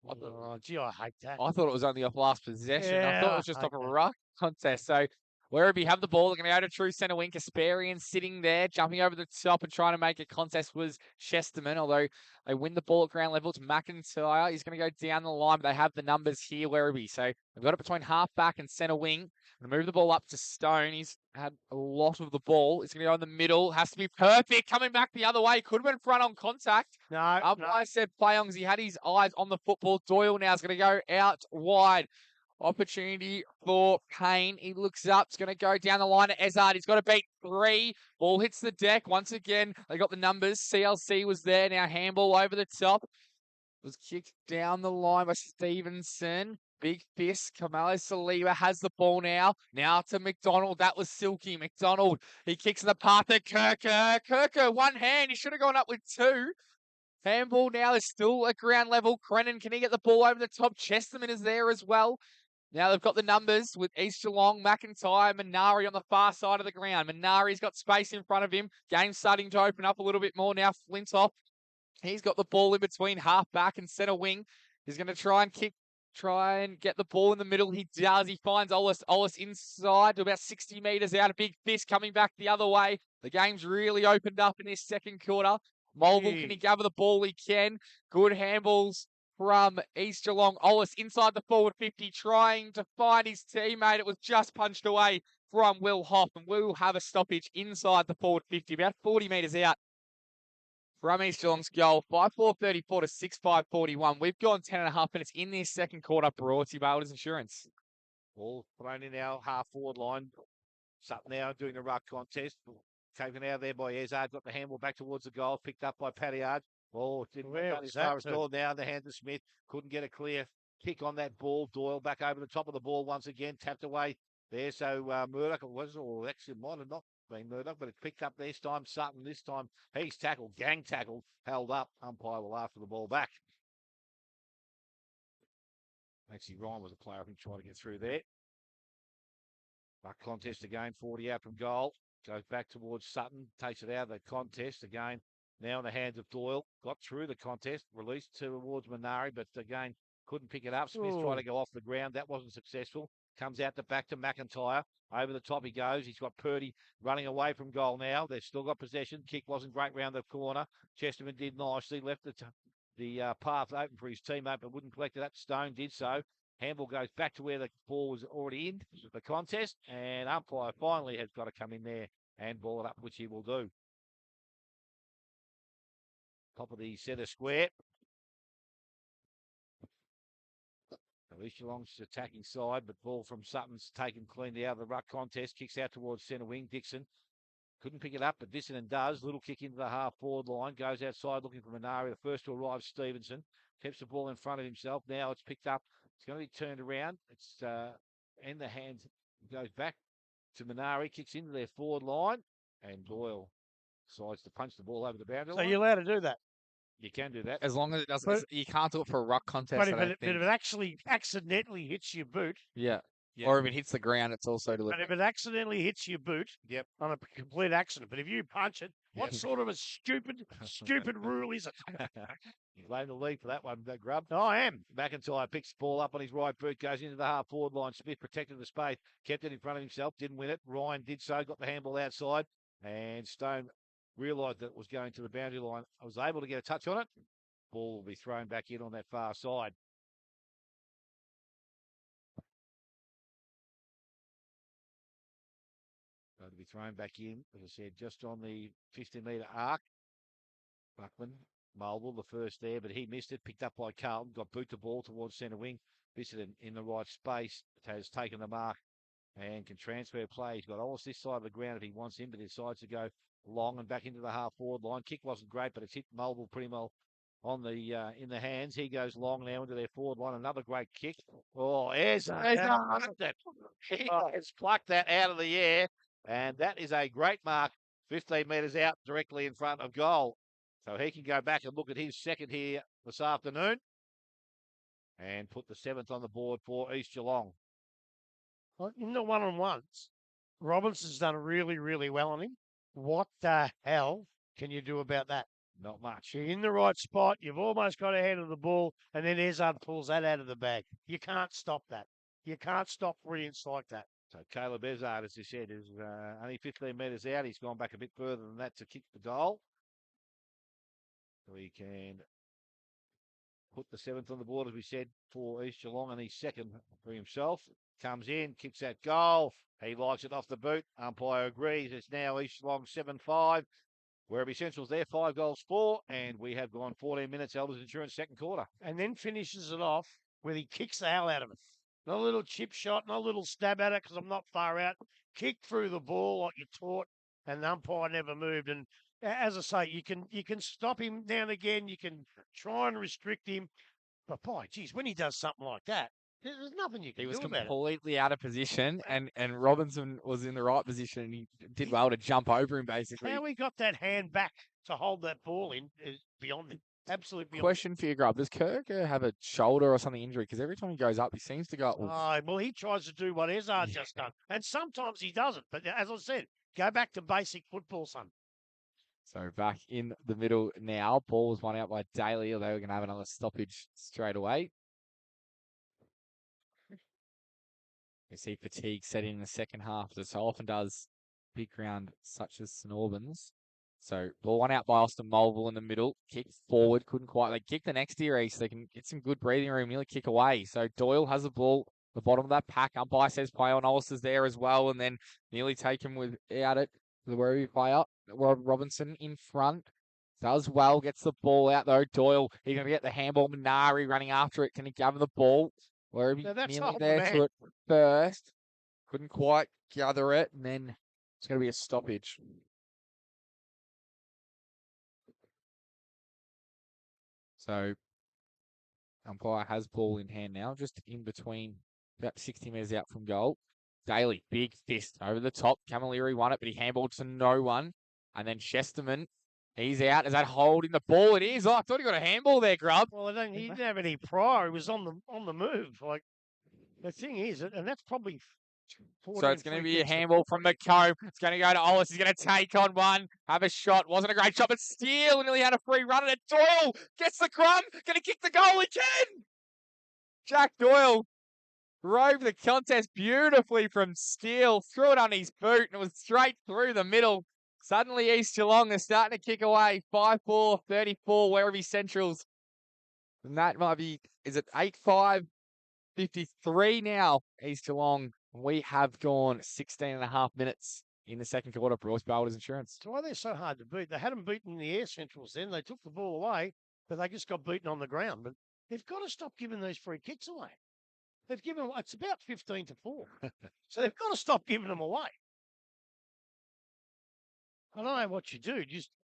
Oh, gee, I hate that. I thought it was only off last possession. Yeah, I thought it was just off a ruck contest. So Werribee have the ball. They're going to go to true centre wing. Kasparian sitting there, jumping over the top and trying to make a contest was Chesterman, although they win the ball at ground level. It's McIntyre. He's going to go down the line, but they have the numbers here, Werribee. So they've got it between half back and centre wing. Going to move the ball up to Stone. He's had a lot of the ball. It's going to go in the middle. Has to be perfect. Coming back the other way. Could have been front on contact. No. I said play on because he had his eyes on the football. Doyle now is going to go out wide. Opportunity for Payne. He looks up. It's going to go down the line to Ezard. He's got to beat 3. Ball hits the deck. Once again, they got the numbers. CLC was there. Now handball over the top. Was kicked down the line by Stevenson. Big fist. Kamalo Saliba has the ball now. Now to McDonald. That was Silky. McDonald. He kicks in the path of Kirker. One hand. He should have gone up with 2. Handball now is still at ground level. Crennan, can he get the ball over the top? Chesterman is there as well. Now they've got the numbers with East Geelong, McIntyre, Minari on the far side of the ground. Minari's got space in front of him. Game starting to open up a little bit more now. Flintoff, he's got the ball in between half back and centre wing. He's going to try and get the ball in the middle. He does. He finds Ollis. Ollis inside to about 60 metres out. A big fist coming back the other way. The game's really opened up in this second quarter. Mulville, can he gather the ball? He can. Good handballs from East Geelong. Ollis inside the forward 50, trying to find his teammate. It was just punched away from Will Hoff, and we'll have a stoppage inside the forward 50, about 40 metres out from East Geelong's goal. 5-4-34 to 6-5-41. We've gone 10.5 minutes in this second quarter, brought to you by Builders Insurance. Ball thrown in our half-forward line. Sutton now doing the ruck contest. Taken out there by Ezard. Got the handball back towards the goal. Picked up by Pattiard. Oh, didn't go as far as Doyle now. The hand to Smith. Couldn't get a clear kick on that ball. Doyle back over the top of the ball once again. Tapped away there. So Murdoch, or actually it might have not been Murdoch, but it picked up this time. Sutton this time. He's tackled. Gang tackled. Held up. Umpire will after the ball back. Actually, Ryan was a player who tried to get through there. Ruck contest again, 40 out from goal. Goes back towards Sutton, takes it out of the contest again. Now in the hands of Doyle. Got through the contest, released towards Minari, but again, couldn't pick it up. Smith tried to go off the ground. That wasn't successful. Comes out the back to McIntyre. Over the top he goes. He's got Purdy running away from goal now. They've still got possession. Kick wasn't great round the corner. Chesterman did nicely. Left the path open for his teammate, but wouldn't collect it up. Stone did so. Handball goes back to where the ball was already in the contest, and umpire finally has got to come in there and ball it up, which he will do. Top of the centre square. So East Geelong's attacking side, but ball from Sutton's taken cleanly out of the ruck contest. Kicks out towards centre wing. Dixon couldn't pick it up, but Dixon does. Little kick into the half forward line. Goes outside looking for Minari. The first to arrive, Stevenson. Tips the ball in front of himself. Now it's picked up. It's going to be turned around. It's in the hands. Goes back to Minari. Kicks into their forward line. And Doyle decides to punch the ball over the boundary line. So you're allowed to do that. You can do that. As long as it doesn't, But- you can't do it for a ruck contest. But I if don't it think. actually accidentally hits your boot, Yeah. Yeah. Or if it hits the ground, it's also but deliberate. if it accidentally hits your boot, Yep. on a complete accident. But if you punch it, what Yep. sort of a stupid rule is it? You blame the league for that one, Grub. Oh, I am. McIntyre picks the ball up on his right boot, goes into the half forward line. Smith protected the space, kept it in front of himself, didn't win it. Ryan did so, got the handball outside, and Stone realised that it was going to the boundary line. I was able to get a touch on it. Ball will be thrown back in on that far side. Going to be thrown back in, as I said, just on the 50-metre arc. Buckman, Mulville, the first there, but he missed it. Picked up by Carlton, got boot the ball towards centre wing. Bissett in the right space, has taken the mark and can transfer play. He's got almost this side of the ground if he wants him, but he decides to go long and back into the half forward line. Kick wasn't great, but it's hit Mulville pretty well on the in the hands. He goes long now into their forward line. Another great kick. Oh, he has plucked that out of the air, and that is a great mark. 15 metres out, directly in front of goal. So he can go back and look at his second here this afternoon and put the 7th on the board for East Geelong. Well, in the one-on-ones, Robinson's done really, really well on him. What the hell can you do about that? Not much. You're in the right spot. You've almost got ahead of the ball, and then Ezard pulls that out of the bag. You can't stop that. You can't stop brilliance like that. So Caleb Ezard, as you said, is only 15 metres out. He's gone back a bit further than that to kick the goal. So he can put the 7th on the board, as we said, for East Geelong, and he's second for himself. Comes in, kicks that goal. He likes it off the boot. Umpire agrees. It's now East Geelong 7-5. Werribee Central's there, 5 goals for, and we have gone 14 minutes, Elders Insurance, second quarter. And then finishes it off where he kicks the hell out of it. Not a little chip shot, not a little stab at it because I'm not far out. Kick through the ball like you're taught, and the umpire never moved. And as I say, you can stop him now and again. You can try and restrict him. But boy, geez, when he does something like that, there's nothing you can He was do about it. completely out of position, and Robinson was in the right position, and he did well to jump over him, basically. How he got that hand back to hold that ball in is beyond me. Absolutely beyond Question for you, Grub. Does Kirk have a shoulder or something injury? Because every time he goes up, he seems to go up. me. Well, he tries to do what Ezard just done. And sometimes he doesn't. But as I said, go back to basic football, son. So back in the middle now. Ball was won out by Daly, although we're going to have another stoppage straight away. You see fatigue set in the second half, as it so often does big ground such as St Albans. So ball one out by Austin Mulville in the middle. Kick forward, couldn't quite. They kick the next ear, so they can get some good breathing room, nearly kick away. So Doyle has the ball, the bottom of that pack. Umpire says play on. Ollis is there as well, and then nearly taken without it. The Werribee player, Rob Robinson in front. Does well, gets the ball out though. Doyle, he's going to get the handball. Minari running after it. Can he gather the ball? Werribee Now, that's nearly old there man. to it first. Couldn't quite gather it, and then it's going to be a stoppage. So, umpire has ball in hand now, just in between, about 60 metres out from goal. Daly, big fist over the top. Camilleri won it, but he handballed to no one. And then Chesterman, he's out. Is that holding the ball? It is. Oh, I thought he got a handball there, Grub. Well, he didn't have any prior. He was on the move. Like the thing is, and that's probably So it's going to be a handball from McComb. It's going to go to Ollis. He's going to take on one. Have a shot. Wasn't a great shot, but Steele nearly had a free run at it. Doyle gets the crumb. Going to kick the goal again. Jack Doyle drove the contest beautifully from Steele. Threw it on his boot and it was straight through the middle. Suddenly East Geelong are starting to kick away. 5-4, 34, Werribee Centrals. And that might be, is it 8-5, 53 now, East Geelong. We have gone 16 and a half minutes in the second quarter for Royce Baldwin's Insurance. That's why they're so hard to beat. They had them beaten in the air Centrals then. They took the ball away, but they just got beaten on the ground. But they've got to stop giving these free kicks away. They've given, it's about 15-4. So they've got to stop giving them away. I don't know what you do.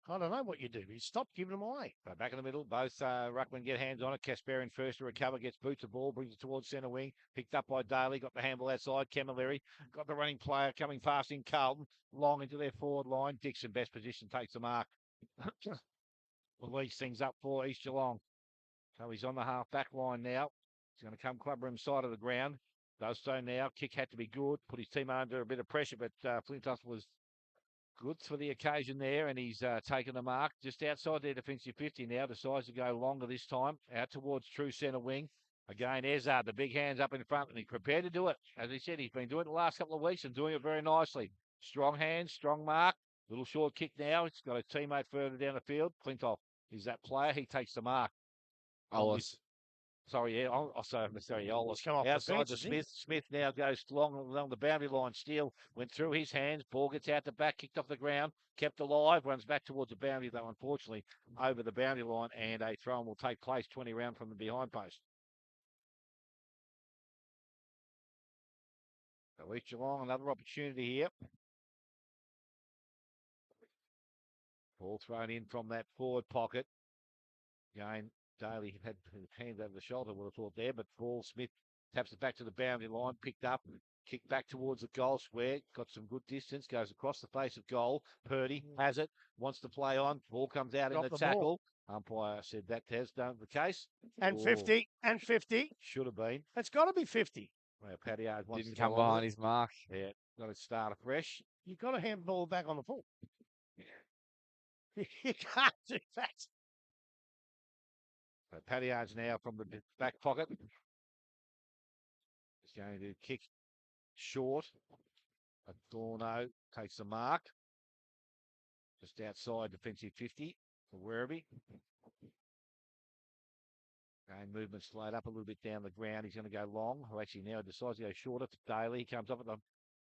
I don't know what you do. You stop giving them away. So back in the middle, both ruckman get hands on it. Kasparian first to recover, gets boots the ball, brings it towards centre wing. Picked up by Daly, got the handball outside. Camilleri got the running player coming fast in Carlton. Long into their forward line. Dixon, best position, takes the mark. Release things up for East Geelong. So he's on the half-back line now. He's going to come club room side of the ground. Does so now. Kick had to be good. Put his team under a bit of pressure, but Flintoff was good for the occasion there, and he's taken the mark just outside their defensive 50 now. Decides to go longer this time, out towards true centre wing. Again, Ezard, the big hands up in front, and he's prepared to do it. As he said, he's been doing it the last couple of weeks and doing it very nicely. Strong hands, strong mark. Little short kick now. It's got a teammate further down the field. Flintoff is that player. He takes the mark. Ollis. Sorry, yeah. Sorry, Ollis. Come off the Outside bench, to isn't he? Smith. Smith now goes along the boundary line. Steele went through his hands. Ball gets out the back, kicked off the ground, kept alive, runs back towards the boundary, though, unfortunately, over the boundary line, and a throw will take place 20 round from the behind post. So East Geelong, another opportunity here. Ball thrown in from that forward pocket. Again, Daly had his hand over the shoulder, would have thought there, but ball Smith taps it back to the boundary line, picked up, kicked back towards the goal square, got some good distance, goes across the face of goal. Purdy has it, wants to play on, ball comes out in the tackle. Umpire said that has done the case. And 50, and 50. Should have been. It's got to be 50. Well, Paddyard Didn't come behind his mark. Yeah, got to start afresh. You've got to hand the ball back on the full. You can't do that. So Paddyard's now from the back pocket. He's going to kick short. Adorno takes the mark. Just outside defensive 50 for Werribee. Game movement slowed up a little bit down the ground. He's going to go long. Who actually now decides to go shorter to Daly. He comes up at the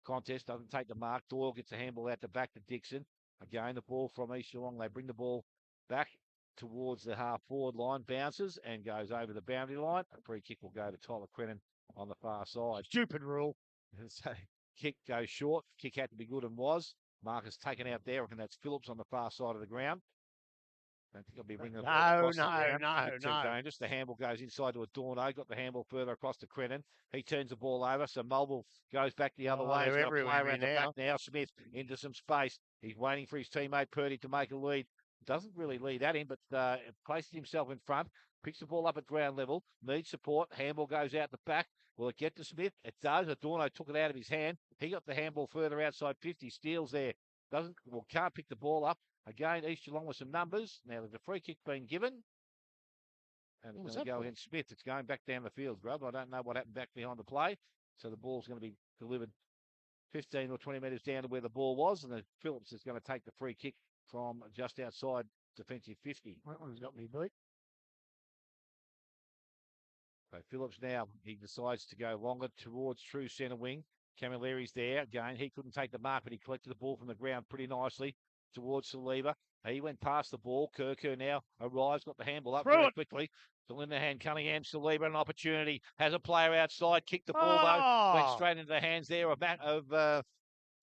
contest, doesn't take the mark. Doyle gets the handball out the back to Dixon. Again, the ball from East Geelong. They bring the ball back towards the half forward line, bounces and goes over the boundary line. A free kick will go to Tyler Crennan on the far side. Stupid rule. So kick goes short. Kick had to be good and was. Marcus taken out there. I reckon that's Phillips on the far side of the ground. Don't think I'll be bringing No. Dangerous. The handball goes inside to Adorno. Got the handball further across to Crennan. He turns the ball over. So Mulville goes back the other way. They're everywhere around the back now. Smith into some space. He's waiting for his teammate Purdy to make a lead. Doesn't really lead at him, but places himself in front. Picks the ball up at ground level. Needs support. Handball goes out the back. Will it get to Smith? It does. Adorno took it out of his hand. He got the handball further outside 50. Steals there. Can't pick the ball up. Again, East Geelong with some numbers. Now there's a free kick being given. And it's going to go against Smith. It's going back down the field, Grub. I don't know what happened back behind the play. So the ball's going to be delivered 15 or 20 metres down to where the ball was. And then Phillips is going to take the free kick from just outside defensive 50. That one's got me beat. So Phillips now, he decides to go longer towards true centre wing. Camilleri's there. Again, he couldn't take the mark, but he collected the ball from the ground pretty nicely towards Saliba. He went past the ball. Kerr now arrives, got the handball up very quickly. Still in the hand, Cunningham, Saliba, an opportunity. Has a player outside, kicked the ball though. Went straight into the hands there of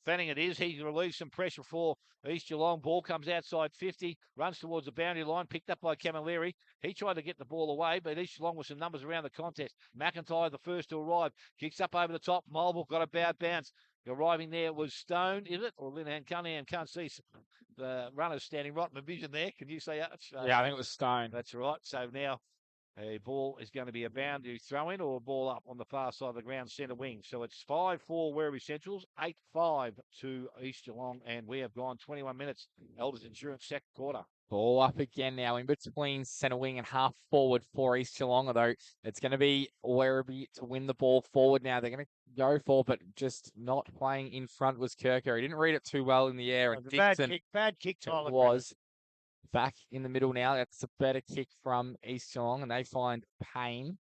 Fanning it is. He relieves some pressure for East Geelong. Ball comes outside 50, runs towards the boundary line, picked up by Camilleri. He tried to get the ball away, but East Geelong with some numbers around the contest. McIntyre, the first to arrive, kicks up over the top. Mulville got a bad bounce. Arriving there was Stone, is it? Or Linehan Cunningham? Can't see the runners standing right in the vision there. Can you say that? Yeah, I think it was Stone. That's right. So now A ball is going to be a boundary throw in or a ball up on the far side of the ground, centre wing. So it's 5-4 Werribee Centrals, 8-5 to East Geelong, and we have gone 21 minutes. Elders Insurance second quarter. Ball up again now in between centre wing and half forward for East Geelong, although it's going to be Werribee to win the ball forward now. They're going to go for, but just not playing in front was Kirker. He didn't read it too well in the air. And Dixon bad kick, Tyler. was back in the middle now. That's a better kick from East Geelong, and they find Payne.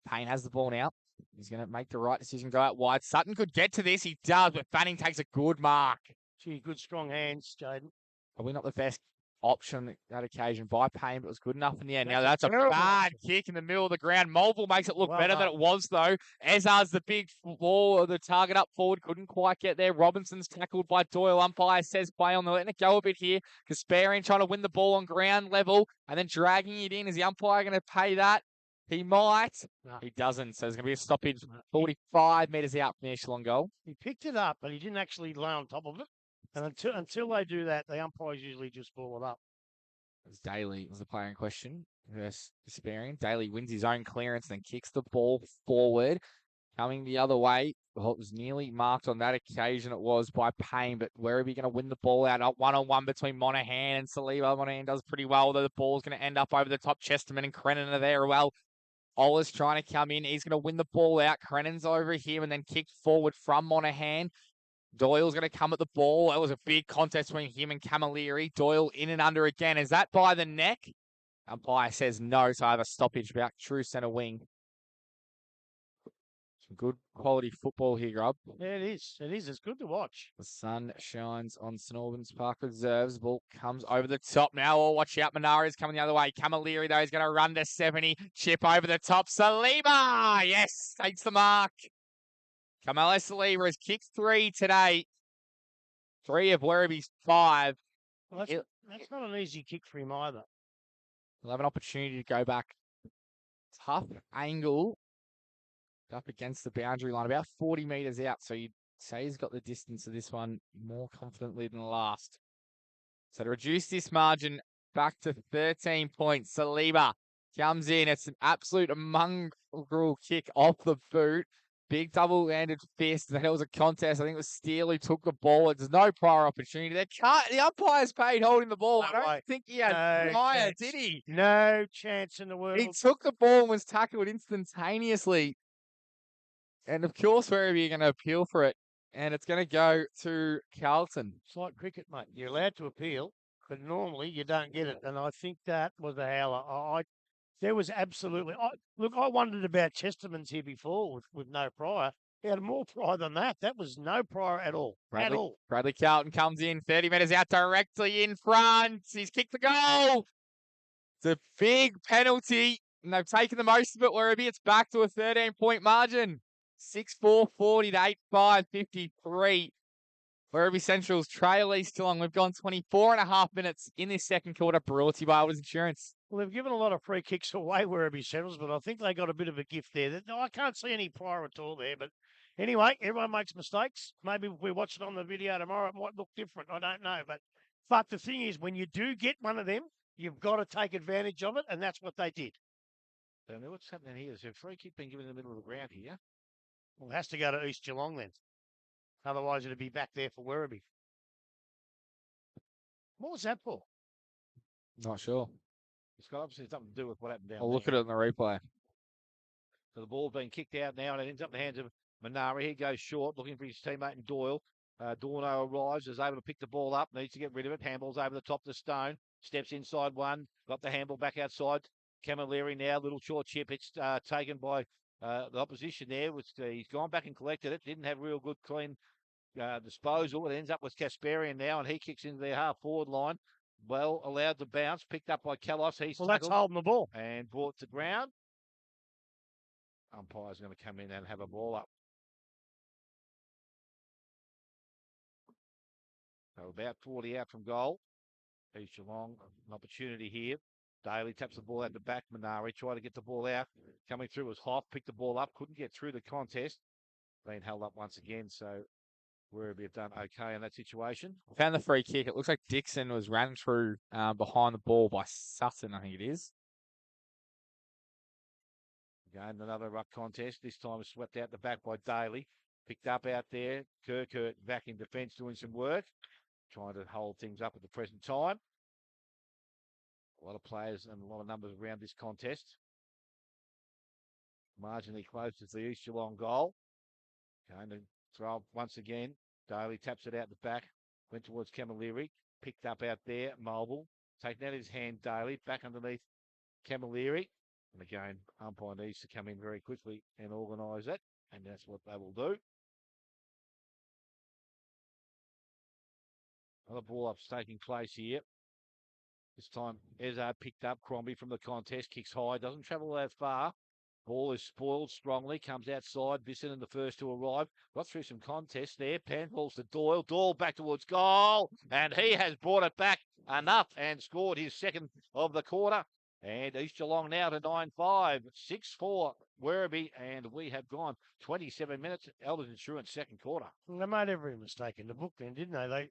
Payne has the ball now. He's going to make the right decision, go out wide. Sutton could get to this. He does, but Fanning takes a good mark. Gee, good strong hands, Jaden. Probably not the best option that occasion by Payne, but it was good enough in the end. Now That's that's a a terrible bad option. kick in the middle of the ground. Mulville makes it look Well better done. than it was, though. Ezra's the big ball, the target up forward, couldn't quite get there. Robinson's tackled by Doyle. Umpire says play on. They're letting it go a bit here. Kasparian trying to win the ball on ground level and then dragging it in. Is the umpire going to pay that? He might. No. He doesn't. So there's going to be a stoppage 45 metres out from the Echelon goal. He picked it up, but he didn't actually lay on top of it. And until they do that, the umpires usually just ball it up. As Daly was the player in question versus Kasparian. Daly wins his own clearance and then kicks the ball forward. Coming the other way. Well, it was nearly marked on that occasion. It was by Payne, but Werribee going to win the ball out. One-on-one between Monahan and Saliba. Monahan does pretty well, though the ball's going to end up over the top. Chesterman and Crennan are there well. Ola's trying to come in. He's going to win the ball out. Crennan's over here and then kicked forward from Monahan. Doyle's going to come at the ball. That was a big contest between him and Camilleri. Doyle in and under again. Is that by the neck? Umpire says no, so I have a stoppage back. True centre wing. Some good quality football here, Rob. Yeah, it is. It is. It's good to watch. The sun shines on St Albans Reserves. Ball comes over the top now. Oh, watch out. Manara's coming the other way. Camilleri, though, is going to run to 70. Chip over the top. Saliba! Yes, takes the mark. Camelo Saliba has kicked 3 today. 3 of Werribee's 5. Well, that's not an easy kick for him either. He'll have an opportunity to go back. Tough angle. Up against the boundary line, about 40 metres out. So you'd say he's got the distance of this one more confidently than the last. So to reduce this margin back to 13 points, Saliba comes in. It's an absolute mongrel kick off the boot. Big double-handed fist. Then it was a contest. I think it was Steele who took the ball. There's no prior opportunity. The umpire's paid holding the ball. I don't think he had prior, did he? No chance in the world. He took the ball and was tackled instantaneously. And of course, Werribee are going to appeal for it. And it's going to go to Carlton. It's like cricket, mate. You're allowed to appeal, but normally you don't get it. And I think that was a howler. There was absolutely... I wondered about Chesterman's here before with no prior. He had more prior than that. That was no prior at all. Bradley Carlton comes in, 30 metres out, directly in front. He's kicked the goal. It's a big penalty, and they've taken the most of it, Werribee. It's back to a 13-point margin. 6-4, 40 to 8-5, 53. Werribee Central's trail East Geelong. We've gone 24 and a half minutes in this second quarter, brought to you by Albans Insurance. Well, they've given a lot of free kicks away, Werribee Centrals, but I think they got a bit of a gift there. I can't see any prior at all there, but anyway, everyone makes mistakes. Maybe if we watch it on the video tomorrow, it might look different. I don't know, but the thing is, when you do get one of them, you've got to take advantage of it, and that's what they did. So now what's happening here? Is there a free kick being given in the middle of the ground here? Well, it has to go to East Geelong then. Otherwise, it'll be back there for Werribee. What was that for? Not sure. It's got obviously something to do with what happened down I'll there. look at it in the replay. So the ball's being kicked out now, and it ends up in the hands of Manara. He goes short, looking for his teammate in Doyle. Dorno arrives, is able to pick the ball up, needs to get rid of it. Handball's over the top of the Stone. Steps inside one, got the handball back outside. Camilleri now, little short chip. It's taken by the opposition there. He's gone back and collected it. Didn't have real good, clean disposal. It ends up with Kasparian now, and he kicks into their half-forward line. Well allowed to bounce, picked up by Kalos. He's that's holding the ball. And brought to ground. Umpire's going to come in and have a ball up. So about 40 out from goal. East Geelong, an opportunity here. Daly taps the ball out the back. Manari tried to get the ball out. Coming through was Hoff, picked the ball up, couldn't get through the contest. Being held up once again, so Werribee have done okay in that situation. Found the free kick. It looks like Dixon was ran through behind the ball by Sutton, I think it is. Again, another ruck contest. This time swept out the back by Daly. Picked up out there. Kirkert back in defence doing some work. Trying to hold things up at the present time. A lot of players and a lot of numbers around this contest. Marginally close to the East Geelong goal. Going to throw once again. Daly taps it out the back. Went towards Camilleri. Picked up out there. Mobile. Taking out his hand, Daly. Back underneath Camilleri. And again, umpire needs to come in very quickly and organise it. And that's what they will do. Another ball up's taking place here. This time, Ezard picked up Crombie from the contest. Kicks high. Doesn't travel that far. Ball is spoiled strongly. Comes outside. Bisson in the first to arrive. Got through some contests there. Panballs to Doyle. Doyle back towards goal. And he has brought it back enough and scored his second of the quarter. And East Geelong now to 9-5. 6-4 Werribee. And we have gone 27 minutes. Elders Insurance second quarter. They made every mistake in the book then, didn't they?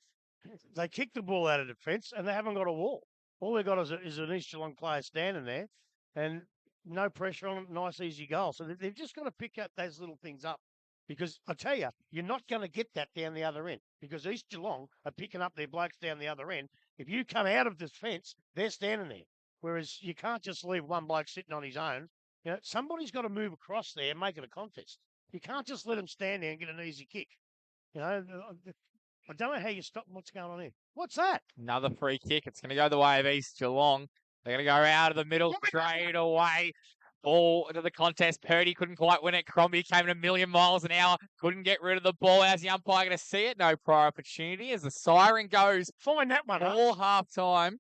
They kicked the ball out of defence and they haven't got a wall. All they got is an East Geelong player standing there and no pressure on them, nice, easy goal. So they've just got to pick up those little things up. Because I tell you, you're not going to get that down the other end because East Geelong are picking up their blokes down the other end. If you come out of this fence, they're standing there. Whereas you can't just leave one bloke sitting on his own. You know, somebody's got to move across there and make it a contest. You can't just let him stand there and get an easy kick. You know, I don't know how you stop what's going on here. What's that? Another free kick. It's going to go the way of East Geelong. They're going to go out of the middle straight away. Ball into the contest. Purdy couldn't quite win it. Crombie came at a million miles an hour. Couldn't get rid of the ball. How's the umpire going to see it? No prior opportunity as the siren goes. Find that one. All half time.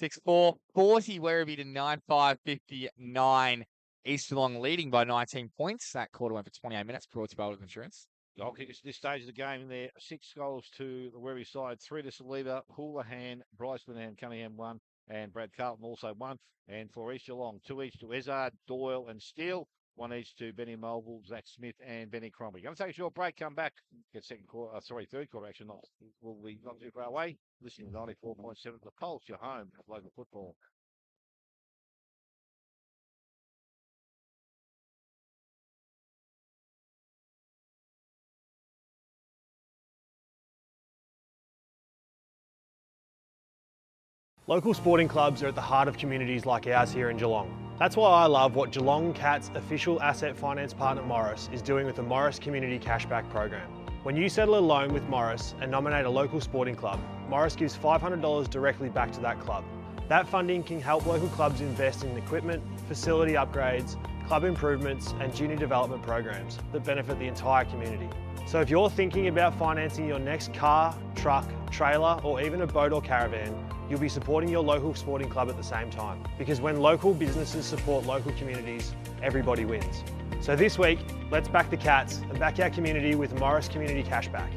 6-4. 40 Werribee to 9-5. 59. East Geelong leading by 19 points. That quarter went for 28 minutes. Brought to you by Elders Insurance. Goal kickers at this stage of the game in there. 6 goals to the Werribee side. 3 to Saliba, Houlihan, Bryceman and Cunningham 1. And Brad Carlton also 1. And for East Geelong, 2 each to Ezard, Doyle and Steele. 1 each to Benny Mobile, Zach Smith and Benny Crombie. Going to take a short break, come back. Get third quarter action. Will be not too far away. Listening to 94.7 The Pulse, your home of local football. Local sporting clubs are at the heart of communities like ours here in Geelong. That's why I love what Geelong Cats official asset finance partner Morris is doing with the Morris Community Cashback Program. When you settle a loan with Morris and nominate a local sporting club, Morris gives $500 directly back to that club. That funding can help local clubs invest in equipment, facility upgrades, club improvements and junior development programs that benefit the entire community. So if you're thinking about financing your next car, truck, trailer or even a boat or caravan, you'll be supporting your local sporting club at the same time. Because when local businesses support local communities, everybody wins. So this week, let's back the Cats and back our community with Morris Community Cashback.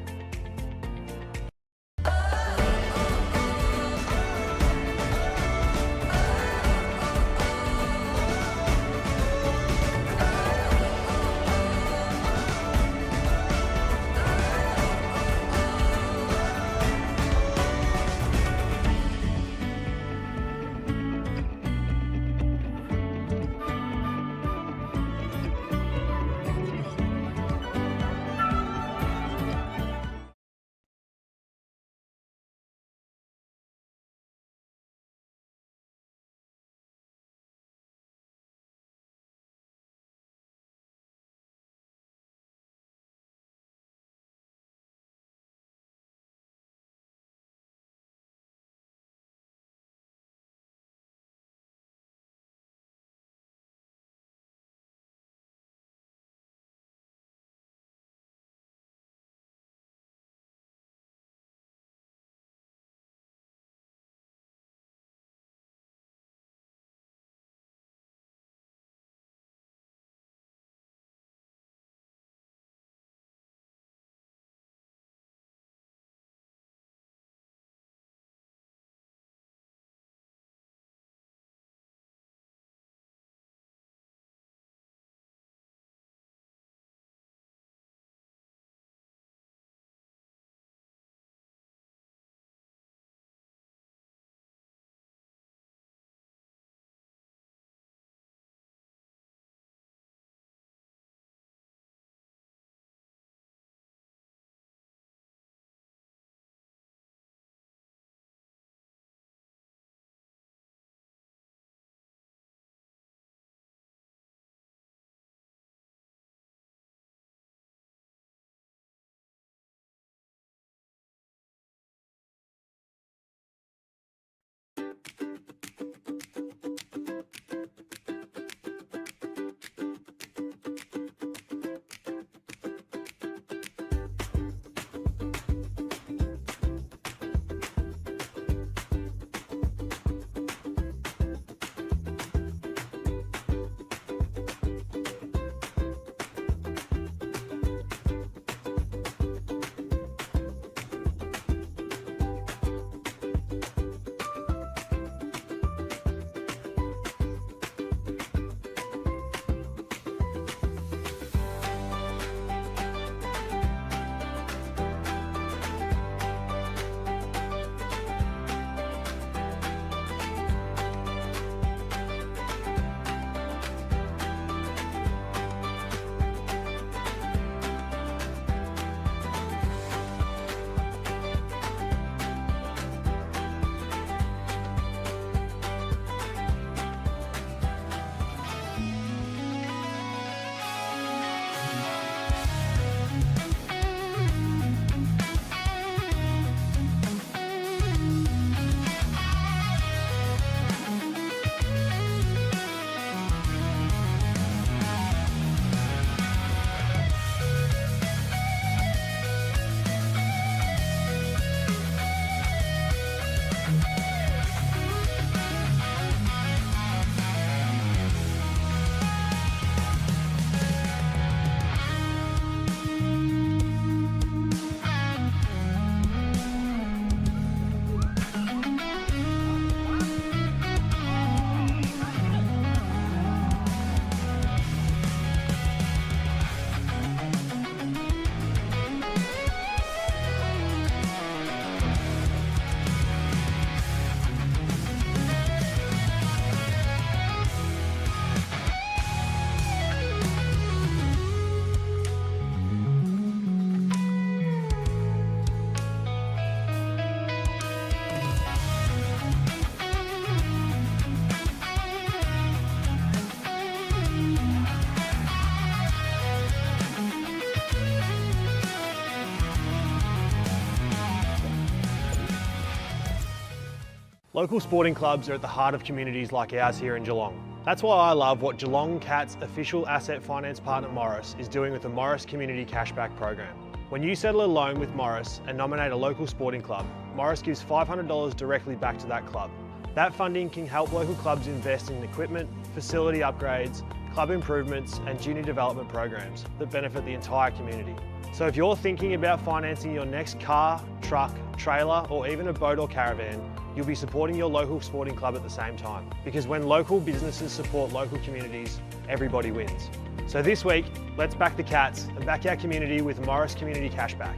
Local sporting clubs are at the heart of communities like ours here in Geelong. That's why I love what Geelong Cats official asset finance partner Morris is doing with the Morris Community Cashback Program. When you settle a loan with Morris and nominate a local sporting club, Morris gives $500 directly back to that club. That funding can help local clubs invest in equipment, facility upgrades, club improvements and junior development programs that benefit the entire community. So if you're thinking about financing your next car, truck, trailer or even a boat or caravan, you'll be supporting your local sporting club at the same time. Because when local businesses support local communities, everybody wins. So this week, let's back the Cats and back our community with Morris Community Cashback.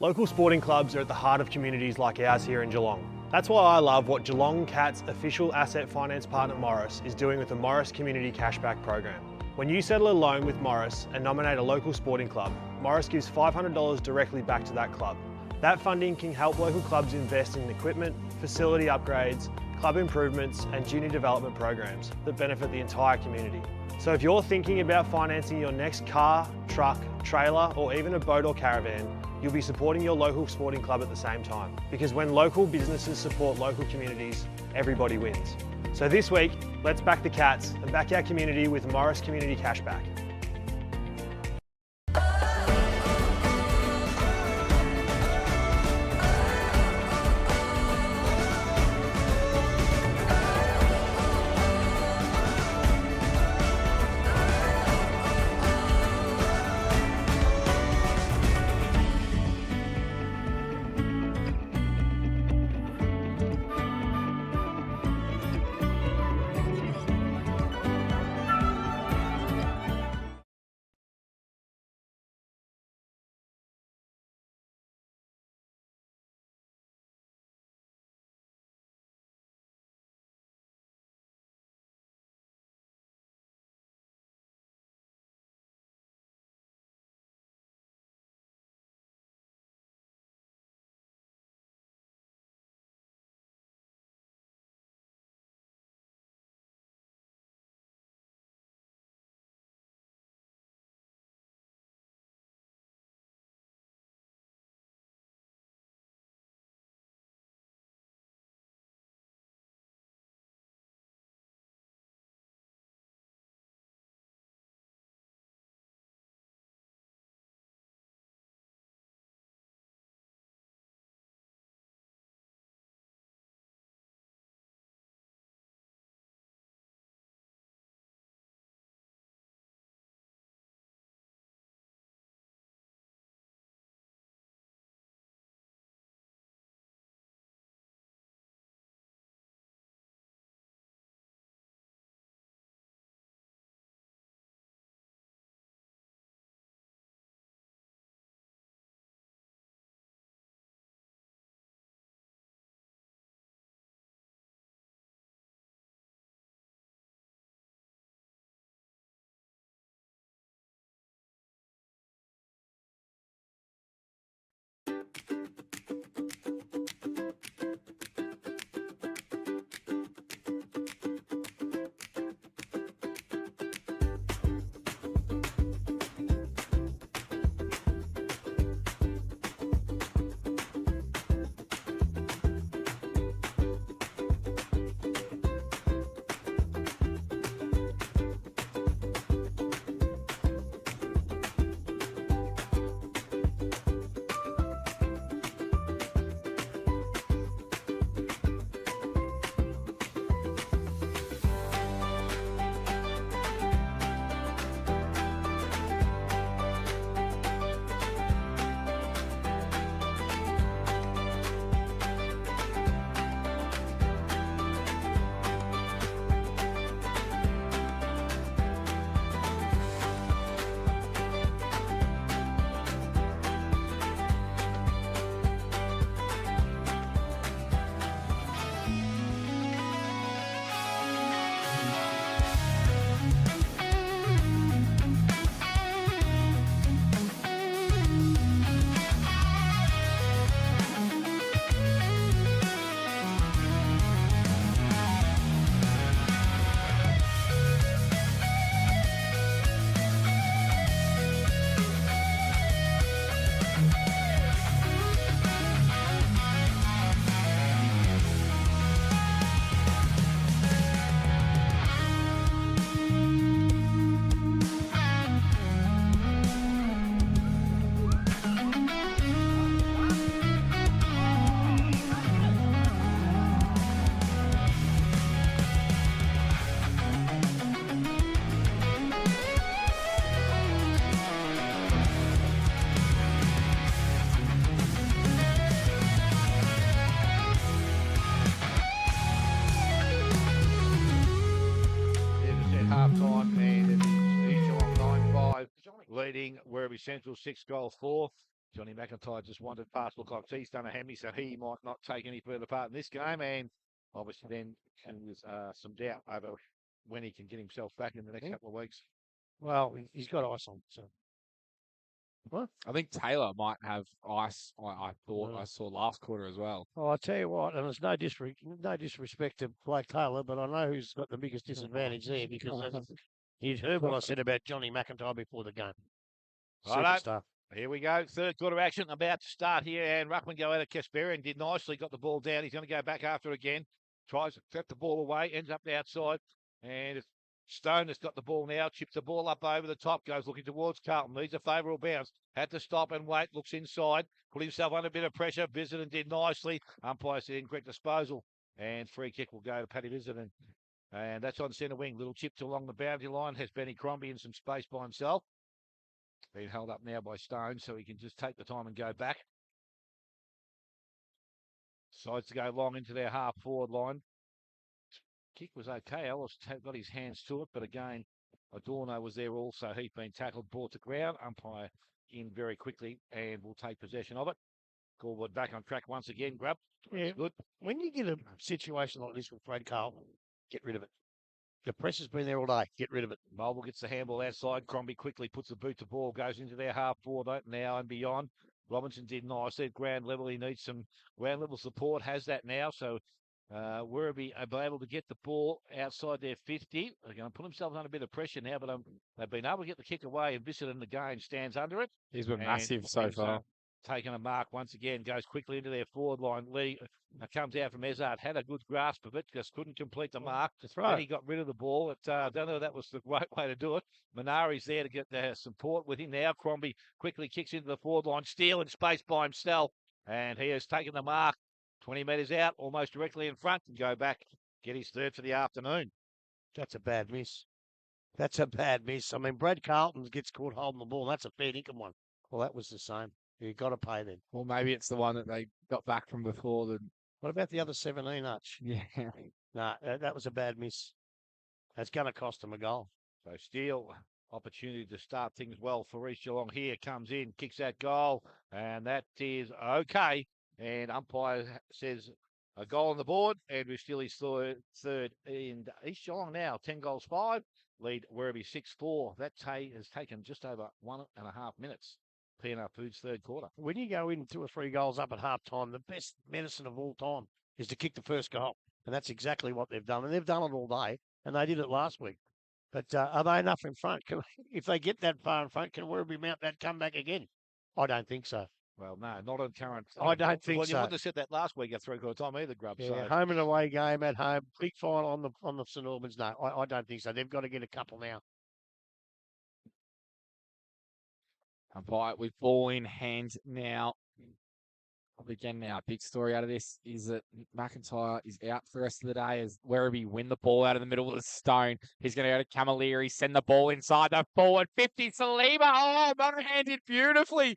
Local sporting clubs are at the heart of communities like ours here in Geelong. That's why I love what Geelong Cats official asset finance partner Morris is doing with the Morris Community Cashback Program. When you settle a loan with Morris and nominate a local sporting club, Morris gives $500 directly back to that club. That funding can help local clubs invest in equipment, facility upgrades, club improvements and junior development programs that benefit the entire community. So if you're thinking about financing your next car, truck, trailer or even a boat or caravan, you'll be supporting your local sporting club at the same time. Because when local businesses support local communities, everybody wins. So this week, let's back the Cats and back our community with Morris Community Cashback. Leading Werribee Central 6-4. Johnny McIntyre just wanted past. Look like he's done a hammy, so he might not take any further part in this game. And obviously then there's some doubt over when he can get himself back in the next couple of weeks. Well, he's got ice on. So. What? I think Taylor might have ice. I thought I saw last quarter as well. Oh, I tell you what, and there's no disrespect to Blake Taylor, but I know who's got the biggest disadvantage there because you'd heard what I said about Johnny McIntyre before the game. Superstar. Here we go. Third quarter action about to start here. And Ruckman go out of Kasperian. Did nicely. Got the ball down. He's going to go back after it again. Tries to cut the ball away. Ends up the outside. And it's Stone has got the ball now. Chips the ball up over the top. Goes looking towards Carlton. Needs a favourable bounce. Had to stop and wait. Looks inside. Put himself under a bit of pressure. Visitor did nicely. Umpire said incorrect disposal. And free kick will go to Paddy Visitor. And that's on centre wing. Little chips along the boundary line. Has Benny Crombie in some space by himself. Being held up now by Stone, so he can just take the time and go back. Decides to go long into their half forward line. Kick was okay. Ellis got his hands to it, but again, Adorno was there also. He'd been tackled, brought to ground. Umpire in very quickly, and will take possession of it. Gorwood back on track once again. Grub. Yeah. That's good. When you get a situation like this with Fred Carlton, get rid of it. The press has been there all day. Get rid of it. Mobile gets the handball outside. Crombie quickly puts the boot to ball, goes into their half forward now and beyond. Robinson did nice at ground level. He needs some ground level support. Has that now. So Werribee are able to get the ball outside their 50. They're going to put themselves under a bit of pressure now, but they've been able to get the kick away, and Bissett in the game stands under it. He's been massive so far. Taking a mark once again, goes quickly into their forward line. Lee comes out from Ezard, had a good grasp of it, just couldn't complete the mark. That's right. Then he got rid of the ball. I don't know if that was the right way to do it. Minari's there to get the support with him now. Crombie quickly kicks into the forward line, Steele in space by himself, and he has taken the mark. 20 metres out, almost directly in front, and go back, get his third for the afternoon. That's a bad miss. That's a bad miss. I mean, Brad Carlton gets caught holding the ball. That's a fair income one. Well, that was the same. You've got to pay them. Well, maybe it's the one that they got back from before. What about the other 17, Hutch? Yeah. No, that was a bad miss. That's going to cost them a goal. So Steele, opportunity to start things well for East Geelong here. Comes in, kicks that goal, and that is okay. And umpire says a goal on the board, and we're still his third in East Geelong now. 10 goals, 5. Lead Werribee 6-4. That has taken just over 1.5 minutes. P&R Foods third quarter. When you go in 2 or 3 goals up at half time, the best medicine of all time is to kick the first goal. And that's exactly what they've done. And they've done it all day, and they did it last week. But are they enough in front? If they get that far in front, can Werribee mount that comeback again? I don't think so. Well, no, not on current. I don't think well, so. You wouldn't have said that last week at three-quarter time either, Grub. Yeah, So. home and away game at home, big final on the St Albans. No, I don't think so. They've got to get a couple now. Umpire with ball in hand now. Again, now big story out of this is that McIntyre is out for the rest of the day as Werribee win the ball out of the middle of the Stone. He's going to go to Camilleri, send the ball inside the forward 50. Saliba, oh, motor-handed beautifully.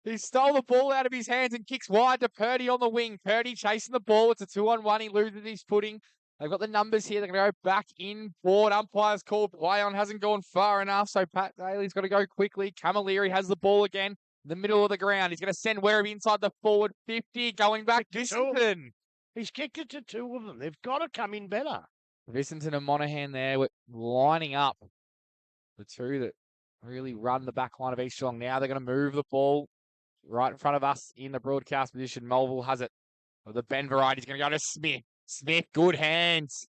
He stole the ball out of his hands and kicks wide to Purdy on the wing. Purdy chasing the ball. It's a 2-on-1. He loses his footing. They've got the numbers here. They're going to go back in board. Umpire's called play on. Hasn't gone far enough. So Pat Daly's got to go quickly. Camilleri has the ball again. In the middle of the ground. He's going to send Werribee inside the forward 50. Going back. Vissenton. He's kicked it to 2 of them. They've got to come in better. Vissenton and Monaghan there. We're lining up the two that really run the back line of East Geelong. Now they're going to move the ball right in front of us in the broadcast position. Melville has it. The Ben variety is going to go to Smith. Smith, good hands.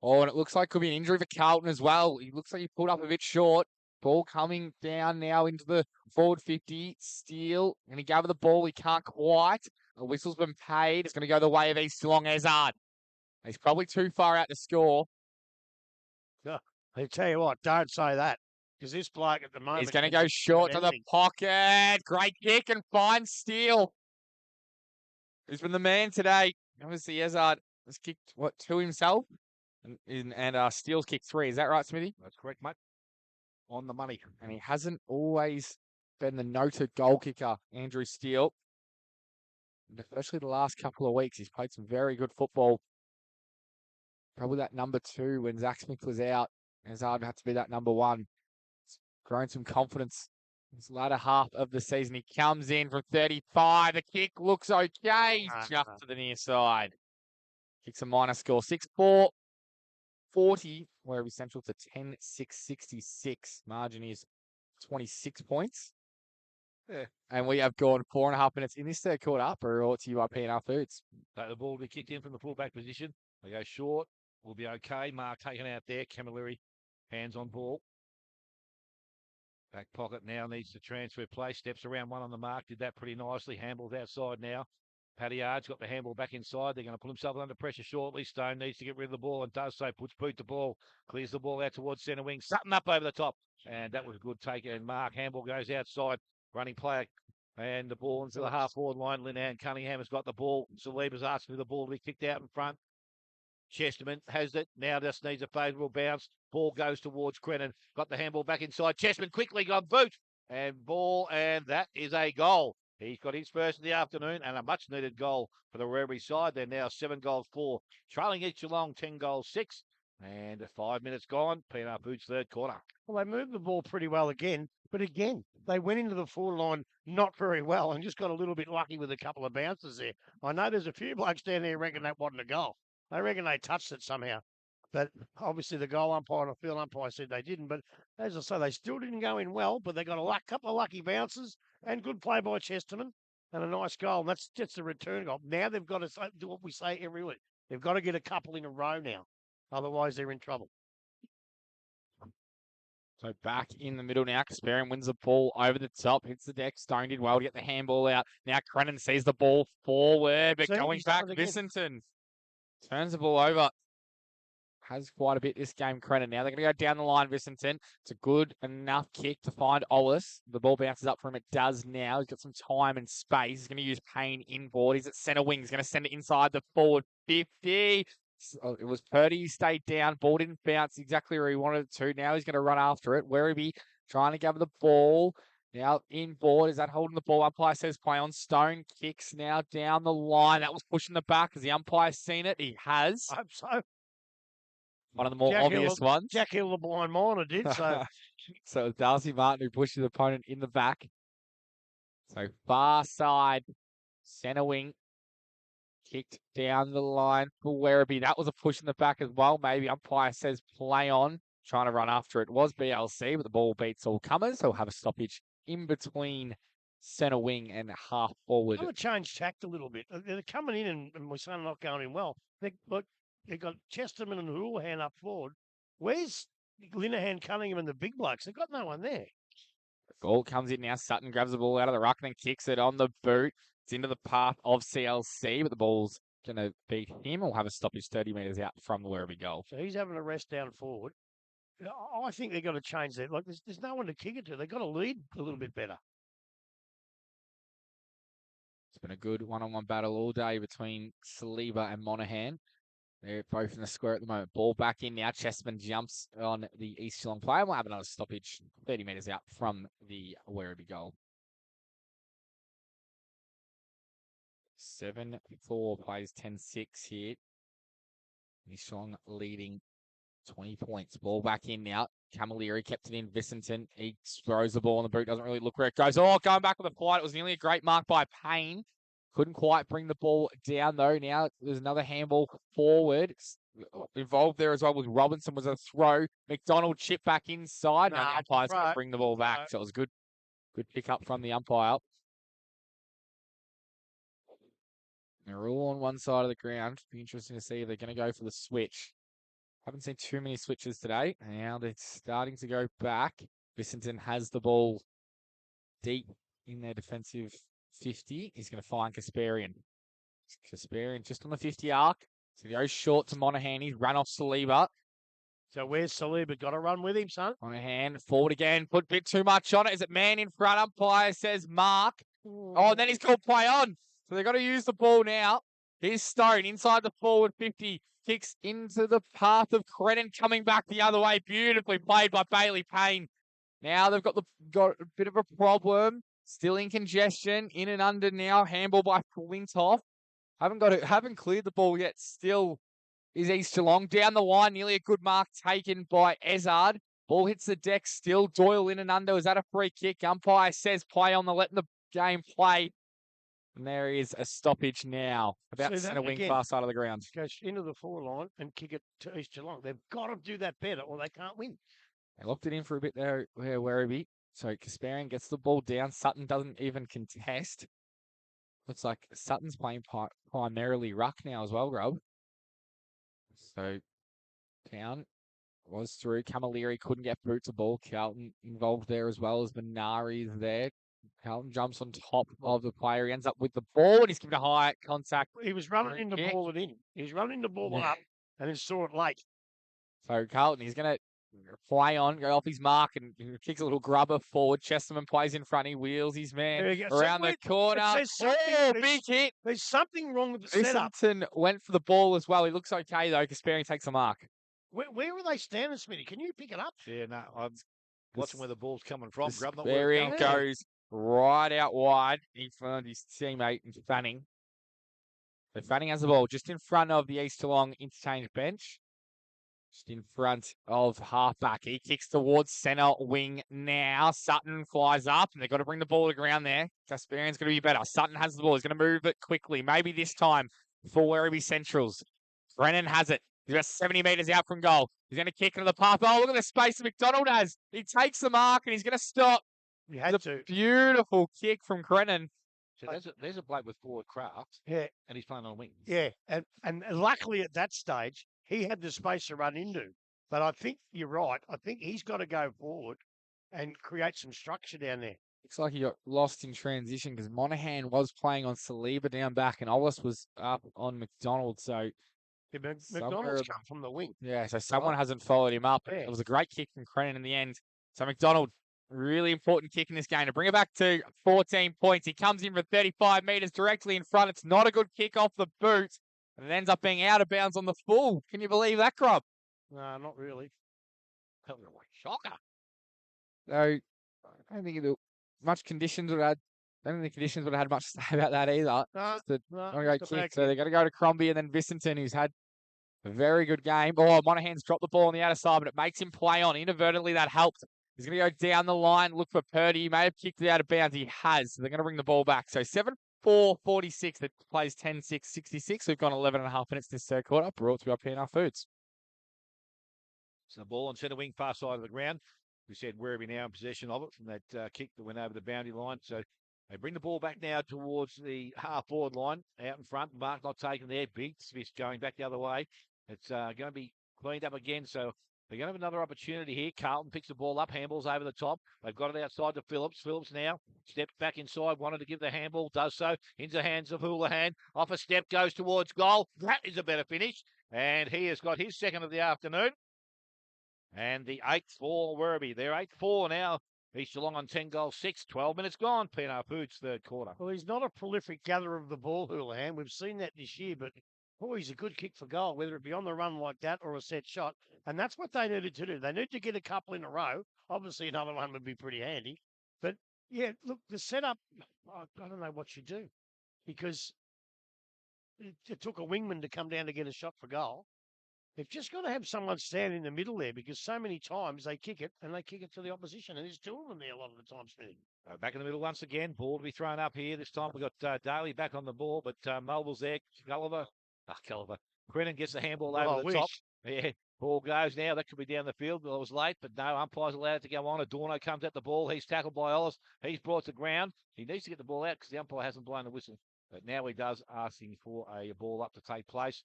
Oh, and it looks like it could be an injury for Carlton as well. He looks like he pulled up a bit short. Ball coming down now into the forward 50. Steele. Going to gather the ball. He can't quite. A whistle's been paid. It's going to go the way of East Geelong. Ezard. He's probably too far out to score. I tell you what, don't say that. Because this bloke at the moment... He's going to go short to the pocket. Great kick and finds Steele. He's been the man today. Obviously, Ezard has kicked, 2 himself? And Steele's kicked 3. Is that right, Smithy? That's correct, mate. On the money. And he hasn't always been the noted goal kicker, Andrew Steele. And especially the last couple of weeks, he's played some very good football. Probably that number 2 when Zach Smith was out. Ezard had to be that number 1. It's grown some confidence This latter half of the season, he comes in from 35. The kick looks okay. Just to the near side. Kicks a minor score. 6-4, 40. Werribee Central to 10-6, 66. Margin is 26 points. Yeah. And we have gone 4.5 minutes in this third quarter, brought to you by P&R Foods. So the ball will be kicked in from the fullback position. They go short. We'll be okay. Mark taken out there. Camilleri, hands on ball. Back pocket now needs to transfer play. Steps around one on the mark. Did that pretty nicely. Handball's outside now. Paddy Yard's got the handball back inside. They're going to put themselves under pressure shortly. Stone needs to get rid of the ball and does so. Puts boot the ball. Clears the ball out towards centre wing. Sutton up over the top. And that was a good take. And Mark, handball goes outside. Running player. And the ball into the half-forward line. Linehan Cunningham has got the ball. Saliba's asking for the ball to be kicked out in front. Chesterman has it. Now just needs a favourable bounce. Ball goes towards Crennan. Got the handball back inside. Chesterman quickly got boot. And ball. And that is a goal. He's got his first of the afternoon and a much-needed goal for the Werribee side. They're now 7-4. Trailing each Geelong 10-6. And 5 minutes gone. P&R Foods third quarter. Well, they moved the ball pretty well again. But again, they went into the forward line not very well and just got a little bit lucky with a couple of bounces there. I know there's a few blokes down there who reckon that wasn't a goal. They reckon they touched it somehow. But obviously the goal umpire and the field umpire said they didn't. But as I say, they still didn't go in well, but they got a couple of lucky bounces and good play by Chesterman and a nice goal. And that's just a return goal. Now they've got to do what we say every week. They've got to get a couple in a row now. Otherwise, they're in trouble. So back in the middle now. Kasparian wins the ball over the top. Hits the deck. Stone did well to get the handball out. Now Crennan sees the ball forward, but going back, Bissington turns the ball over. Has quite a bit this game, Crennan. Now they're going to go down the line, Bissington. It's a good enough kick to find Ollis. The ball bounces up for him. It does now. He's got some time and space. He's going to use Payne inboard. He's at centre wing. He's going to send it inside the forward 50. It was Purdy who stayed down. Ball didn't bounce exactly where he wanted it to. Now he's going to run after it. Werribee trying to gather the ball. Now inboard. Is that holding the ball? Umpire says play on. Stone kicks now down the line. That was pushing the back. Has the umpire seen it? He has. I hope so. One of the more obvious ones. Jack Hill, the blind miner, did. So, so it was Darcy Martin who pushed his opponent in the back. So far side, centre wing, kicked down the line for Werribee. That was a push in the back as well. Maybe umpire says play on, trying to run after it. It was BLC, but the ball beats all comers. So we'll have a stoppage in between centre wing and half forward. I'm going to change tact a little bit. They're coming in and we're saying not going in well. They've got Chesterman and Houlihan up forward. Where's Linehan, Cunningham and the big blokes? They've got no one there. The ball comes in now. Sutton grabs the ball out of the ruck and then kicks it on the boot. It's into the path of CLC, but the ball's going to beat him. We'll have a stoppage 30 metres out from the Werribee goal. So he's having a rest down forward. I think they've got to change that. Like, there's no one to kick it to. They've got to lead a little bit better. It's been a good one-on-one battle all day between Saliba and Monaghan. They're both in the square at the moment. Ball back in now. Chesterman jumps on the East Geelong player. We'll have another stoppage 30 metres out from the Werribee goal. 7-4 plays 10-6 here. East Geelong leading 20 points. Ball back in now. Camilleri kept it in. Bissington, he throws the ball on the boot. Doesn't really look where it goes. Oh, going back with a flight. It was nearly a great mark by Payne. Couldn't quite bring the ball down, though. Now there's another handball forward. Involved there as well with Robinson was a throw. McDonald chip back inside. Now the umpire's going to bring the ball back. So it was a good pick up from the umpire. They're all on one side of the ground. Be interesting to see if they're going to go for the switch. Haven't seen too many switches today. Now they're starting to go back. Bissington has the ball deep in their defensive 50. He's going to find Kasparian. Kasparian just on the 50 arc. So he goes short to Monaghan. He's run off Saliba. So where's Saliba? Got to run with him, son. Monaghan forward again. Put a bit too much on it. Is it man in front? Umpire says mark. Oh, and then he's called play on. So they've got to use the ball now. Here's Stone inside the forward 50. Kicks into the path of Crennan coming back the other way. Beautifully played by Bailey Payne. Now they've got a bit of a problem. Still in congestion. In and under now. Handball by Flintoff. Haven't cleared the ball yet. Still is East Geelong. Down the line. Nearly a good mark taken by Ezard. Ball hits the deck still. Doyle in and under. Is that a free kick? Umpire says play on, letting the game play. And there is a stoppage now. About centre wing, far side of the ground. Goes into the forward line and kick it to East Geelong. They've got to do that better or they can't win. They locked it in for a bit there, Werribee. So Kasparian gets the ball down. Sutton doesn't even contest. Looks like Sutton's playing primarily ruck now as well, Rob. So Town was through. Camilleri couldn't get through to ball. Carlton involved there as well as Benari's there. Carlton jumps on top of the player. He ends up with the ball and he's given a high contact. He was running into ball it in. He was running the ball up and then saw it late. So Carlton, he's going to play on, go off his mark and kicks a little grubber forward. Chesterman plays in front. He wheels his man around the corner. Oh, big hit. There's something wrong with the setup. Essendon went for the ball as well. He looks okay though. Kasparian takes the mark. Where are they standing, Smitty? Can you pick it up? Yeah, no, I'm watching where the ball's coming from. Kasparian goes right out wide in front of his teammate Fanning. So Fanning has the ball just in front of the East Geelong interchange bench. Just in front of halfback. He kicks towards centre wing now. Sutton flies up and they've got to bring the ball to ground there. Kasparian's going to be better. Sutton has the ball. He's going to move it quickly. Maybe this time for Werribee Centrals. Brennan has it. He's about 70 metres out from goal. He's going to kick into the path. Oh, look at the space that McDonald has. He takes the mark and he's going to stop. He had to. Beautiful kick from Crennan. So there's a bloke with forward craft. Yeah. And he's playing on wings. Yeah. And luckily at that stage, he had the space to run into. But I think you're right. I think he's got to go forward and create some structure down there. Looks like he got lost in transition because Monaghan was playing on Saliba down back and Ollis was up on McDonald. So McDonald's come from the wing. Yeah, so someone hasn't followed him up. Yeah. It was a great kick from Crennan in the end. So McDonald, really important kick in this game to bring it back to 14 points. He comes in for 35 metres directly in front. It's not a good kick off the boot. And it ends up being out of bounds on the full. Can you believe that, Grub? No, not really. Shocker. So I don't think much conditions would have had. I don't think the conditions would have had much to say about that either. Not a great kick. So they're going to go to Crombie and then Vicenton, who's had a very good game. Oh, Monaghan's dropped the ball on the outer side, but it makes him play on. Inadvertently, that helped. He's going to go down the line, look for Purdy. He may have kicked it out of bounds. He has. So they're going to bring the ball back. So 7-4-46. That plays 10-6-66. We've gone 11 and a half minutes this third quarter. Brought to you by P&R Foods. So the ball on centre wing, far side of the ground. We said Werribee now in possession of it from that kick that went over the boundary line. So they bring the ball back now towards the half-forward line, out in front. Mark not taken there. Big Smith going back the other way. It's going to be cleaned up again. So they're going to have another opportunity here. Carlton picks the ball up, handballs over the top. They've got it outside to Phillips. Phillips now stepped back inside, wanted to give the handball, does so. Into the hands of Houlihan. Off a step, goes towards goal. That is a better finish. And he has got his second of the afternoon. And the 8th for Werribee. They're 8-4 now. East Geelong on 10 goals, 6. 12 minutes gone. P&R Foods, third quarter. Well, he's not a prolific gatherer of the ball, Houlihan. We've seen that this year, but boy, he's a good kick for goal, whether it be on the run like that or a set shot. And that's what they needed to do. They need to get a couple in a row. Obviously, another one would be pretty handy. But, yeah, look, the setup, I don't know what you do because it took a wingman to come down to get a shot for goal. They've just got to have someone stand in the middle there because so many times they kick it and they kick it to the opposition. And there's two of them there a lot of the time, Smithy. Back in the middle once again. Ball to be thrown up here. This time we've got Daly back on the ball, but Mulville's there. Gulliver. Crennan gets the handball over the top. Yeah, ball goes now. That could be down the field. Well, it was late, but no, umpire's allowed it to go on. Adorno comes at the ball. He's tackled by Ollis. He's brought to ground. He needs to get the ball out because the umpire hasn't blown the whistle. But now he does, asking for a ball up to take place.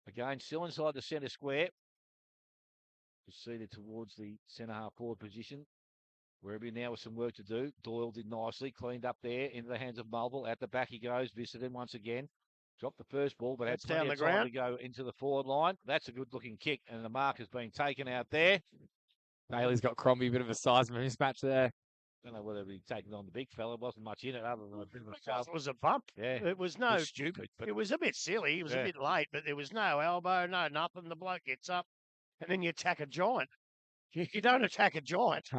Again, still inside the centre square. Proceeded towards the centre half forward position. Werribee now with some work to do. Doyle did nicely, cleaned up there into the hands of Mulville. At the back he goes, visited once again. Dropped the first ball, but had plenty of time to go into the forward line. That's a good-looking kick, and the mark has been taken out there. Bailey's got Crombie, a bit of a size mismatch there. Don't know whether he'd taken on the big fella. Wasn't much in it other than a bit of a shove. It was a bump. Yeah. It was no stupid. But it was a bit silly. It was a bit late, but there was no elbow, no nothing. The bloke gets up, and then you attack a giant. You don't attack a giant.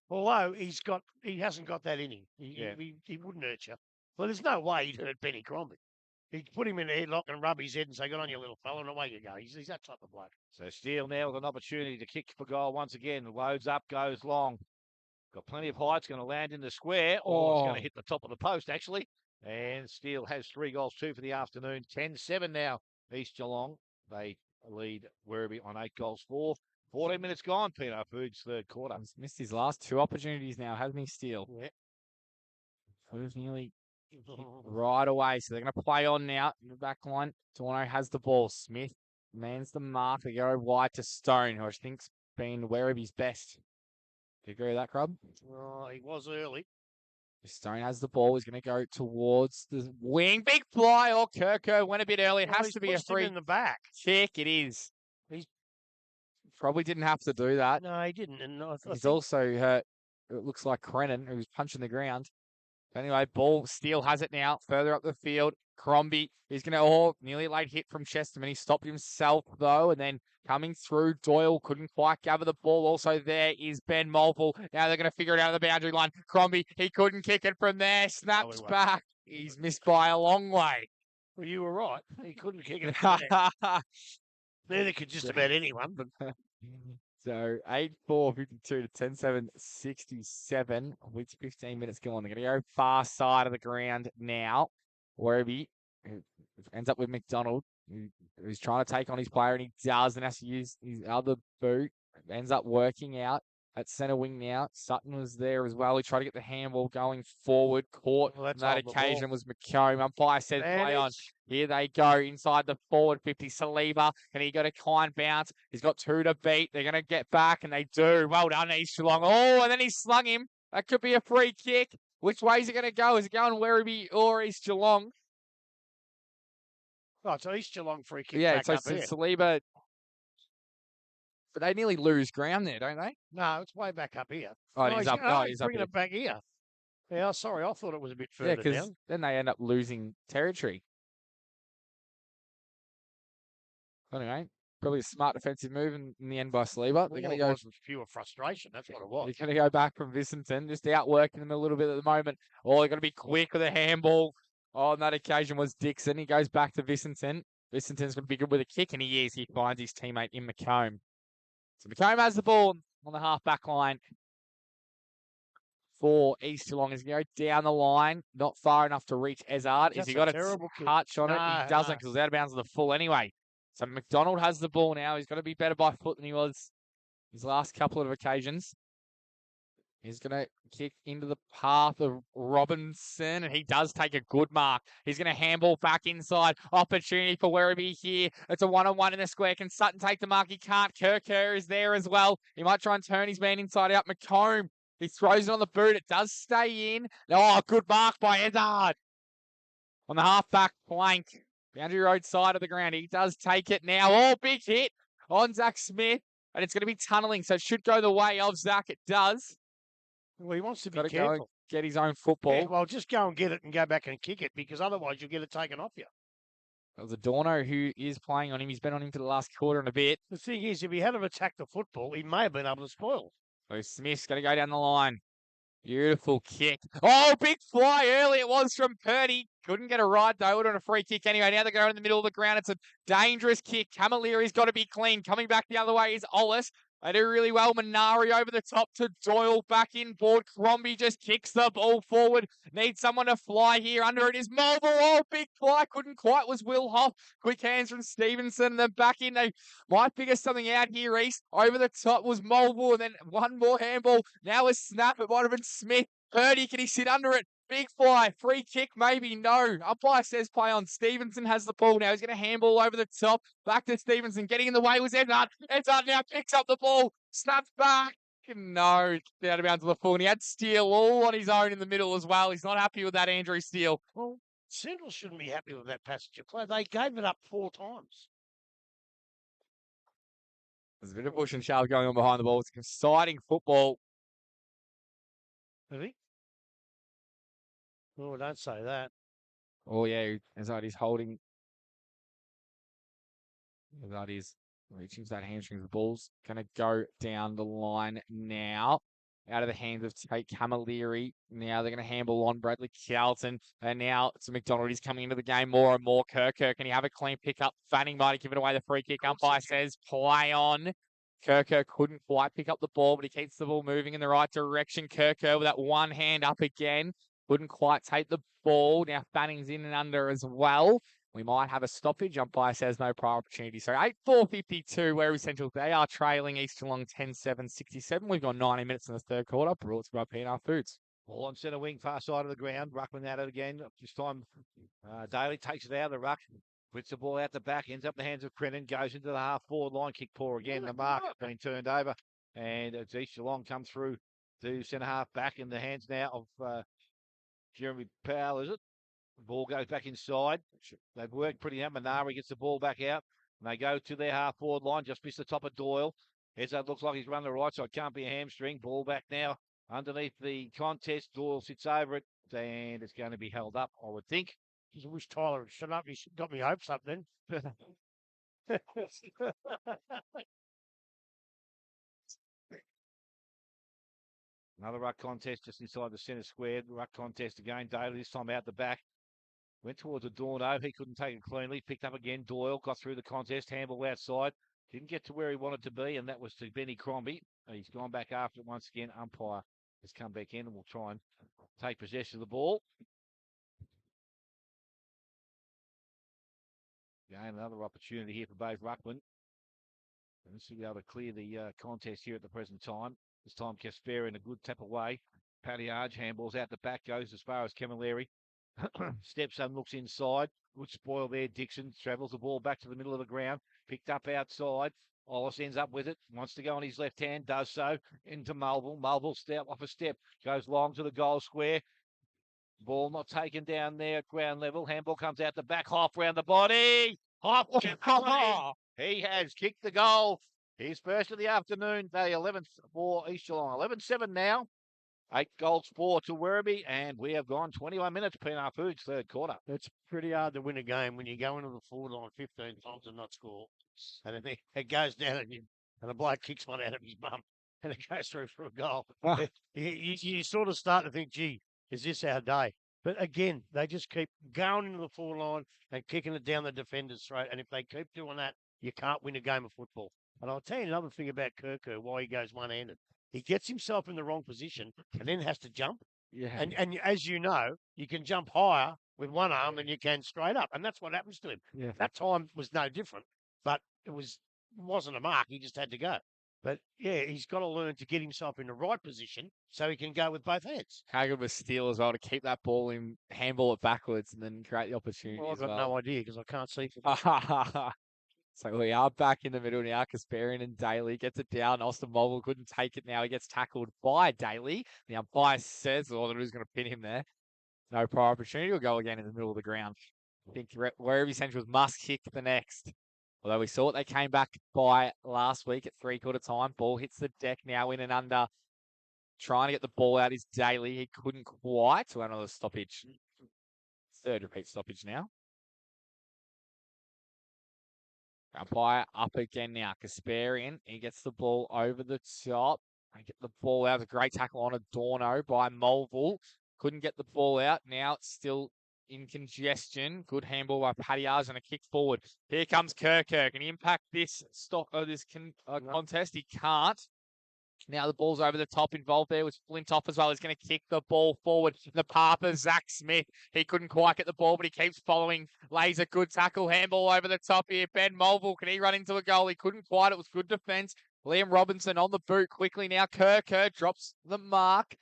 although he hasn't got that in him. He wouldn't hurt you. Well, there's no way he'd hurt Benny Crombie. He'd put him in a headlock and rub his head and say, "Good on you, little fella," and away you go. He's that type of bloke. So Steele now with an opportunity to kick for goal once again. Loads up, goes long. Got plenty of height. It's going to land in the square. Oh, it's going to hit the top of the post, actually. And Steele has 3 goals, 2 for the afternoon. 10-7 now, East Geelong. They lead Werribee on 8 goals, 4. 14 minutes gone, Pino Foods, third quarter. He's missed his last 2 opportunities now, hasn't he, Steele? Yeah. Who's nearly right away. So they're going to play on now in the back line. Dorno has the ball. Smith mans the mark. They go wide to Stone, who I think's been Werribee's best. Do you agree with that, Crub? Oh, he was early. Stone has the ball. He's going to go towards the wing. Big fly. Oh, Kirko went a bit early. It has he's to be a pushed him free in the back. kick. It is. He's probably didn't have to do that. No, he didn't. And I He's think also hurt. It looks like Crennan, who's punching the ground. Anyway, ball, Steele has it now, further up the field. Crombie, he's going to, nearly late hit from Chesterman. He stopped himself, though, and then coming through, Doyle couldn't quite gather the ball. Also there is Ben Mulville. Now they're going to figure it out of the boundary line. Crombie, he couldn't kick it from there. Snaps back. He's missed by a long way. Well, you were right. He couldn't kick it. Neither could just about anyone. But So 8-4, 52 to 10-7, 67 with 15 minutes gone. They're going to go far side of the ground now. Werribee ends up with McDonald, who's trying to take on his player, and he does, and has to use his other boot. Ends up working out at centre wing now. Sutton was there as well. He tried to get the handball going forward. Caught on that occasion was McComb. Umpire said play on. Here they go inside the forward 50. Saliba, and he got a kind bounce. He's got 2 to beat. They're going to get back, and they do. Well done, East Geelong. Oh, and then he slung him. That could be a free kick. Which way is it going to go? Is it going Werribee or East Geelong? Oh, so East Geelong free kick. Yeah, back so up here. Saliba. But they nearly lose ground there, don't they? No, it's way back up here. Oh, he's up. Oh, he's up bringing here. it back here. Yeah, sorry, I thought it was a bit further Yeah, because down. then they end up losing territory. Anyway, probably a smart defensive move in the end by Saliba. They're going to go. It was pure frustration. That's what it was. They're going to go back from Vicenten, just outworking them a little bit at the moment. Oh, they're going to be quick with a handball. Oh, on that occasion was Dixon. He goes back to Vicenten. Vicenten's going to be good with a kick, and he is. He finds his teammate in McComb. So McComb has the ball on the half-back line for East Geelong. He's going to go down the line, not far enough to reach Ezard. Has he got a touch on it? He doesn't, because it was out of bounds of the full anyway. So McDonald has the ball now. He's got to be better by foot than he was his last couple of occasions. He's going to kick into the path of Robinson, and he does take a good mark. He's going to handball back inside. Opportunity for Werribee here. It's a one-on-one in the square. Can Sutton take the mark? He can't. Kirker is there as well. He might try and turn his man inside out. McComb, he throws it on the boot. It does stay in. Oh, good mark by Ezard. On the half-back flank. Boundary road side of the ground. He does take it now. Oh, big hit on Zach Smith. And it's going to be tunnelling, so it should go the way of Zach. It does. Well, he wants to be Got to careful. go and get his own football. Yeah, well, just go and get it and go back and kick it, because otherwise you'll get it taken off you. That was Adorno who is playing on him. He's been on him for the last quarter and a bit. The thing is, if he had attacked the football, he may have been able to spoil. So Smith's going to go down the line. Beautiful kick. Oh, big fly early it was from Purdy. Couldn't get a right, though. We're on a free kick anyway. Now they're going in the middle of the ground. It's a dangerous kick. Camilleri got to be clean. Coming back the other way is Ollis. They do really well. Minari over the top to Doyle. Back in board. Crombie just kicks the ball forward. Needs someone to fly here. Under it is Mulville. Oh, big fly. Couldn't quite. Was Will Hoff. Quick hands from Stevenson. Then back in. They might figure something out here, East. Over the top was Mulville. And then one more handball. Now a snap. It might have been Smith. Purdy, can he sit under it? Big fly, free kick, maybe, no. Umpire says play on. Stevenson has the ball now. He's going to handball over the top. Back to Stevenson. Getting in the way was Ezard. Ezard now picks up the ball. Snaps back. No, out of bounds of the full. And he had Steele all on his own in the middle as well. He's not happy with that, Andrew Steele. Well, Central shouldn't be happy with that passage of play. They gave it up 4 times. There's a bit of push and shove going on behind the ball. It's exciting football. Have he? Oh, don't say that. Oh, yeah, Ezard is holding. Ezard is reaching for that hamstring. The ball's going to go down the line now. out of the hands of Tate Camilleri. Now they're going to handle on Bradley Carlton. And now it's McDonald. He's coming into the game more and more. Kirker, can he have a clean pickup? Fanning might have given away the free kick. Umpire says play on. Kirker couldn't quite pick up the ball, but he keeps the ball moving in the right direction. Kirker with that one hand up again. Couldn't quite take the ball. Now Fanning's in and under as well. We might have a stoppage. Umpire says no prior opportunity. So 8:4:52, Werribee Central. They are trailing East Geelong 10-7-67. We've got 90 minutes in the third quarter. Brought to you by P&R Foods. Ball on centre wing, far side of the ground. Ruckman at it again. This time, Daly takes it out of the ruck. Puts the ball out the back. Ends up in the hands of Crennan. Goes into the half-forward line. Kick poor again. The mark being turned over. And it's East Geelong come through to centre half back in the hands now of Jeremy Powell, is it? The ball goes back inside. They've worked pretty hard. Manari gets the ball back out. And they go to their half-forward line. Just missed the top of Doyle. Heads looks like he's run the right side. Can't be a hamstring. Ball back now underneath the contest. Doyle sits over it. And it's going to be held up, I would think. I wish Tyler had shut up. He got me hopes up then. Another ruck contest just inside the centre square. Ruck contest again. Daly this time out the back. Went towards Adorno. He couldn't take it cleanly. Picked up again. Doyle got through the contest. Handball outside. Didn't get to where he wanted to be, and that was to Benny Crombie. He's gone back after it once again. Umpire has come back in and will try and take possession of the ball. Again, another opportunity here for both ruckmen. And this will be able to clear the contest here at the present time. This time Casper in a good tap away. Pattyarge handballs out the back, goes as far as Camilleri. Steps and looks inside. Good spoil there. Dixon travels the ball back to the middle of the ground. Picked up outside. Ollis ends up with it. Wants to go on his left hand. Does so. Into Mulville. Mulville step off a step. Goes long to the goal square. Ball not taken down there at ground level. Handball comes out the back. Half round the body. Half round the body. He has kicked the goal. His first of the afternoon. The 11th for East Geelong. 11-7 now. 8 goals, 4 to Werribee, and we have gone 21 minutes P&R Foods, third quarter. It's pretty hard to win a game when you go into the forward line 15 times and not score. And then it goes down and the bloke kicks one out of his bum and it goes through for a goal. You sort of start to think, gee, is this our day? But again, they just keep going into the forward line and kicking it down the defender's throat. And if they keep doing that, you can't win a game of football. And I'll tell you another thing about Kirker, why he goes one-handed. He gets himself in the wrong position and then has to jump. Yeah. And as you know, you can jump higher with one arm than you can straight up. And that's what happens to him. Yeah. That time was no different, but it wasn't a mark. He just had to go. But, yeah, he's got to learn to get himself in the right position so he can go with both hands. How good was Steele as well to keep that ball in, handball it backwards, and then create the opportunity Well, I've got no idea because I can't see. So we are back in the middle now. Kasparian and Daly gets it down. Austin Mulville couldn't take it now. He gets tackled by Daly. The umpire says, that who's going to pin him there. No prior opportunity. He'll go again in the middle of the ground. I think Werribee Central must kick the next. Although we saw it, they came back by last week at three-quarter time. Ball hits the deck now in and under. Trying to get the ball out is Daly. He couldn't quite. So another stoppage. Third repeat stoppage now. Umpire up again now. Kasparian. He gets the ball over the top. They get the ball out. A great tackle on Adorno by Mulville. Couldn't get the ball out. Now it's still in congestion. Good handball by Pattyarge and a kick forward. Here comes Kirker. Can he impact this contest? He can't. Now the ball's over the top. Involved there was Flintoff as well. He's going to kick the ball forward. The Papa, Zach Smith. He couldn't quite get the ball, but he keeps following. Lays a good tackle. Handball over the top here. Ben Mulville. Can he run into a goal? He couldn't quite. It was good defense. Liam Robinson on the boot quickly now. Kirker drops the mark.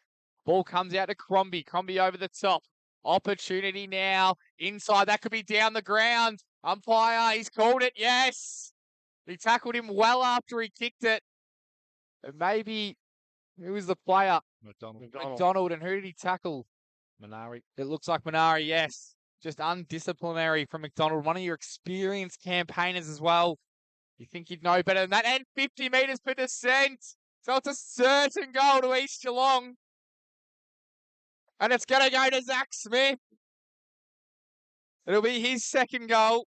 Ball comes out to Crombie. Crombie over the top. Opportunity now. Inside. That could be down the ground. Umpire. He's called it. Yes. He tackled him well after he kicked it. And maybe, who was the player? McDonald. And who did he tackle? Manari. It looks like Manari, yes. Just undisciplinary from McDonald. One of your experienced campaigners as well. You think you'd know better than that. And 50 metres per descent. So it's a certain goal to East Geelong. And it's going to go to Zach Smith. It'll be his second goal.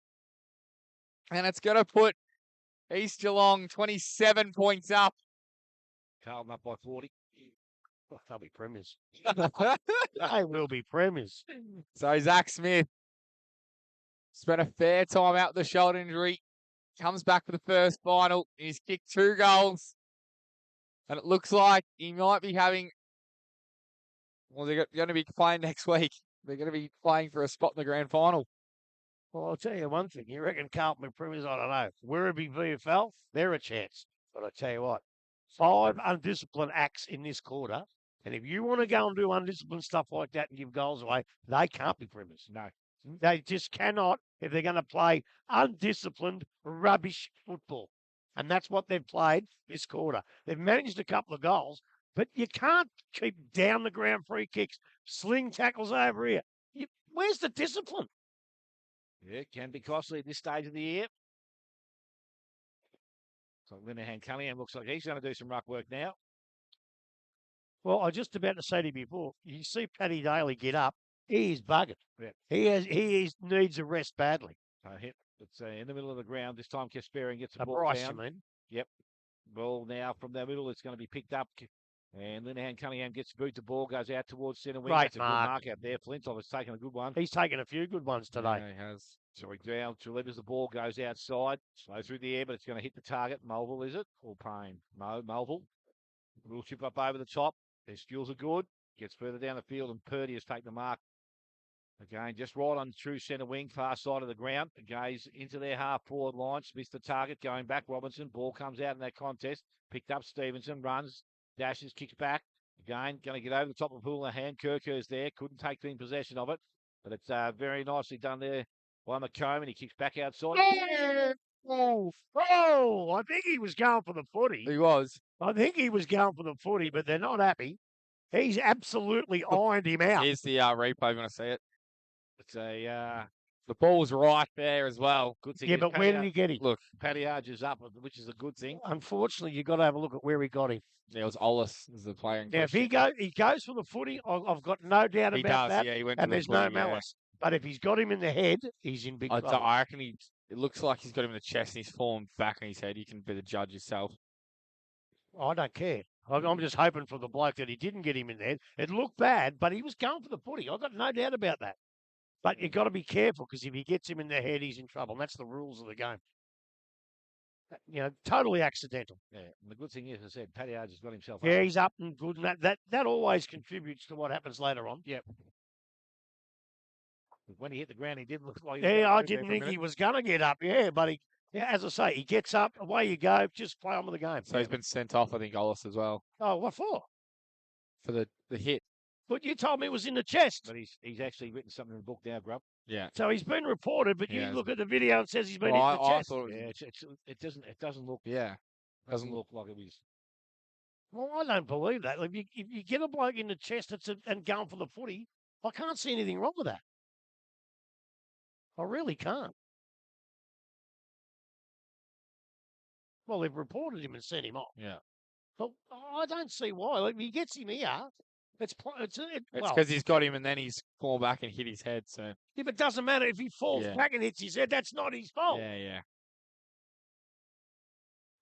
And it's going to put East Geelong 27 points up. Carlton up by 40. Oh, they'll be premiers. They will be premiers. So Zach Smith spent a fair time out with the shoulder injury. Comes back for the first final. He's kicked 2 goals. And it looks like he might be having... Well, they're going to be playing next week. They're going to be playing for a spot in the grand final. Well, I'll tell you one thing. You reckon Carlton be premiers? I don't know. Werribee VFL, they're a chance. But I tell you what, 5 undisciplined acts in this quarter. And if you want to go and do undisciplined stuff like that and give goals away, they can't be premiers. No. They just cannot if they're going to play undisciplined, rubbish football. And that's what they've played this quarter. They've managed a couple of goals, but you can't keep down the ground free kicks, sling tackles over here. Where's the discipline? Yeah, it can be costly at this stage of the year. So Linehan Cunningham looks like he's going to do some ruck work now. Well, I was just about to say to you before, you see Paddy Daly get up, he is buggered. Yeah. He needs a rest badly. It's in the middle of the ground. This time Kasparian gets the ball Bryce, down. you mean? Yep. Ball now from the middle. It's going to be picked up. And Linehan Cunningham gets the boot. The ball goes out towards centre wing. Great That's a good mark out there. Flintoff has taken a good one. He's taken a few good ones today. Yeah, he has. So he down to Levers. The ball goes outside. Slow through the air, but it's going to hit the target. Mulville, is it? Or Payne? Mulville. We'll chip up over the top. Their skills are good. Gets further down the field, and Purdy has taken the mark. Again, just right on true centre wing, far side of the ground. Gaze into their half-forward line. Missed the target, going back. Robinson, ball comes out in that contest. Picked up Stevenson, runs, dashes, kicks back. Again, going to get over the top of Houlihan. Kirker's there. Couldn't take in possession of it. But it's very nicely done there by McComb, and he kicks back outside. Oh, I think he was going for the footy. He was. I think he was going for the footy, but they're not happy. He's absolutely ironed him out. Here's the replay. If you want to see it. It's a The ball was right there as well. good thing. Yeah, is but where did he get him? Look, Paddy Arge is up, which is a good thing. Unfortunately, you've got to have a look at where he got him. there was Ollis as the player. In Now, if question. he goes for the footy, I've got no doubt He about does, that. yeah. He went And for the there's no footy, yeah. malice. But if he's got him in the head, he's in big trouble. I reckon it looks like he's got him in the chest and he's fallen back on his head. You can be the judge yourself. I don't care. I'm just hoping for the bloke that he didn't get him in the head. It looked bad, but he was going for the footy. I've got no doubt about that. But you've got to be careful because if he gets him in the head, he's in trouble. And that's the rules of the game. You know, totally accidental. Yeah, and the good thing is, as I said, Paddy Arge has got himself Yeah, up. he's up and good. And that always contributes to what happens later on. Yep. When he hit the ground, he didn't look like he was Yeah, gonna I move there didn't for a think he minute. was going to get up. Yeah, but as I say, he gets up, away you go, just play on with the game. So he's been sent off, I think, Ollis as well, Oh, what for? for the hit. But you told me it was in the chest. But he's actually written something in the book now, Grub. Yeah. So he's been reported, but you Yeah. look at the video and it says he's been Well, hit in the I chest. thought it Yeah, was, it doesn't look yeah. doesn't look like it was. Well, I don't believe that. If you get a bloke in the chest and going for the footy, I can't see anything wrong with that. I really can't. Well, they've reported him and sent him off. Yeah. But I don't see why. Like, if he gets him here, It's well, because he's got him and then he's fallen back and hit his head. So if it doesn't matter if he falls Yeah. back and hits his head, that's not his fault. yeah.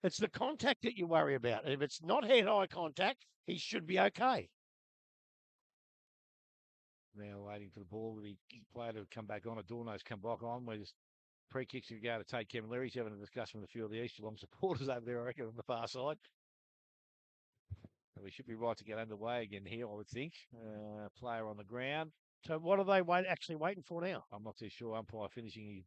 It's the contact that you worry about. If it's not head-eye contact, he should be okay. Now waiting for the ball to be player to come back on. Adorno's come back on. Where there's pre-kicks to go to take Kevin Leary. He's having a discussion with a few of the East Geelong supporters over there, I reckon, on the far side. So we should be right to get underway again here, I would think. Player on the ground. So what are they actually waiting for now? I'm not too sure. Umpire finishing his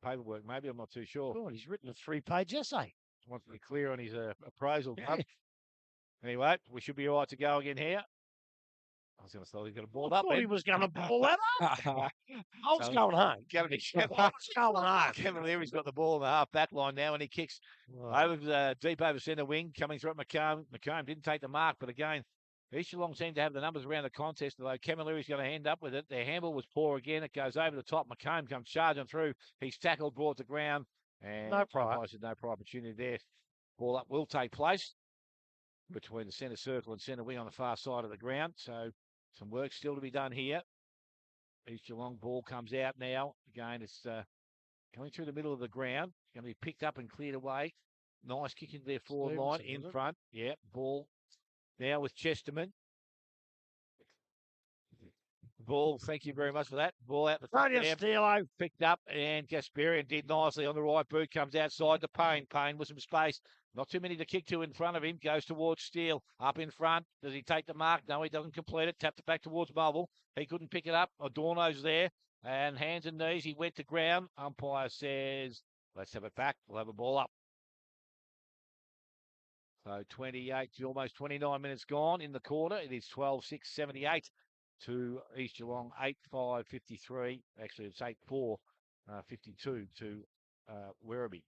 paperwork, maybe. I'm not too sure. God, he's written a 3-page essay. Wants to be clear on his appraisal. Yeah. Anyway, we should be all right to go again here. I was going to say he's got a ball I up. thought he was going to pull that up. I was So- going home. Kevin, I was going home. Kevin Leary's got the ball in the half back line now, and he kicks over deep over centre wing, coming through at McComb. McComb didn't take the mark, but again, East Geelong seem to have the numbers around the contest, although Kevin Leary's going to end up with it. Their handball was poor again. It goes over the top. McComb comes charging through. He's tackled, brought to ground, and No prior. I said no prior opportunity there. Ball up will take place between the centre circle and centre wing on the far side of the ground. So some work still to be done here. East Geelong ball comes out now. Again, it's coming through the middle of the ground. It's going to be picked up and cleared away. Nice kick into their forward line Stevenson, in is it? front. Yeah, ball now with Chesterman. Ball, thank you very much for that. Ball out the Run your front. Steelo. Picked up, and Gasparian did nicely on the right boot, comes outside to Payne. Payne with some space. Not too many to kick to in front of him. Goes towards Steele. Up in front. Does he take the mark? No, he doesn't complete it. Tapped it back towards Marvel. He couldn't pick it up. Adorno's there. And hands and knees. He went to ground. Umpire says, let's have it back. We'll have a ball up. So 28 to almost 29 minutes gone in the quarter. It is 12-6-78 to East Geelong, 8-5-53. Actually, it's 8-4-52 to Werribee.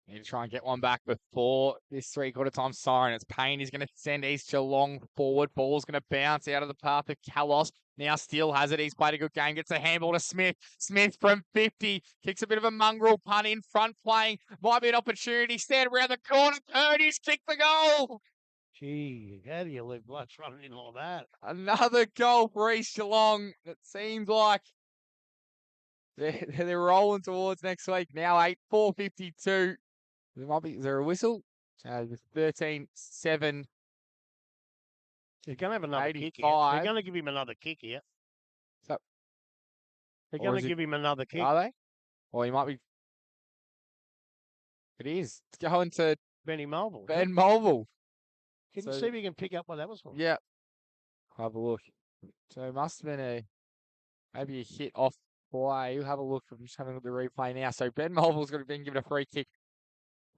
Need to try and get one back before this three-quarter time siren. It's Payne. He's going to send East Geelong forward. Ball's going to bounce out of the path of Kalos. Now Steele has it. He's played a good game. Gets a handball to Smith. Smith from 50. Kicks a bit of a mongrel punt in front playing. Might be an opportunity. Stand around the corner. Purdy's kicked the goal. Gee, how do you leave bloods running in like that? Another goal for East Geelong. It seems like they're rolling towards next week. Now 8-4-52. Is there a whistle? 13-7. They're going to have another kick here. 85. They're going to give him another kick here. So- They're Or going is to it- give him another kick. Are they? Or he might be. It is. It's going to Benny Mulville. Ben Mulville. Can you so- see if you can pick up what that was for? Yeah. Have a look. So it must have been maybe a hit off play. Have a look. I'm just having a look at the replay now. So Ben Mulville's going to be given a free kick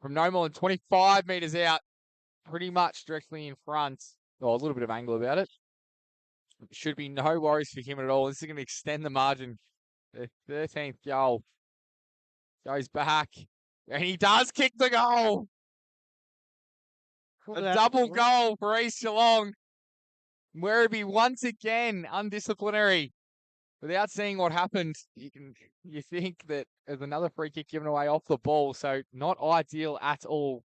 from no more than 25 metres out. Pretty much directly in front. Oh, a little bit of angle about it. Should be no worries for him at all. This is going to extend the margin. The 13th goal goes back. And he does kick the goal. Look A at that. double goal for East Geelong. Werribee once again undisciplinary. Without seeing what happened, you think that there's another free kick given away off the ball. So not ideal at all.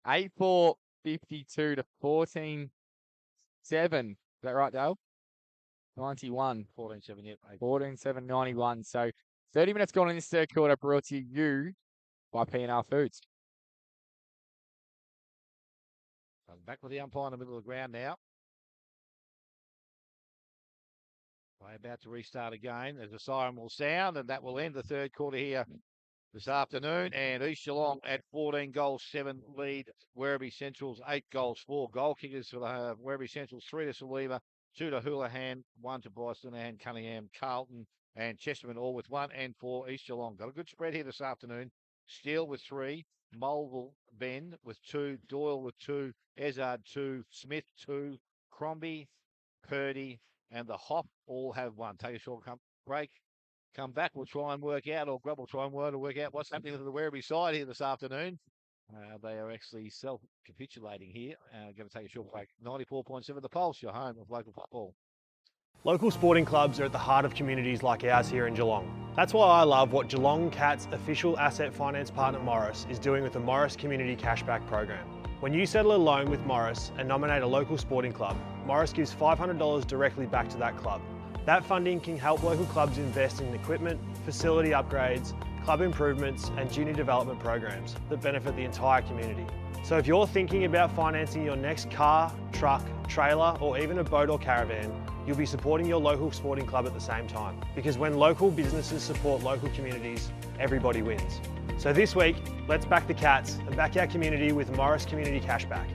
8-4-52 to 14-7. Is that right, Dale? 91. 14-7, yep. 14-7-91. So 30 minutes gone in this third quarter, brought to you by P&R Foods. Back with the umpire in the middle of the ground now. Play about to restart again as the siren will sound, and that will end the third quarter here this afternoon. And East Geelong at 14 goals, 7 lead. Werribee Central's 8 goals, 4 goal kickers for the Werribee Central's 3 to Saliva, 2 to Houlihan, 1 to Bryson and Cunningham, Carlton and Chesterman, all with 1 and 4 East Geelong. Got a good spread here this afternoon. Steele with 3, Mulville, Ben with 2, Doyle with 2, Ezard 2, Smith 2, Crombie, Purdy, and the Hop all have 1. Take a short break. Come back. We'll try and work out, or Grub will try and work out what's happening to the Werribee side here this afternoon. They are actually self-capitulating here. Going to take a short break. 94.7 The Pulse, your home of local football. Local sporting clubs are at the heart of communities like ours here in Geelong. That's why I love what Geelong Cat's official asset finance partner Morris is doing with the Morris Community Cashback Program. When you settle a loan with Morris and nominate a local sporting club, Morris gives $500 directly back to that club. That funding can help local clubs invest in equipment, facility upgrades, club improvements and junior development programs that benefit the entire community. So if you're thinking about financing your next car, truck, trailer or even a boat or caravan, you'll be supporting your local sporting club at the same time. Because when local businesses support local communities, everybody wins. So this week, let's back the Cats and back our community with Morris Community Cashback.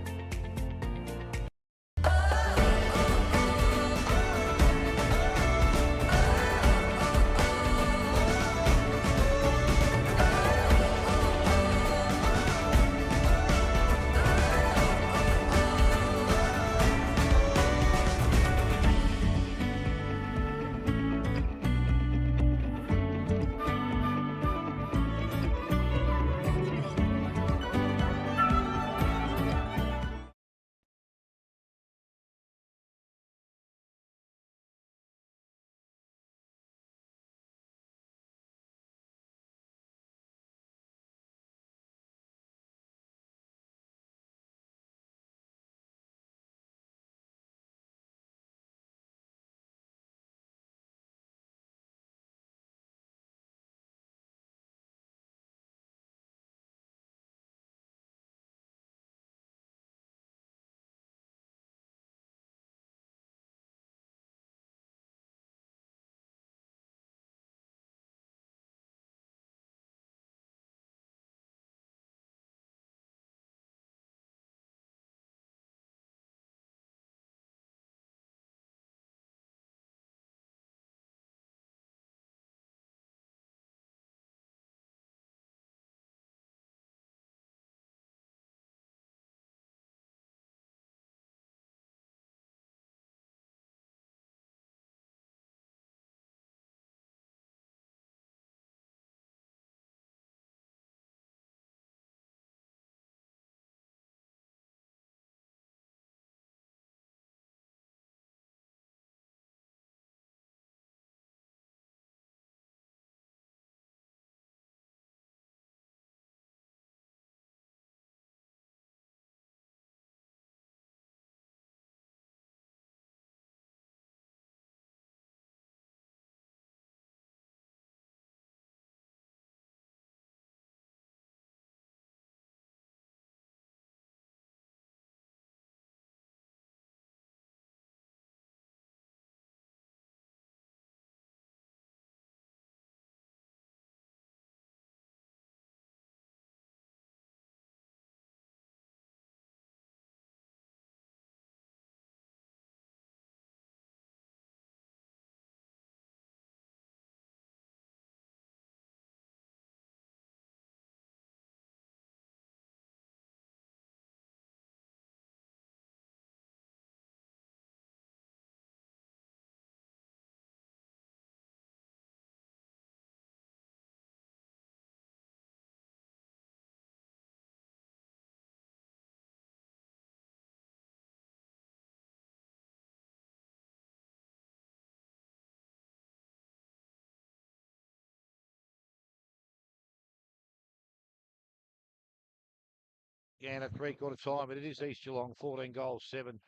and at three-quarter time, but it is East Geelong, 14 goals, 7.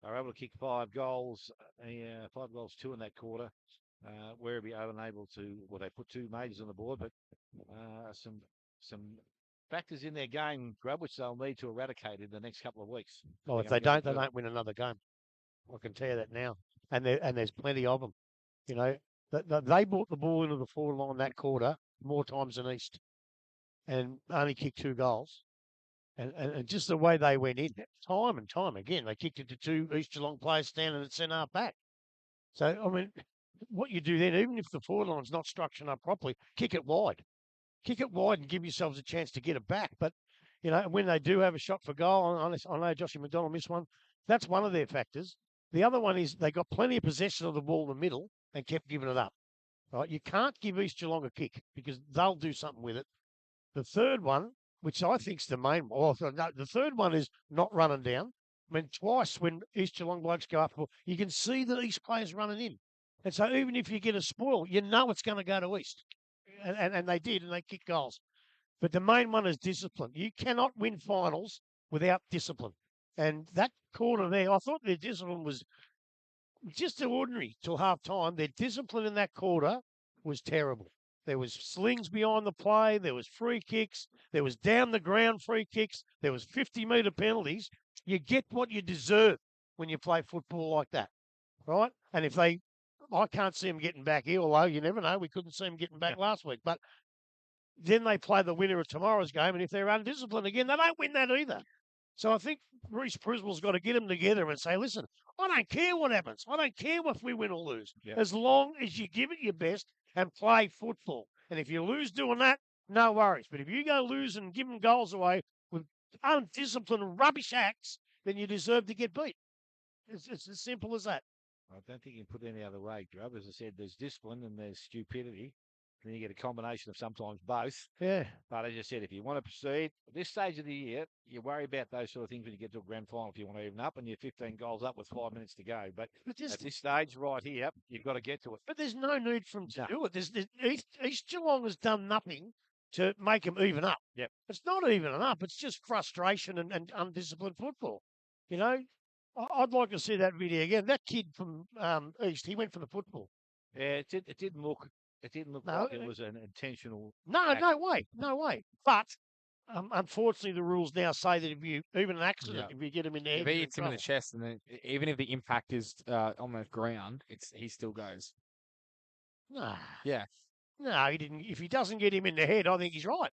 They're able to kick 5 goals, 5 goals, 2 in that quarter. Werribee unable to, well, they put 2 majors on the board, but some factors in their game, Grub, which they'll need to eradicate in the next couple of weeks. Well, if they don't win another game. I can tell you that now. And there's plenty of them. You know, they brought the ball into the forward line that quarter more times than East, and only kicked 2 goals. And just the way they went in, time and time again, they kicked it to 2 East Geelong players standing at centre half back. So, I mean, what you do then, even if the forward line's not structured up properly, kick it wide. Kick it wide and give yourselves a chance to get it back. But, you know, when they do have a shot for goal, I know Joshy McDonald missed one, that's one of their factors. The other one is they got plenty of possession of the ball in the middle and kept giving it up. Right? You can't give East Geelong a kick because they'll do something with it. The third one, which I think's the main one, the third one is not running down. I mean, twice when East Geelong blokes go up, you can see the East players running in. And so even if you get a spoil, you know it's going to go to East. And they did, and they kicked goals. But the main one is discipline. You cannot win finals without discipline. And that quarter there, I thought their discipline was just ordinary till half time. Their discipline in that quarter was terrible. There was slings behind the play. There was free kicks. There was down the ground free kicks. There was 50-metre penalties. You get what you deserve when you play football like that, right? And if I can't see them getting back here, although you never know. We couldn't see them getting back last week. But then they play the winner of tomorrow's game, and if they're undisciplined again, they don't win that either. So I think Reece Priswell's got to get them together and say, listen, I don't care what happens. I don't care if we win or lose. Yeah. As long as you give it your best and play football. And if you lose doing that, no worries. But if you go lose and give them goals away with undisciplined rubbish acts, then you deserve to get beat. It's as simple as that. I don't think you can put it any other way, Grub. As I said, there's discipline and there's stupidity. Then you get a combination of sometimes both. Yeah. But as I said, if you want to proceed, at this stage of the year, you worry about those sort of things when you get to a grand final if you want to even up and you're 15 goals up with 5 minutes to go. But at this stage right here, you've got to get to it. But there's no need for them to do it. East Geelong has done nothing to make them even up. Yep. It's not evening up. It's just frustration and undisciplined football. You know, I'd like to see that video again. That kid from East, he went for the football. Yeah, it didn't look like it was an intentional. No way. But unfortunately, the rules now say that if you even an accident, if you get him in there, if he hits him in the chest, and then even if the impact is on the ground, he still goes. No. Yeah. No, he didn't. If he doesn't get him in the head, I think he's right.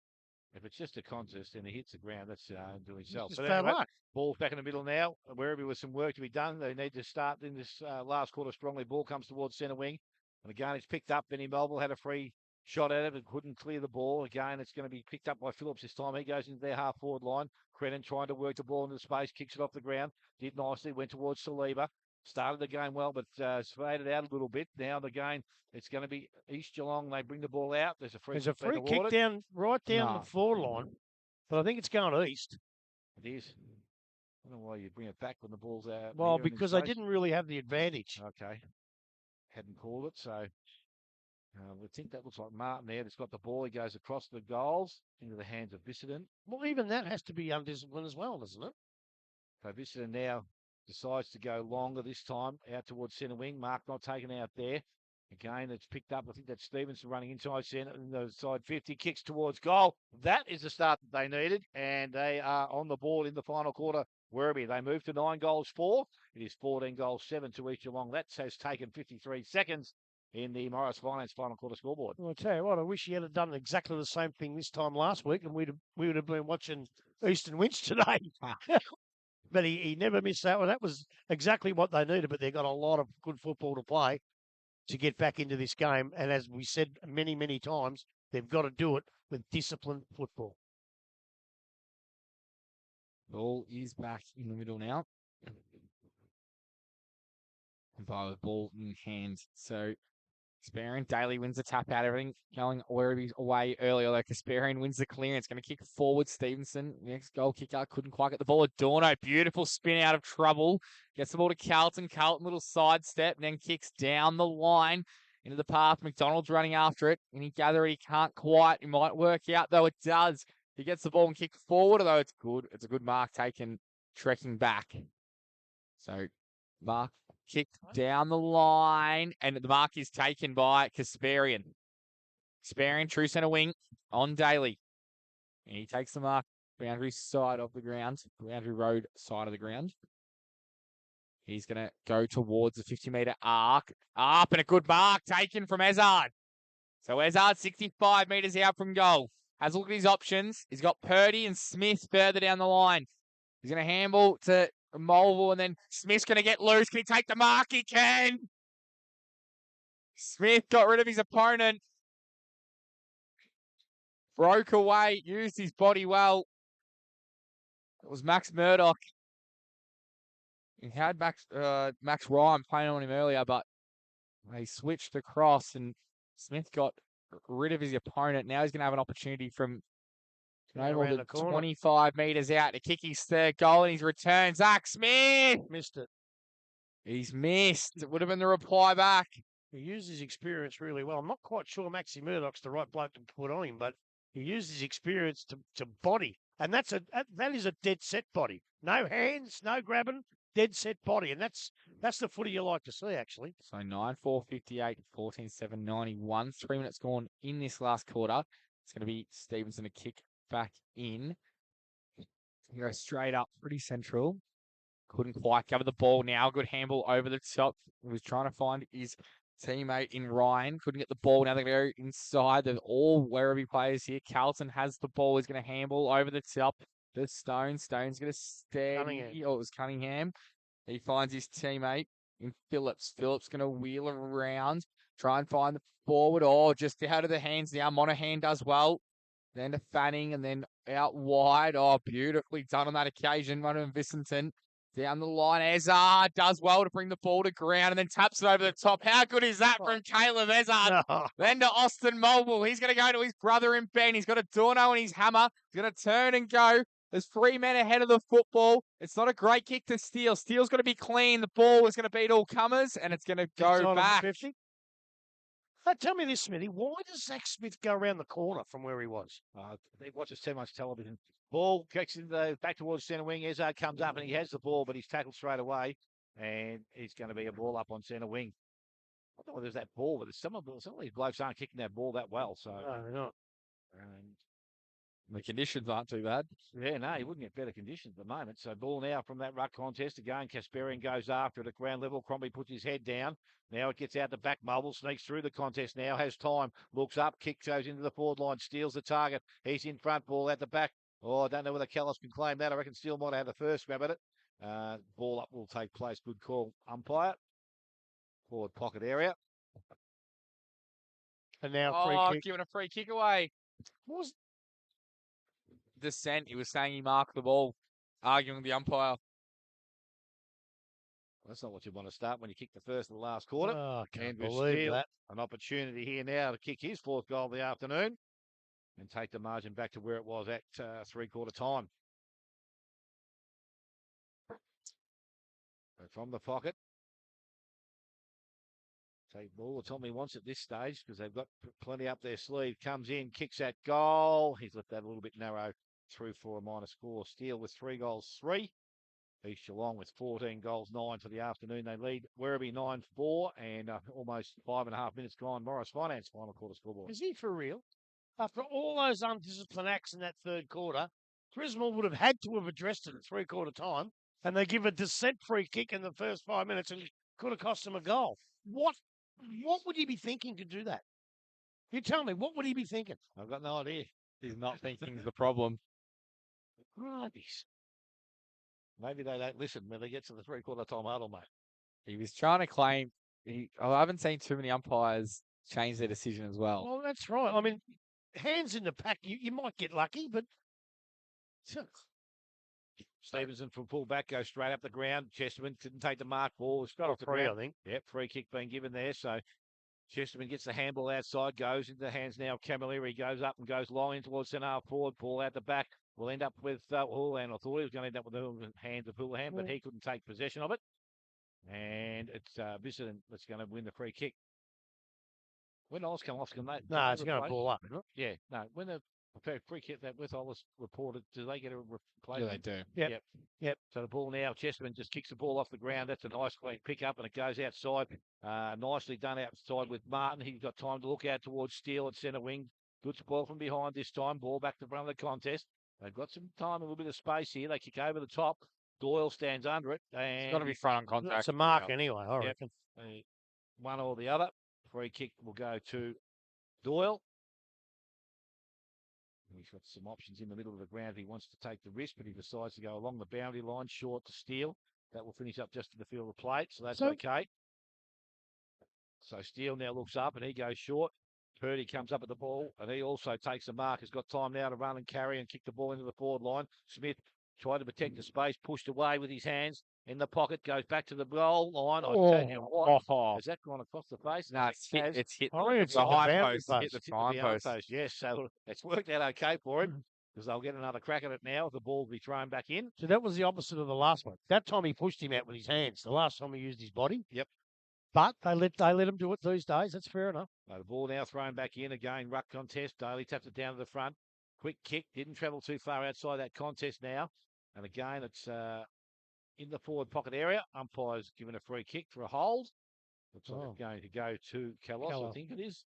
If it's just a contest and he hits the ground, that's doing himself. It's bad luck. Ball's back in the middle now. Werribee with some work to be done. They need to start in this last quarter strongly. Ball comes towards centre wing. And again, it's picked up. Benny Melville had a free shot at it, but couldn't clear the ball. Again, it's going to be picked up by Phillips this time. He goes into their half-forward line. Crennan trying to work the ball into space, kicks it off the ground. Did nicely, went towards Saliba. Started the game well, but faded out a little bit. Now again, it's going to be East Geelong. They bring the ball out. There's a free kick right down the forward line, but I think it's going east. It is. I don't know why you bring it back when the ball's out. Well, because they didn't really have the advantage. Okay. Hadn't called it, so we think that looks like Martin there. That's got the ball. He goes across the goals into the hands of Bissenden. Well, even that has to be undisciplined as well, doesn't it? So Bissenden now decides to go longer this time, out towards centre wing. Mark not taken out there. Again, it's picked up. I think that's Stevenson running inside centre, and the side 50 kicks towards goal. That is the start that they needed, and they are on the board in the final quarter. Werribee, they move to 9 goals 4. It is 14 goals 7 to East Geelong. That has taken 53 seconds in the Morris Finance final quarter scoreboard. Well, I'll tell you what, I wish he had done exactly the same thing this time last week, and we would have been watching Eastern Winch today. But he never missed that one. That was exactly what they needed, but they've got a lot of good football to play to get back into this game. And as we said many, many times, they've got to do it with disciplined football. Ball is back in the middle now. And by the ball in hand. So Kasparian, Daly wins the tap out, everything going Werribee's away earlier. Like Kasparian wins the clearance, going to kick forward. Stevenson, next goal kicker, couldn't quite get the ball. Adorno, beautiful spin out of trouble. Gets the ball to Carlton. Carlton, little sidestep, then kicks down the line into the path. McDonald's running after it. Any gather it, he can't quite. It might work out, though it does. He gets the ball and kicks forward, although it's good. It's a good mark taken, trekking back. So mark kicked down the line, and the mark is taken by Kasparian. Kasparian, true centre wing, on Daly. And he takes the mark, boundary side of the ground, boundary road side of the ground. He's going to go towards the 50-metre arc. Up, and a good mark taken from Ezard. So Ezard, 65 metres out from goal. Has a look at his options. He's got Purdy and Smith further down the line. He's going to handball to Mulville, and then Smith's going to get loose. Can he take the mark? He can. Smith got rid of his opponent. Broke away, used his body well. It was Max Murdoch. He had Max Ryan playing on him earlier, but he switched across, and Smith got rid of his opponent. Now he's going to have an opportunity from around the corner. 25 metres out to kick his third goal, and he's returned. Zach Smith! Missed it. He's missed. It would have been the reply back. He used his experience really well. I'm not quite sure Maxi Murdoch's the right bloke to put on him, but he used his experience to body. And that is a dead set body. No hands, no grabbing, dead set body. And that's the footy you like to see, actually. So 9-4-58, 14-7, 91. 3 minutes gone in this last quarter. It's going to be Stevenson to kick back in. Go straight up, pretty central. Couldn't quite cover the ball now. Good handball over the top. He was trying to find his teammate in Ryan. Couldn't get the ball. Now they're going to go inside. They're all Werribee players here. Carlton has the ball. He's going to handball over the top. The Stone's going to steady. Oh, it was Cunningham. He finds his teammate in Phillips. Phillips going to wheel around. Try and find the forward. Oh, just out of the hands now. Monaghan does well. Then to Fanning and then out wide. Oh, beautifully done on that occasion. One of Vicenten. Down the line, Ezard does well to bring the ball to ground and then taps it over the top. How good is that from Caleb Ezard? No. Then to Austin Mulville. He's going to go to his brother in Ben. He's got a Dorno and his hammer. He's going to turn and go. There's 3 men ahead of the football. It's not a great kick to Steele. Steele's going to be clean. The ball is going to beat all comers and it's going to go back. 50. Tell me this, Smithy. Why does Zach Smith go around the corner from where he was? He watches too much television. Ball kicks in back towards centre wing. Ezard comes up and he has the ball, but he's tackled straight away. And it's going to be a ball up on centre wing. I don't know whether there's that ball, but some of these blokes aren't kicking that ball that well. So No, they're not. The conditions aren't too bad. Yeah, no, he wouldn't get better conditions at the moment. So ball now from that ruck contest. Again, Kasparian goes after it at ground level. Crombie puts his head down. Now it gets out the back. Mulville sneaks through the contest now, has time, looks up, kick goes into the forward line, steals the target. He's in front, ball at the back. Oh, I don't know whether Callis can claim that. I reckon Steele might have the first grab at it. Ball up will take place. Good call, umpire. Forward pocket area. And now free kick. Giving a free kick away. What was Dissent. He was saying he marked the ball, arguing with the umpire. That's not what you want to start when you kick the first of the last quarter. Oh, I can't Andrew believe Steele, that. an opportunity here now to kick his fourth goal of the afternoon and take the margin back to where it was at three-quarter time. So from the pocket. Take ball. Tommy wants at this stage because they've got plenty up their sleeve. Comes in, kicks that goal. He's left that a little bit narrow through for a minor score. Steele with 3 goals, 3. East Geelong with 14 goals, 9 for the afternoon. They lead Werribee 9-4 and almost 5.5 minutes gone. Morris Finance final quarter scoreboard. Is he for real? After all those undisciplined acts in that third quarter, Griswold would have had to have addressed it at three-quarter time, and they give a dissent free kick in the first 5 minutes and could have cost them a goal. What would he be thinking to do that? You tell me, what would he be thinking? I've got no idea. He's not thinking the problem. Rubbish. Maybe they don't listen when they get to the three-quarter time huddle, mate. He was trying to claim. I haven't seen too many umpires change their decision as well. Well, that's right. I mean, hands in the pack, you might get lucky, but Stevenson from full back goes straight up the ground. Chesterman didn't take the mark ball. It's got a off the free, ground. I think. Yep, free kick being given there. So Chesterman gets the handball outside, goes into the hands now. Camilleri goes up and goes long in towards centre half forward. Ball out the back. We'll end up with Houlihan. I thought he was going to end up with the hands of Houlihan, but he couldn't take possession of it. And it's Bissett that's going to win the free kick. When Oz come off, can they? No, it's going to ball up, isn't it? Yeah, no. When the Free kick that with I was reported. Do they get a Yeah, replacement? they do. Yep. So the ball now, Chesterman just kicks the ball off the ground. That's a nice clean pick up, and it goes outside. Nicely done outside with Martin. He's got time to look out towards Steele at centre wing. Good spoil from behind this time. Ball back to front of the contest. They've got some time, a little bit of space here. They kick over the top. Doyle stands under it. It's got to And be front on contact. It's a mark Yeah. anyway, I Yep. reckon. One or the other. Free kick will go to Doyle. He's got some options in the middle of the ground. He wants to take the risk, but he decides to go along the boundary line, short to Steele. That will finish up just to the field of plate, so that's okay. So Steele now looks up and he goes short. Purdy comes up at the ball and he also takes a mark. Has got time now to run and carry and kick the ball into the forward line. Smith tried to protect the space, pushed away with his hands in the pocket, goes back to the goal line. I tell you what, has that gone across the face? No, it's hit. I reckon it's the hit the high boundary post. post. Hit the Hit the time behind post. post. Yes, so it's worked out okay for him because they'll get another crack at it now. The ball will be thrown back in. So that was the opposite of the last one. That time he pushed him out with his hands. The last time he used his body. Yep. But they let him do it these days. That's fair enough. So the ball now thrown back in again. Ruck contest. Daly taps it down to the front. Quick kick. Didn't travel too far outside that contest now. And again, it's in the forward pocket area. Umpire's given a free kick for a hold. Looks like it's going to go to Kalos, I think it is.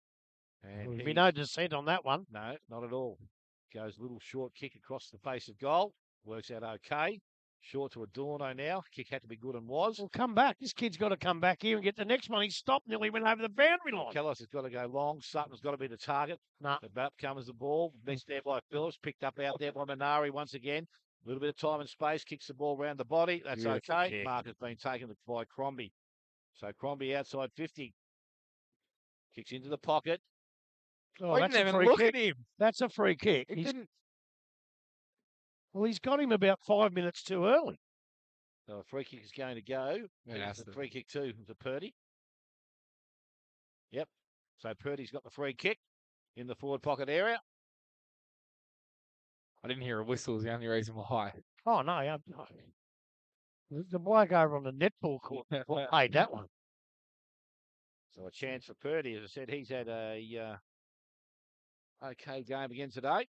And There'll be no dissent on that one. No, not at all. Goes a little short kick across the face of goal. Works out okay. Short to Adorno now. Kick had to be good and was. Well, come back. This kid's got to come back here and get the next one. He stopped, nearly went over the boundary line. Kellos has got to go long. Sutton's got to be the target. Nah. The bat comes the ball. Missed there by Phillips. Picked up out there by Minari once again. A little bit of time and space. Kicks the ball around the body. That's Beautiful okay. kick. Mark has been taken by Crombie. So Crombie outside 50. Kicks into the pocket. Oh, I that's didn't a even free look kick. at him. That's a free kick. It didn't. Well, he's got him about 5 minutes too early. So a free kick is going to go. Yeah, It's that's a free kick too to Purdy. Yep. So Purdy's got the free kick in the forward pocket area. I didn't hear a whistle. Is the only reason why. Oh, no. The bloke over on the netball court played that one. So a chance for Purdy. As I said, he's had a okay game again today.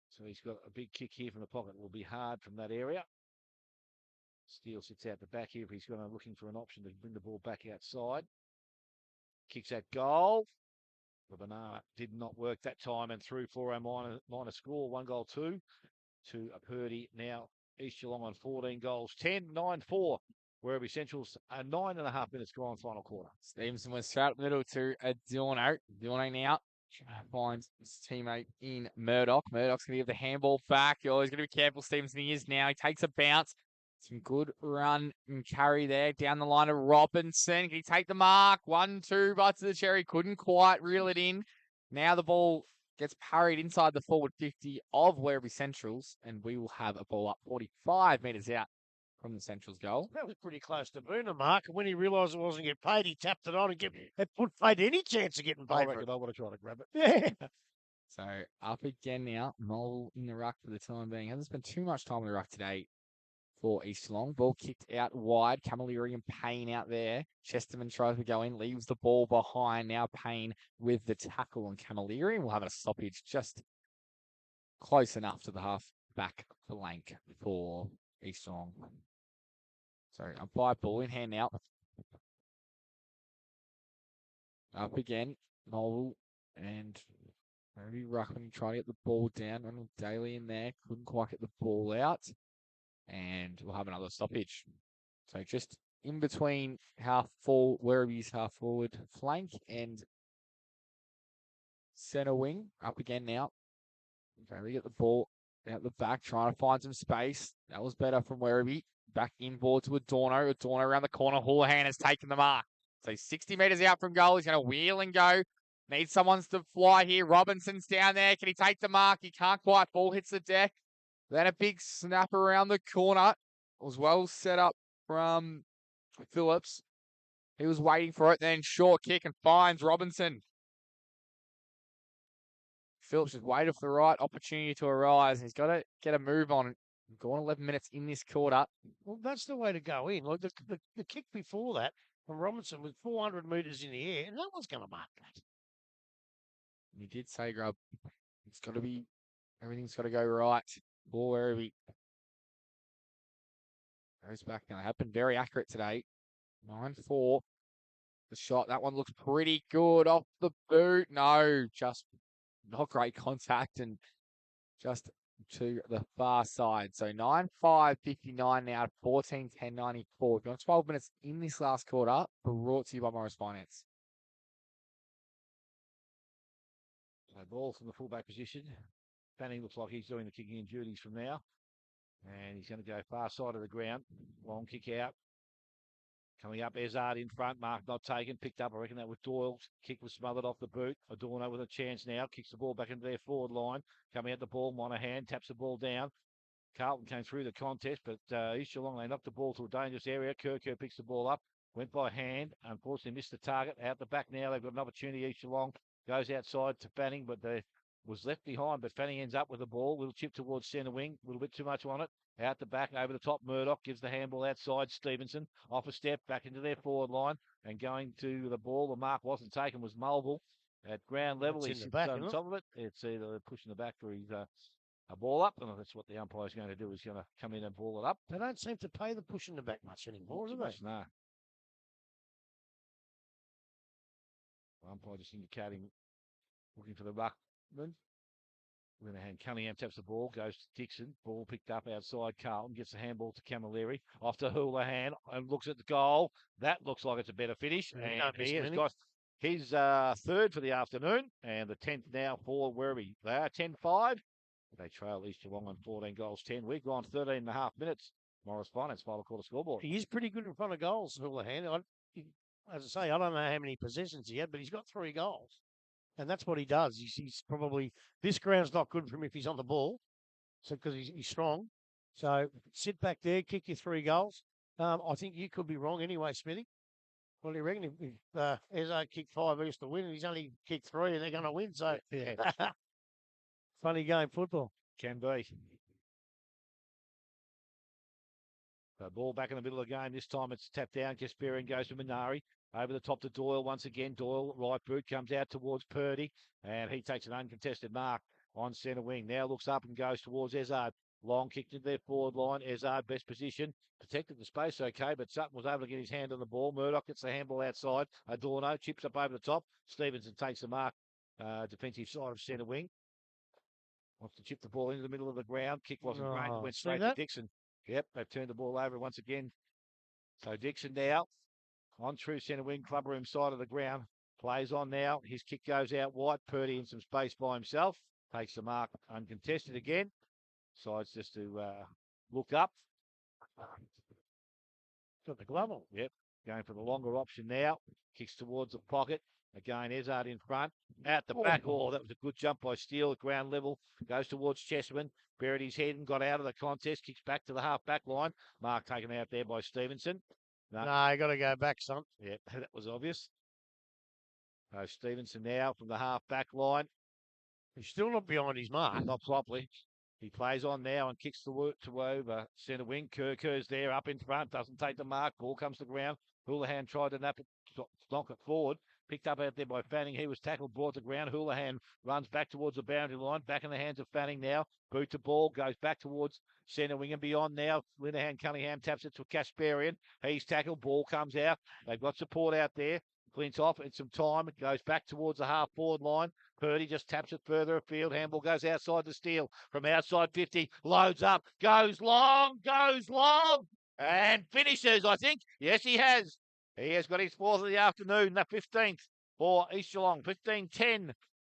So he's got a big kick here from the pocket. It will be hard from that area. Steele sits out the back here. He's going to looking for an option to bring the ball back outside. Kicks that goal. The banana did not work that time and through for a minor score. 1-2 to a Purdy. Now East Geelong on 14 goals. 10-9-4. Werribee Central's 9.5 minutes gone final quarter. Stevenson was straight up the middle to Adorno. Adorno now finds his teammate in Murdoch. Murdoch's going to give the handball back. You're always going to be careful. Stevenson he is now. He takes a bounce. Some good run and carry there. Down the line of Robinson. Can he take the mark? 1-2 bites of the cherry. Couldn't quite reel it in. Now the ball gets parried inside the forward 50 of Werribee Centrals. And we will have a ball up 45 metres out from the Centrals goal. That was pretty close to Booner, Mark. And when he realised it wasn't getting paid, he tapped it on and it put paid any chance of getting I paid for it. reckon I would have tried to grab it. Yeah. So up again now. Mole in the ruck for the time being. Hasn't spent too much time in the ruck today for East Geelong. Ball kicked out wide. Camilleri and Payne out there. Chesterman tries to go in, leaves the ball behind. Now Payne with the tackle on Camilleri. And we'll have a stoppage just close enough to the half back flank for East Geelong. So umpire ball in hand now. Up again. Mole and maybe Ruckman trying to get the ball down. Ronald Daly in there. Couldn't quite get the ball out. And we'll have another stoppage. So just in between Werribee's half forward flank and centre wing. Up again now. Okay, we get the ball out the back, trying to find some space. That was better from Werribee. Back inboard to Adorno. Adorno around the corner. Houlihan has taken the mark. So 60 metres out from goal. He's going to wheel and go. Needs someone to fly here. Robinson's down there. Can he take the mark? He can't quite. Ball hits the deck. Then a big snap around the corner. It was well set up from Phillips. He was waiting for it. Then short kick and finds Robinson. Phillips just waited for the right opportunity to arise. He's got to get a move on. Gone 11 minutes in this quarter. Well, that's the way to go in. Like the kick before that from Robinson was 400 metres in the air, and no one's going to mark that. You did say, Grub, It's got to be, everything's got to go right for Werribee. Goes back now. Happened very accurate today. 9-4. The shot, that one looks pretty good off the boot. No, just not great contact and just to the far side. So 9-5-59 now, 14-10-94. Got 12 minutes in this last quarter, brought to you by Morris Finance. So ball from the fullback position. Fanning looks like he's doing the kicking and duties from now. And he's going to go far side of the ground. Long kick out. Coming up, Ezard in front. Mark not taken. Picked up, I reckon that was Doyle's. Kick was smothered off the boot. Adorno with a chance now. Kicks the ball back into their forward line. Coming out the ball, Monaghan taps the ball down. Carlton came through the contest, but East Geelong, they knocked the ball to a dangerous area. Kerr picks the ball up. Went by hand. Unfortunately missed the target. Out the back now. They've got an opportunity. East Geelong goes outside to Fanning, but they was left behind. But Fanning ends up with the ball. Little chip towards centre wing. A little bit too much on it. Out the back, over the top, Murdoch gives the handball outside. Stevenson off a step, back into their forward line. And going to the ball, the mark wasn't taken, was Mulville. At ground level, That's he in the sits back, on isn't it? top of it. It's either pushing the back for his a ball up, and that's what the umpire's going to do, is going to come in and ball it up. They don't seem to pay the push in the back much anymore, do they? No. Umpire just indicating, looking for the ruckman. Linehan Cunningham taps the ball, goes to Dixon. Ball picked up outside Carlton, gets the handball to Camilleri. Off to Houlihan and looks at the goal. That looks like it's a better finish. Yeah, And don't miss he has many. got his third for the afternoon and the 10th now for Werribee. They are 10-5. They trail East Geelong on 14 goals 10. We've gone 13 and a half minutes. Morris Finance, final quarter scoreboard. He is pretty good in front of goals, Houlihan. As I say, I don't know how many possessions he had, but he's got 3 goals. And that's what he does. He's probably, this ground's not good for him if he's on the ball, so because he's strong. So sit back there, kick your 3 goals. I think you could be wrong anyway, Smithy. What do you reckon? If Ezzo kicked 5, he used to win, and he's only kicked 3, and they're going to win. So, Yeah. Funny game, football. Can be. The ball back in the middle of the game. This time it's tapped down. Kasparian goes to Minari. Over the top to Doyle once again. Doyle, right boot, comes out towards Purdy. And he takes an uncontested mark on centre wing. Now looks up and goes towards Ezard. Long kick to their forward line. Ezard, best position. Protected the space okay, but Sutton was able to get his hand on the ball. Murdoch gets the handball outside. Adorno chips up over the top. Stevenson takes the mark. Defensive side of centre wing. Wants to chip the ball into the middle of the ground. Kick wasn't great. Went straight to Dixon. Yep, they've turned the ball over once again. So Dixon now on true centre wing, club room side of the ground. Plays on now. His kick goes out wide. Purdy in some space by himself. Takes the mark uncontested again. Decides just to look up. Got the glove on. Yep, going for the longer option now. Kicks towards the pocket. Again, Ezard in front. At the back. Oh, that was a good jump by Steele at ground level. Goes towards Chesterman. Buried his head and got out of the contest. Kicks back to the half-back line. Mark taken out there by Stevenson. No, you got to go back, son. Yep, that was obvious. So Stevenson now from the half-back line. He's still not behind his mark. Not properly. He plays on now and kicks to over centre wing. Kerr's there up in front. Doesn't take the mark. Ball comes to the ground. Houlihan tried to knock it forward. Picked up out there by Fanning. He was tackled, brought to ground. Houlihan runs back towards the boundary line. Back in the hands of Fanning now. Boot to ball. Goes back towards centre wing and beyond now. Linehan Cunningham taps it to Kasparian. He's tackled. Ball comes out. They've got support out there. Clints off in some time. It goes back towards the half-forward line. Purdy just taps it further afield. Handball goes outside the Steele. From outside 50. Loads up. Goes long. And finishes, I think. Yes, he has. He has got his 4th of the afternoon, the 15th for East Geelong. 15-10.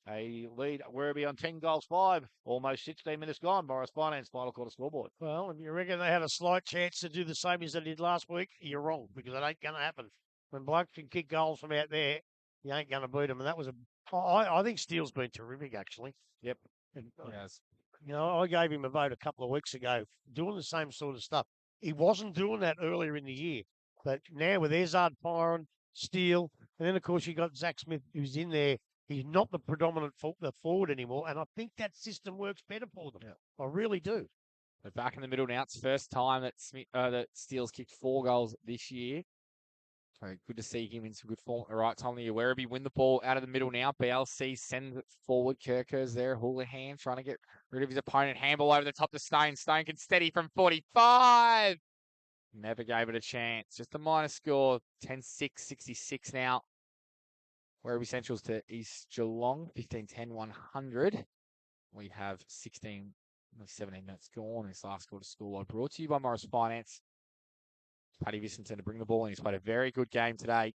A lead Werribee on 10 goals 5. Almost 16 minutes gone. Morris Finance, final quarter scoreboard. Well, if you reckon they had a slight chance to do the same as they did last week, you're wrong, because it ain't going to happen. When blokes can kick goals from out there, you ain't going to beat them. And that was I think Steele's been terrific, actually. Yep. And, Yes. you know, I gave him a vote a couple of weeks ago, doing the same sort of stuff. He wasn't doing that earlier in the year. But now with Ezard firing, Steele, and then, of course, you got Zach Smith, who's in there. He's not the predominant forward anymore, and I think that system works better for them. Yeah. I really do. But back in the middle now. It's the first time that Steele's kicked 4 goals this year. So good to see him in some good form at the right time of the year. Werribee win the ball out of the middle now. BLC sends it forward. Kirker's there. Houlihan trying to get rid of his opponent. Handball over the top to Stone. Stone can steady from 45. Never gave it a chance. Just a minor score. 10-6, 66 now. Werribee Central's to East Geelong. 15-10, 100. We have 17 minutes gone. This last quarter scoreboard brought to you by Morris Finance. Paddy Vissenton to bring the ball in. He's played a very good game today.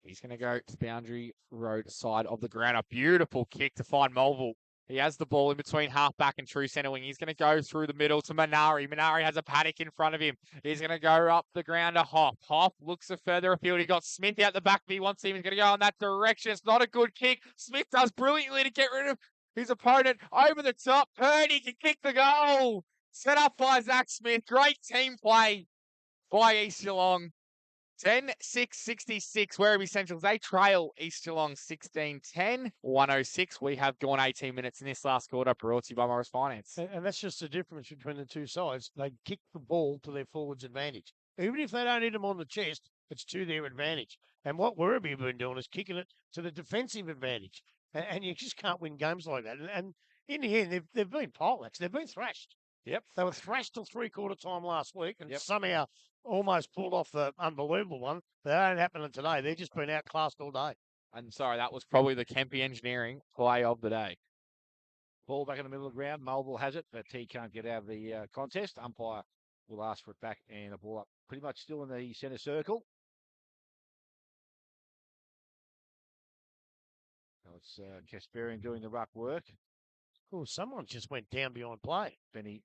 He's going to go to Boundary Road side of the ground. A beautiful kick to find Mulville. He has the ball in between half-back and true centre wing. He's going to go through the middle to Minari. Minari has a paddock in front of him. He's going to go up the ground to Hoff. Hoff looks a further afield. He got Smith out the back. He wants him. He's going to go in that direction. It's not a good kick. Smith does brilliantly to get rid of his opponent over the top. Purdy can kick the goal. Set up by Zach Smith. Great team play by East Geelong. 10-6, 66. Werribee Centrals, they trail East Geelong 16-10, 106. We have gone 18 minutes in this last quarter, brought to you by Morris Finance. And that's just the difference between the two sides. They kick the ball to their forwards' advantage. Even if they don't hit them on the chest, it's to their advantage. And what Werribee have been doing is kicking it to the defensive advantage. And you just can't win games like that. And in the end, they've been pilots. They've been thrashed. Yep. They were thrashed till three-quarter time last week and somehow almost pulled off the unbelievable one. That ain't happening today. They've just been outclassed all day. I'm sorry, that was probably the Kempy Engineering play of the day. Ball back in the middle of the ground. Mulville has it, but he can't get out of the contest. Umpire will ask for it back, and a ball up pretty much still in the centre circle. So it's Kasparian doing the ruck work. Oh, someone just went down behind play. Benny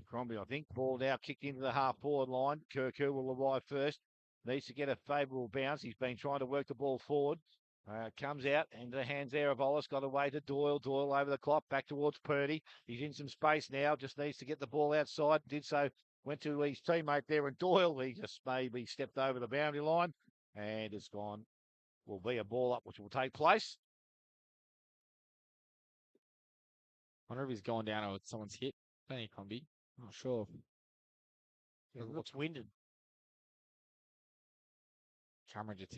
Crombie, I think. Ball now kicked into the half-forward line. Kirku will arrive first. Needs to get a favourable bounce. He's been trying to work the ball forward. Comes out, and the hands there of Ollis. Got away to Doyle. Doyle over the clock, back towards Purdy. He's in some space now. Just needs to get the ball outside. Did so. Went to his teammate there, and Doyle, he just maybe stepped over the boundary line. And it's gone. Will be a ball up, which will take place. I wonder if he's gone down or someone's hit. Benny Crombie. Not sure. It looks winded. Camera just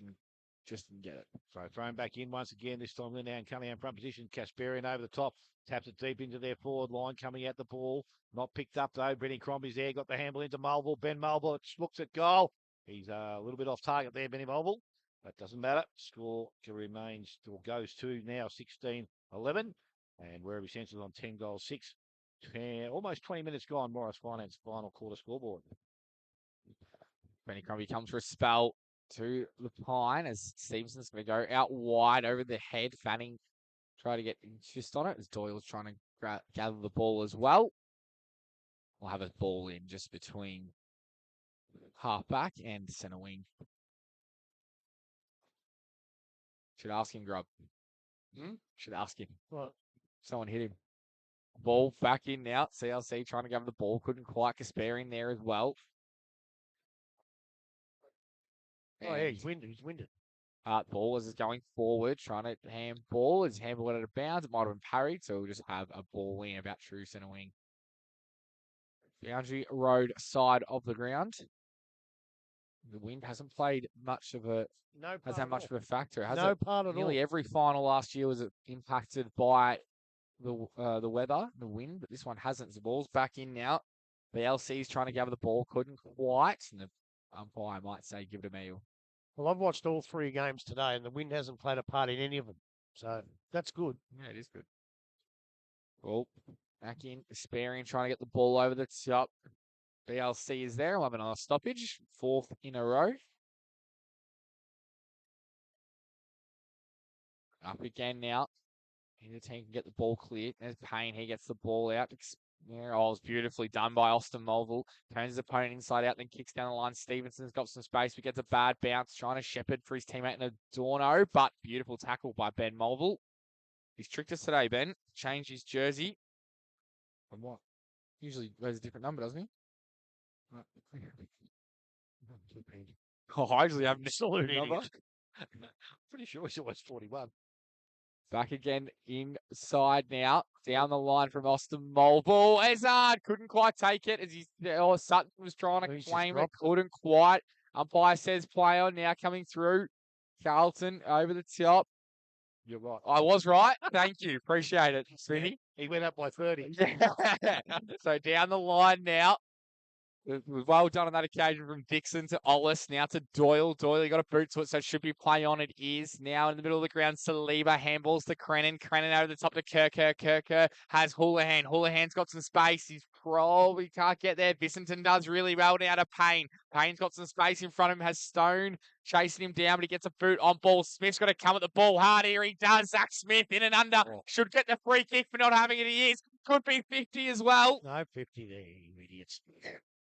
didn't get it. So thrown back in once again, this time Lindow and Cunningham front position. Kasparian over the top. Taps it deep into their forward line, coming at the ball. Not picked up though. Benny Crombie's there. Got the handle into Mulville. Ben Mulville looks at goal. He's a little bit off target there, Benny Mulville. That doesn't matter. Score remains, or goes to now 16-11. And Werribee Central on 10 goals, 6. Almost 20 minutes gone. Morris Finance final quarter scoreboard. Benny Crombie comes for a spell to the pine as Stevenson's going to go out wide over the head. Fanning try to get just on it as Doyle's trying to gather the ball as well. We'll have a ball in just between halfback and centre wing. Should ask him, Grub. Should ask him. What? Someone hit him. Ball back in now. CLC trying to gather the ball. Couldn't quite Kasparian there as well. Oh, yeah, he's winded. He's winded. Ball is going forward, trying to handball. His handball out of bounds. It might have been parried, so we'll just have a ball in about true centre wing. Boundary Road side of the ground. The wind hasn't played much of a hasn't had much of a factor. No part at all. Nearly every final last year was impacted by the weather, the wind, but this one hasn't. The ball's back in now. The LC's trying to gather the ball, couldn't quite, and the umpire might say give it a meal. Well, I've watched all 3 games today, and the wind hasn't played a part in any of them. So that's good. Yeah, it is good. Well, back in, Kasparian trying to get the ball over the top. BLC is there. We'll have another stoppage. 4th in a row. Up again now. The team can get the ball clear. There's Payne. He gets the ball out. Yeah, oh, it was beautifully done by Austin Mulville. Turns his opponent inside out, then kicks down the line. Stevenson's got some space, but gets a bad bounce, trying to shepherd for his teammate in Adorno, but beautiful tackle by Ben Mulville. He's tricked us today, Ben. Changed his jersey. From what? Usually wears a different number, doesn't he? Oh, I usually have Absolute number. idiot. Pretty sure he's always 41. Back again inside now. Down the line from Austin Mulville. Ezard couldn't quite take it as Sutton was trying to claim it. Couldn't quite. Umpire says play on now coming through. Carlton over the top. You're right. I was right. Thank you. Appreciate it, Smithy. He went up by 30. So down the line now. Well done on that occasion from Dixon to Ollis, now to Doyle. Doyle, you got a boot to it, so it should be play on. It is now in the middle of the ground. Saliba handballs to Crennan. Crennan over the top to Kerker. Kerker has Houlihan. Houlihan's got some space. He's probably can't get there. Bissington does really well now to Payne. Payne's got some space in front of him. Has Stone chasing him down, but he gets a boot on ball. Smith's got to come at the ball hard here. He does. Zach Smith in and under. Should get the free kick for not having it. He is. Could be 50 as well. No 50 there, you idiots.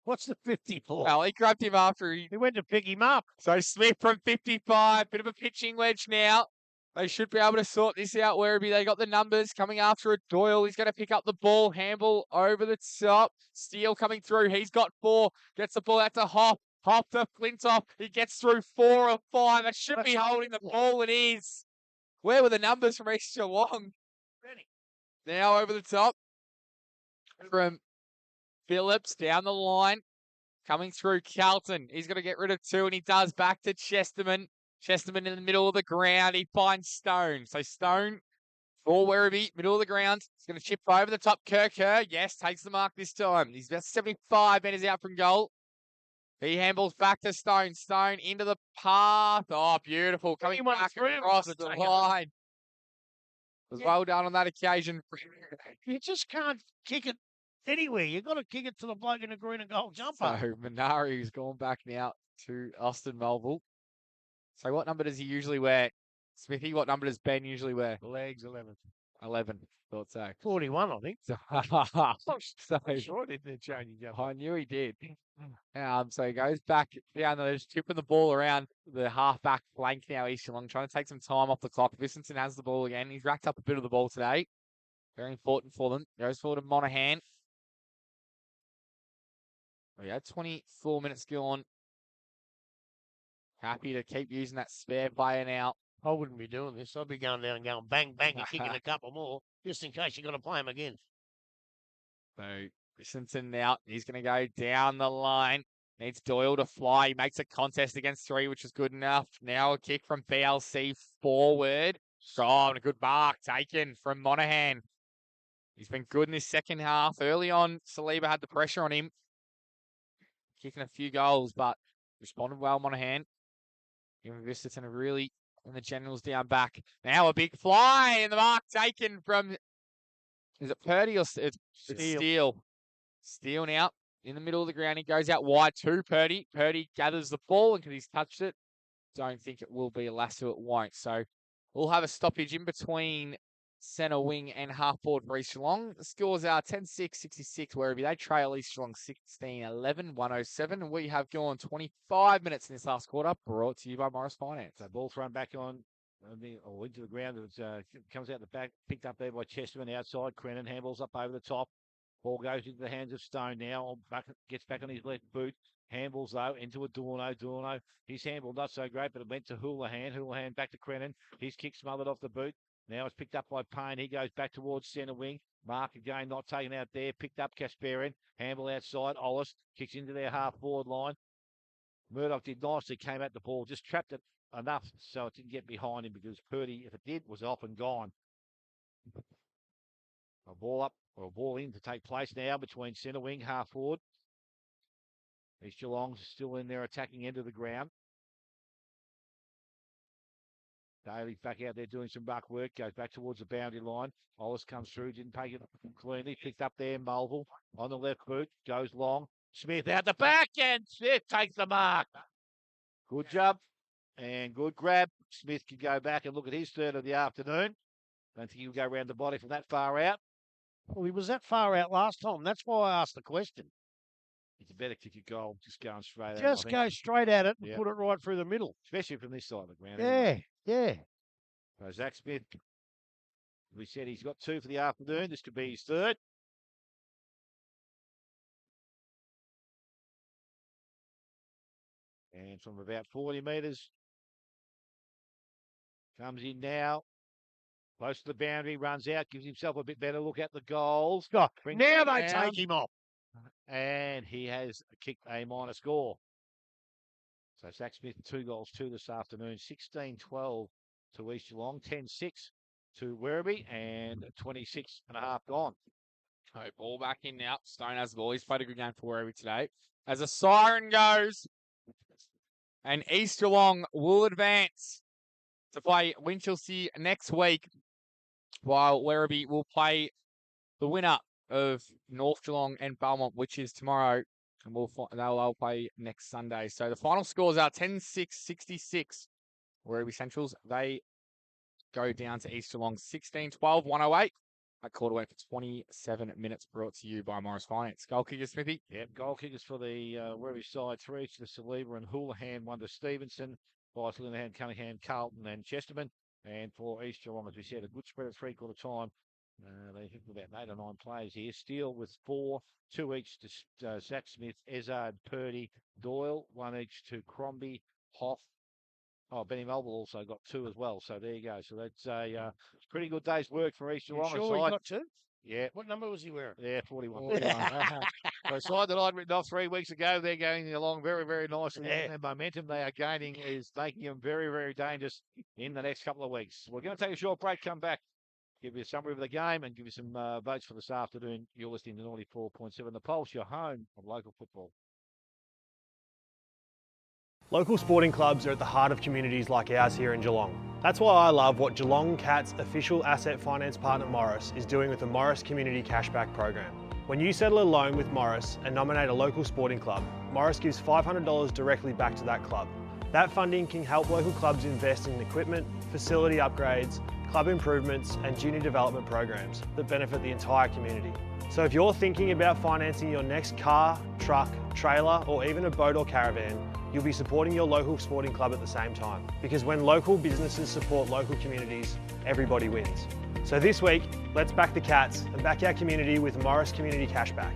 What's the 50 for? Well, he grabbed him after He went to pick him up. So Smith from 55, bit of a pitching wedge now. They should be able to sort this out, Werribee. They got the numbers coming after it. Doyle, he's going to pick up the ball. Handball over the top. Steele coming through. He's got 4. Gets the ball out to Hop. Hop to Flintoff. He gets through 4 of 5. It should be holding the ball. It is. Where were the numbers from East Geelong? Now over the top. From Phillips down the line. Coming through Carlton. He's going to get rid of 2, and he does back to Chesterman. Chesterman in the middle of the ground. He finds Stone. So Stone for Werribee, middle of the ground. He's going to chip over the top. Kerker, yes, takes the mark this time. He's about 75 metres out from goal. He handballs back to Stone. Stone into the path. Oh, beautiful. Coming back across the line. Was well done on that occasion. You just can't kick it anywhere. You've got to kick it to the bloke in the green and gold jumper. So Minari's gone back now to Austin Melville. So what number does he usually wear? Smithy, what number does Ben usually wear? The legs 11. 11. Thought so. 41, I think. So Sure did the changing jump. I knew he did. So he goes back down there, just tipping the ball around the half-back flank now, East Geelong, trying to take some time off the clock. Bissington has the ball again. He's racked up a bit of the ball today. Very important for them. Goes forward to Monaghan. We had 24 minutes gone. Happy to keep using that spare player now. I wouldn't be doing this. I'd be going down and going bang, bang, and kicking a couple more, just in case you've got to play him again. So Bissington now, he's going to go down the line. Needs Doyle to fly. He makes a contest against 3, which is good enough. Now a kick from BLC forward. Oh, and a good mark taken from Monaghan. He's been good in this second half. Early on, Saliba had the pressure on him. Kicking a few goals, but responded well, Monaghan. Giving Bissington a really, and the Generals down back. Now a big fly, and the mark taken from, is it Purdy or it's Steele? Steele now in the middle of the ground. He goes out wide to Purdy. Purdy gathers the ball, and because he's touched it, don't think it will be a lasso. It won't. So we'll have a stoppage in between centre wing and half forward for East Geelong. The scores are 10-6, 66, Werribee. They trail East Geelong 16-11, 107. And we have gone 25 minutes in this last quarter, brought to you by Morris Finance. So ball thrown back on, or into the ground. It comes out the back, picked up there by Chesterman outside. Crennan handballs up over the top. Ball goes into the hands of Stone now. Gets back on his left boot. Handballs, though, into Adorno. Adorno, his handball not so great, but it went to Houlihan. Houlihan back to Crennan. His kick smothered off the boot. Now it's picked up by Payne. He goes back towards centre wing. Mark again not taken out there. Picked up Kasparian. Handball outside. Ollis kicks into their half-forward line. Murdoch did nicely. Came at the ball. Just trapped it enough so it didn't get behind him because Purdy, if it did, was off and gone. A ball up or a ball in to take place now between centre wing, half-forward. East Geelong's still in their attacking end of the ground. Daly's back out there doing some ruck work, goes back towards the boundary line. Ollis comes through, didn't take it cleanly, picked up there, Mulville on the left boot, goes long. Smith out the back, and Smith takes the mark. Good job and good grab. Smith can go back and look at his third of the afternoon. Don't think he'll go around the body from that far out. Well, he was that far out last time. That's why I asked the question. It's a better kick a goal, just going straight at it. Just go straight at it and put it right through the middle. Especially from this side of the ground. Yeah, anyway. yeah. So Zach Smith, we said he's got 2 for the afternoon. This could be his third. And from about 40 metres, comes in now. Close to the boundary, runs out, gives himself a bit better look at the goals. God, now they take him off. And he has kicked a minor score. So Zach Smith, 2 goals, 2 this afternoon, 16-12 to East Geelong, 10-6 to Werribee, and 26.5 gone. So ball back in now. Stone has the ball. He's played a good game for Werribee today. As a siren goes, and East Geelong will advance to play Winchelsea next week, while Werribee will play the winner of North Geelong and Belmont, which is tomorrow, and they'll play next Sunday. So the final scores are 10-6-66. Werribee Centrals, they go down to East Geelong 16-12, 108. That quarter went for 27 minutes, brought to you by Morris Finance. Goal kickers, Smithy. Yep, goal kickers for the Werribee side, 3 to Saliba and Houlihan, 1 to Stevenson, 5 to Linehan, Cunningham, Carlton and Chesterman. And for East Geelong, as we said, a good spread at three-quarter time. They hit about 8 or 9 players here. Steele with 4, 2 each to Zach Smith, Ezard, Purdy, Doyle, 1 each to Crombie, Hoff. Oh, Benny Melville also got 2 as well. So there you go. So that's a pretty good day's work for East Geelong. Sure, he got 2? Yeah. What number was he wearing? Yeah, 41. 41. So a side that I'd written off 3 weeks ago, they're going along very, very nicely. Yeah. And the momentum they are gaining is making them very, very dangerous in the next couple of weeks. We're going to take a short break, come back, give you a summary of the game and give you some votes for this afternoon. You're listening to 94.7 The Pulse, your home of local football. Local sporting clubs are at the heart of communities like ours here in Geelong. That's why I love what Geelong Cats official asset finance partner Morris is doing with the Morris Community Cashback Program. When you settle a loan with Morris and nominate a local sporting club, Morris gives $500 directly back to that club. That funding can help local clubs invest in equipment, facility upgrades, club improvements and junior development programs that benefit the entire community. So if you're thinking about financing your next car, truck, trailer or even a boat or caravan, you'll be supporting your local sporting club at the same time. Because when local businesses support local communities, everybody wins. So this week, let's back the Cats and back our community with Morris Community Cashback.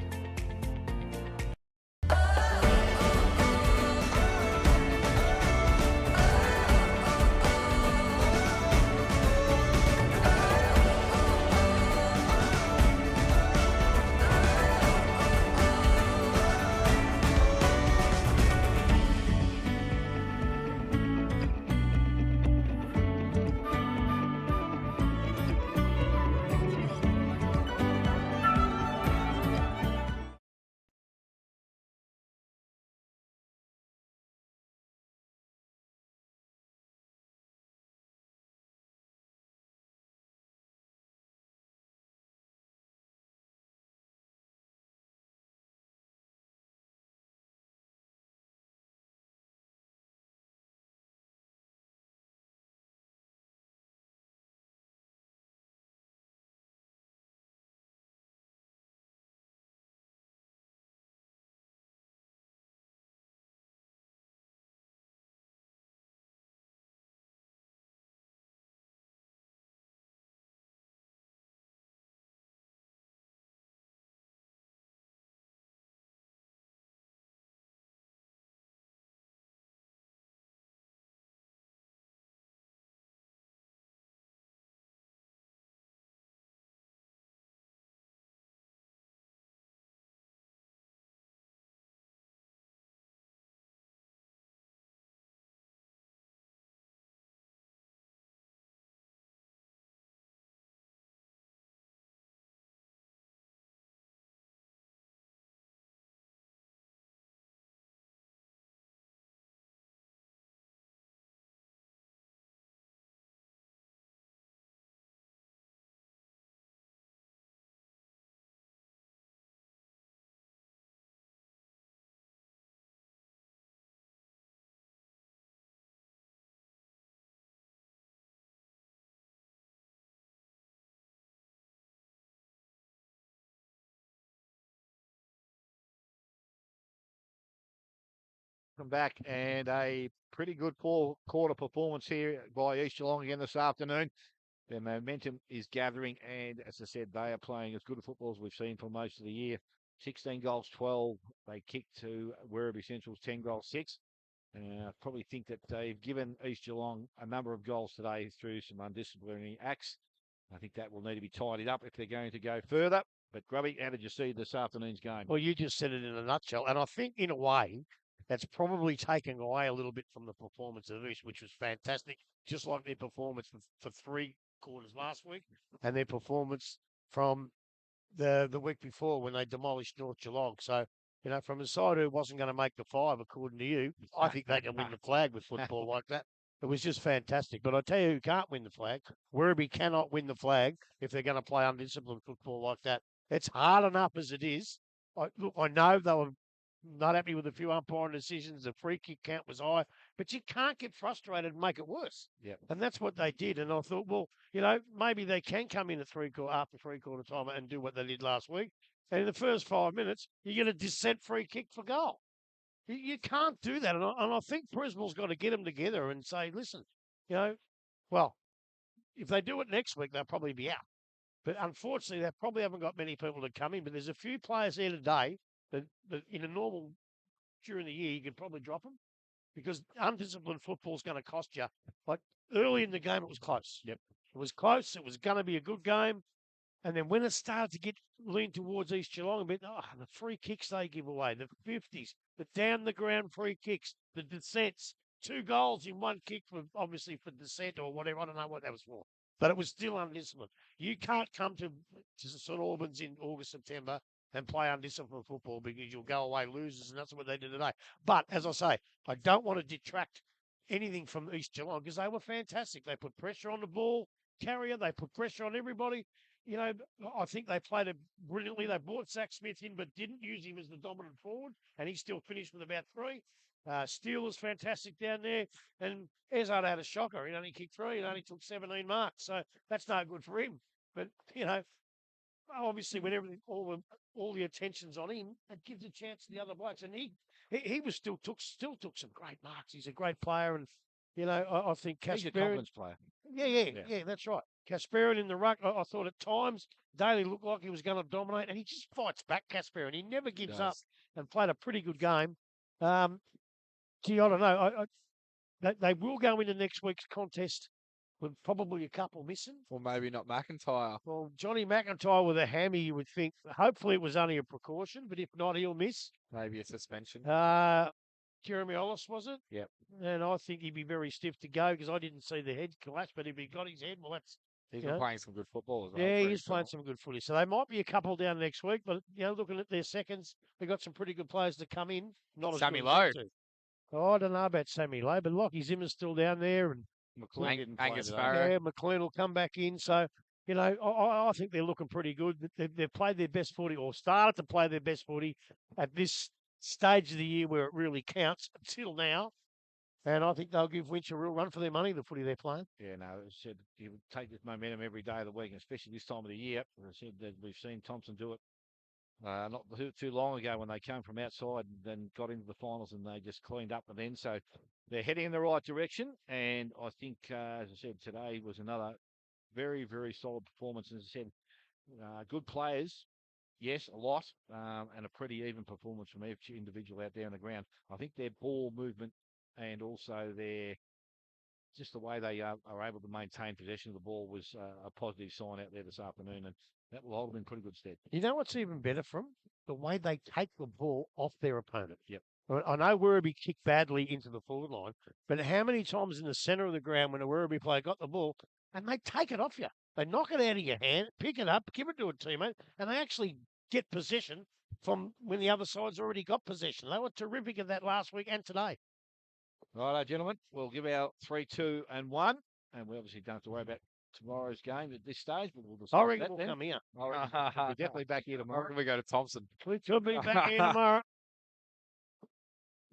Welcome back, and a pretty good quarter performance here by East Geelong again this afternoon. Their momentum is gathering, and as I said, they are playing as good a football as we've seen for most of the year. 16 goals, 12. They kicked to Werribee Central's 10 goals, 6. I probably think that they've given East Geelong a number of goals today through some undisciplinary acts. I think that will need to be tidied up if they're going to go further. But Grubby, how did you see this afternoon's game? Well, you just said it in a nutshell. And I think, in a way, that's probably taken away a little bit from the performance of East, which was fantastic, just like their performance for 3 quarters last week and their performance from the week before when they demolished North Geelong. So, from a side who wasn't going to make the 5, according to you, I think they can win the flag with football like that. It was just fantastic. But I tell you who can't win the flag. Werribee cannot win the flag if they're going to play undisciplined football like that. It's hard enough as it is. I know they were not happy with a few umpiring decisions. The free kick count was high, but you can't get frustrated and make it worse. Yep. And that's what they did. And I thought, well, maybe they can come in after 3/4 time and do what they did last week. And in the first 5 minutes, you get a dissent free kick for goal. You can't do that. And I think Brisbale's got to get them together and say, listen, well, if they do it next week, they'll probably be out. But unfortunately, they probably haven't got many people to come in. But there's a few players here today that in a normal during the year, you could probably drop them because undisciplined football is going to cost you. Like early in the game, it was close. Yep. It was close. It was going to be a good game. And then when it started to get lean towards East Geelong a bit, the free kicks they give away, the 50s, the down the ground free kicks, the dissents, 2 goals in 1 kick obviously for dissent or whatever. I don't know what that was for. But it was still undisciplined. You can't come to St Albans in August, September and play undisciplined football because you'll go away losers, and that's what they did today. But as I say, I don't want to detract anything from East Geelong because they were fantastic. They put pressure on the ball carrier. They put pressure on everybody. I think they played it brilliantly. They brought Zach Smith in but didn't use him as the dominant forward, and he still finished with about 3. Steele was fantastic down there, and Ezard had a shocker. He only kicked 3 and only took 17 marks, so that's no good for him. But, obviously when everything, all the attention's on him, it gives a chance to the other blokes. And he was still took some great marks. He's a great player, and I think He's a Casper. confidence player. Yeah, that's right. Casperin in the ruck, I thought at times Daly looked like he was going to dominate, and he just fights back, Casperin. He never gives up and played a pretty good game. I don't know. They will go into next week's contest with probably a couple missing. Or maybe not McIntyre. Well, Johnny McIntyre with a hammy, you would think. Hopefully it was only a precaution, but if not, he'll miss. Maybe a suspension. Jeremy Ollis, was it? Yep. And I think he'd be very stiff to go because I didn't see the head collapse, but if he got his head, well, that's... He's been playing some good football as well. Yeah, he's playing some good footy. So they might be a couple down next week, but, looking at their seconds, they've got some pretty good players to come in. Not Sammy as Lowe. good as I don't know about Sammy Lowe, but Lockie Zimmer's still down there. And McLean didn't play Angus today. Farrow. yeah, McLean will come back in. So, I think they're looking pretty good. They've played their best footy or started to play their best footy at this stage of the year where it really counts until now. And I think they'll give Winch a real run for their money, the footy they're playing. Yeah, no, as I said, you would take this momentum every day of the week, especially this time of the year. As I said, that we've seen Thompson do it not too long ago when they came from outside and then got into the finals and they just cleaned up and then. So they're heading in the right direction. And I think, as I said, today was another very, very solid performance. As I said, good players. Yes, a lot, and a pretty even performance from each individual out there on the ground. I think their ball movement and also just the way they are able to maintain possession of the ball was a positive sign out there this afternoon, and that will hold them in pretty good stead. You know what's even better from? The way they take the ball off their opponent. Yep. I know Werribee kicked badly into the forward line, but how many times in the centre of the ground when a Werribee player got the ball and they take it off you? They knock it out of your hand, pick it up, give it to a teammate, and they actually get possession from when the other side's already got possession. They were terrific at that last week and today. Righto, gentlemen, we'll give our 3, 2, and 1, and we obviously don't have to worry about tomorrow's game at this stage, but we'll discuss I reckon that we'll then. come here. We're definitely back here I tomorrow. reckon we go to Thompson. We could be back here tomorrow.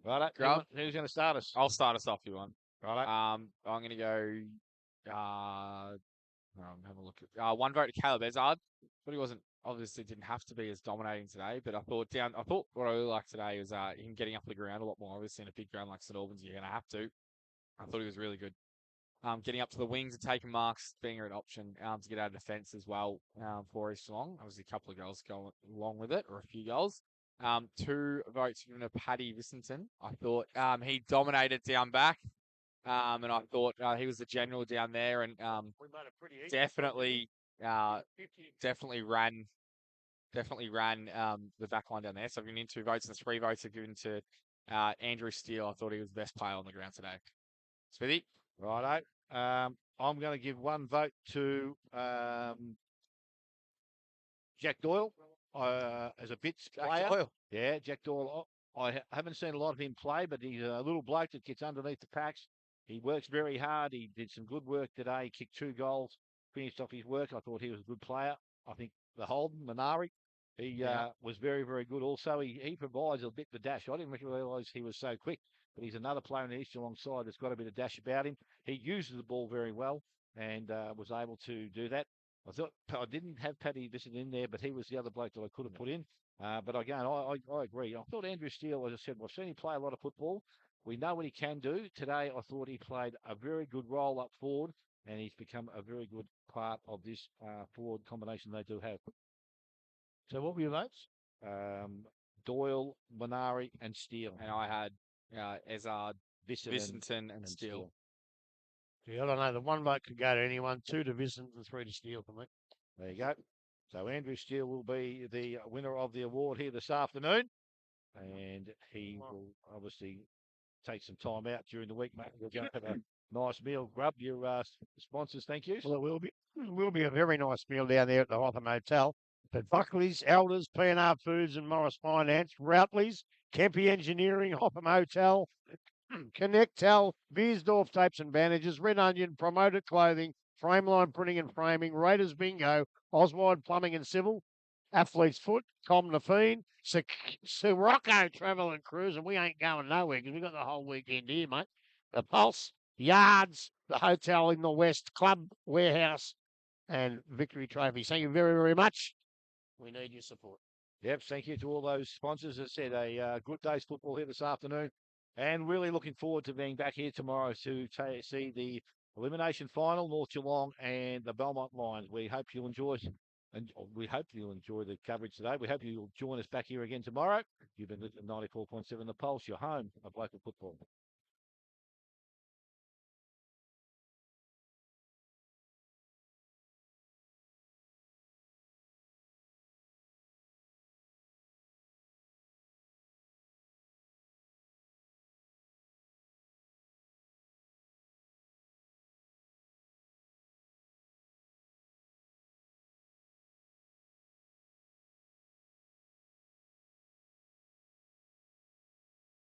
Righto, Grant? who's going to start us? I'll start us off if you want. Righto. I'm going to go. Have a look at 1 vote to Caleb Ezard, but he obviously didn't have to be as dominating today. But I thought what I really liked today was him getting up the ground a lot more. Obviously, in a big ground like St Albans, you're going to have to. I thought he was really good. Getting up to the wings and taking marks, being an option to get out of defence as well for East Geelong. Obviously, a couple of goals going along with it, or a few goals. 2 votes given to Paddy Vissington. I thought he dominated down back, and I thought he was the general down there, and We made it pretty easy. definitely ran the back line down there. So I've given him 2 votes, and 3 votes are given to Andrew Steele, I thought he was the best player on the ground today. Smithy? Righto. I'm going to give one vote to Jack Doyle as a bits player. Doyle. Yeah, Jack Doyle. I haven't seen a lot of him play, but he's a little bloke that gets underneath the packs. He works very hard. He did some good work today. He kicked 2 goals, finished off his work. I thought he was a good player. I think the Holden, Minari, he was very, very good also. He provides a bit of dash. I didn't realise he was so quick, but he's another player on the East Geelong side that's got a bit of dash about him. He uses the ball very well and was able to do that. I thought I didn't have Paddy Bissett in there, but he was the other bloke that I could have put in. But again, I agree. I thought Andrew Steele, as I said, I've seen him play a lot of football. We know what he can do. Today, I thought he played a very good role up forward, and he's become a very good part of this forward combination they do have. So what were your votes? Doyle, Minari, and Steele. And I had Ezard, Bissett Bissington, and Steele. Yeah, I don't know. The one vote could go to anyone, 2 to Vincent and 3 to Steele for me. There you go. So Andrew Steele will be the winner of the award here this afternoon. And he will obviously take some time out during the week, mate. We'll go have a nice meal. Grub your sponsors, thank you. Well, it will be a very nice meal down there at the Hotham Hotel. But Buckley's, Elders, P&R Foods and Morris Finance, Routley's, Kempe Engineering, Hotham Hotel, Connectel, Beersdorf Tapes and Bandages, Red Onion, Promoted Clothing, Frameline Printing and Framing, Raiders Bingo, Oswald Plumbing and Civil, Athlete's Foot, Comnafine, Sirocco Travel and Cruise, and we ain't going nowhere because we've got the whole weekend here, mate. The Pulse, Yards, the Hotel in the West, Club Warehouse, and Victory Trophy. Thank you very, very much. We need your support. Yep, thank you to all those sponsors. As I said, a good day's football here this afternoon. And really looking forward to being back here tomorrow to see the elimination final, North Geelong and the Belmont Lions. We hope you'll enjoy the coverage today. We hope you'll join us back here again tomorrow. You've been listening to 94.7 The Pulse, your home of local football.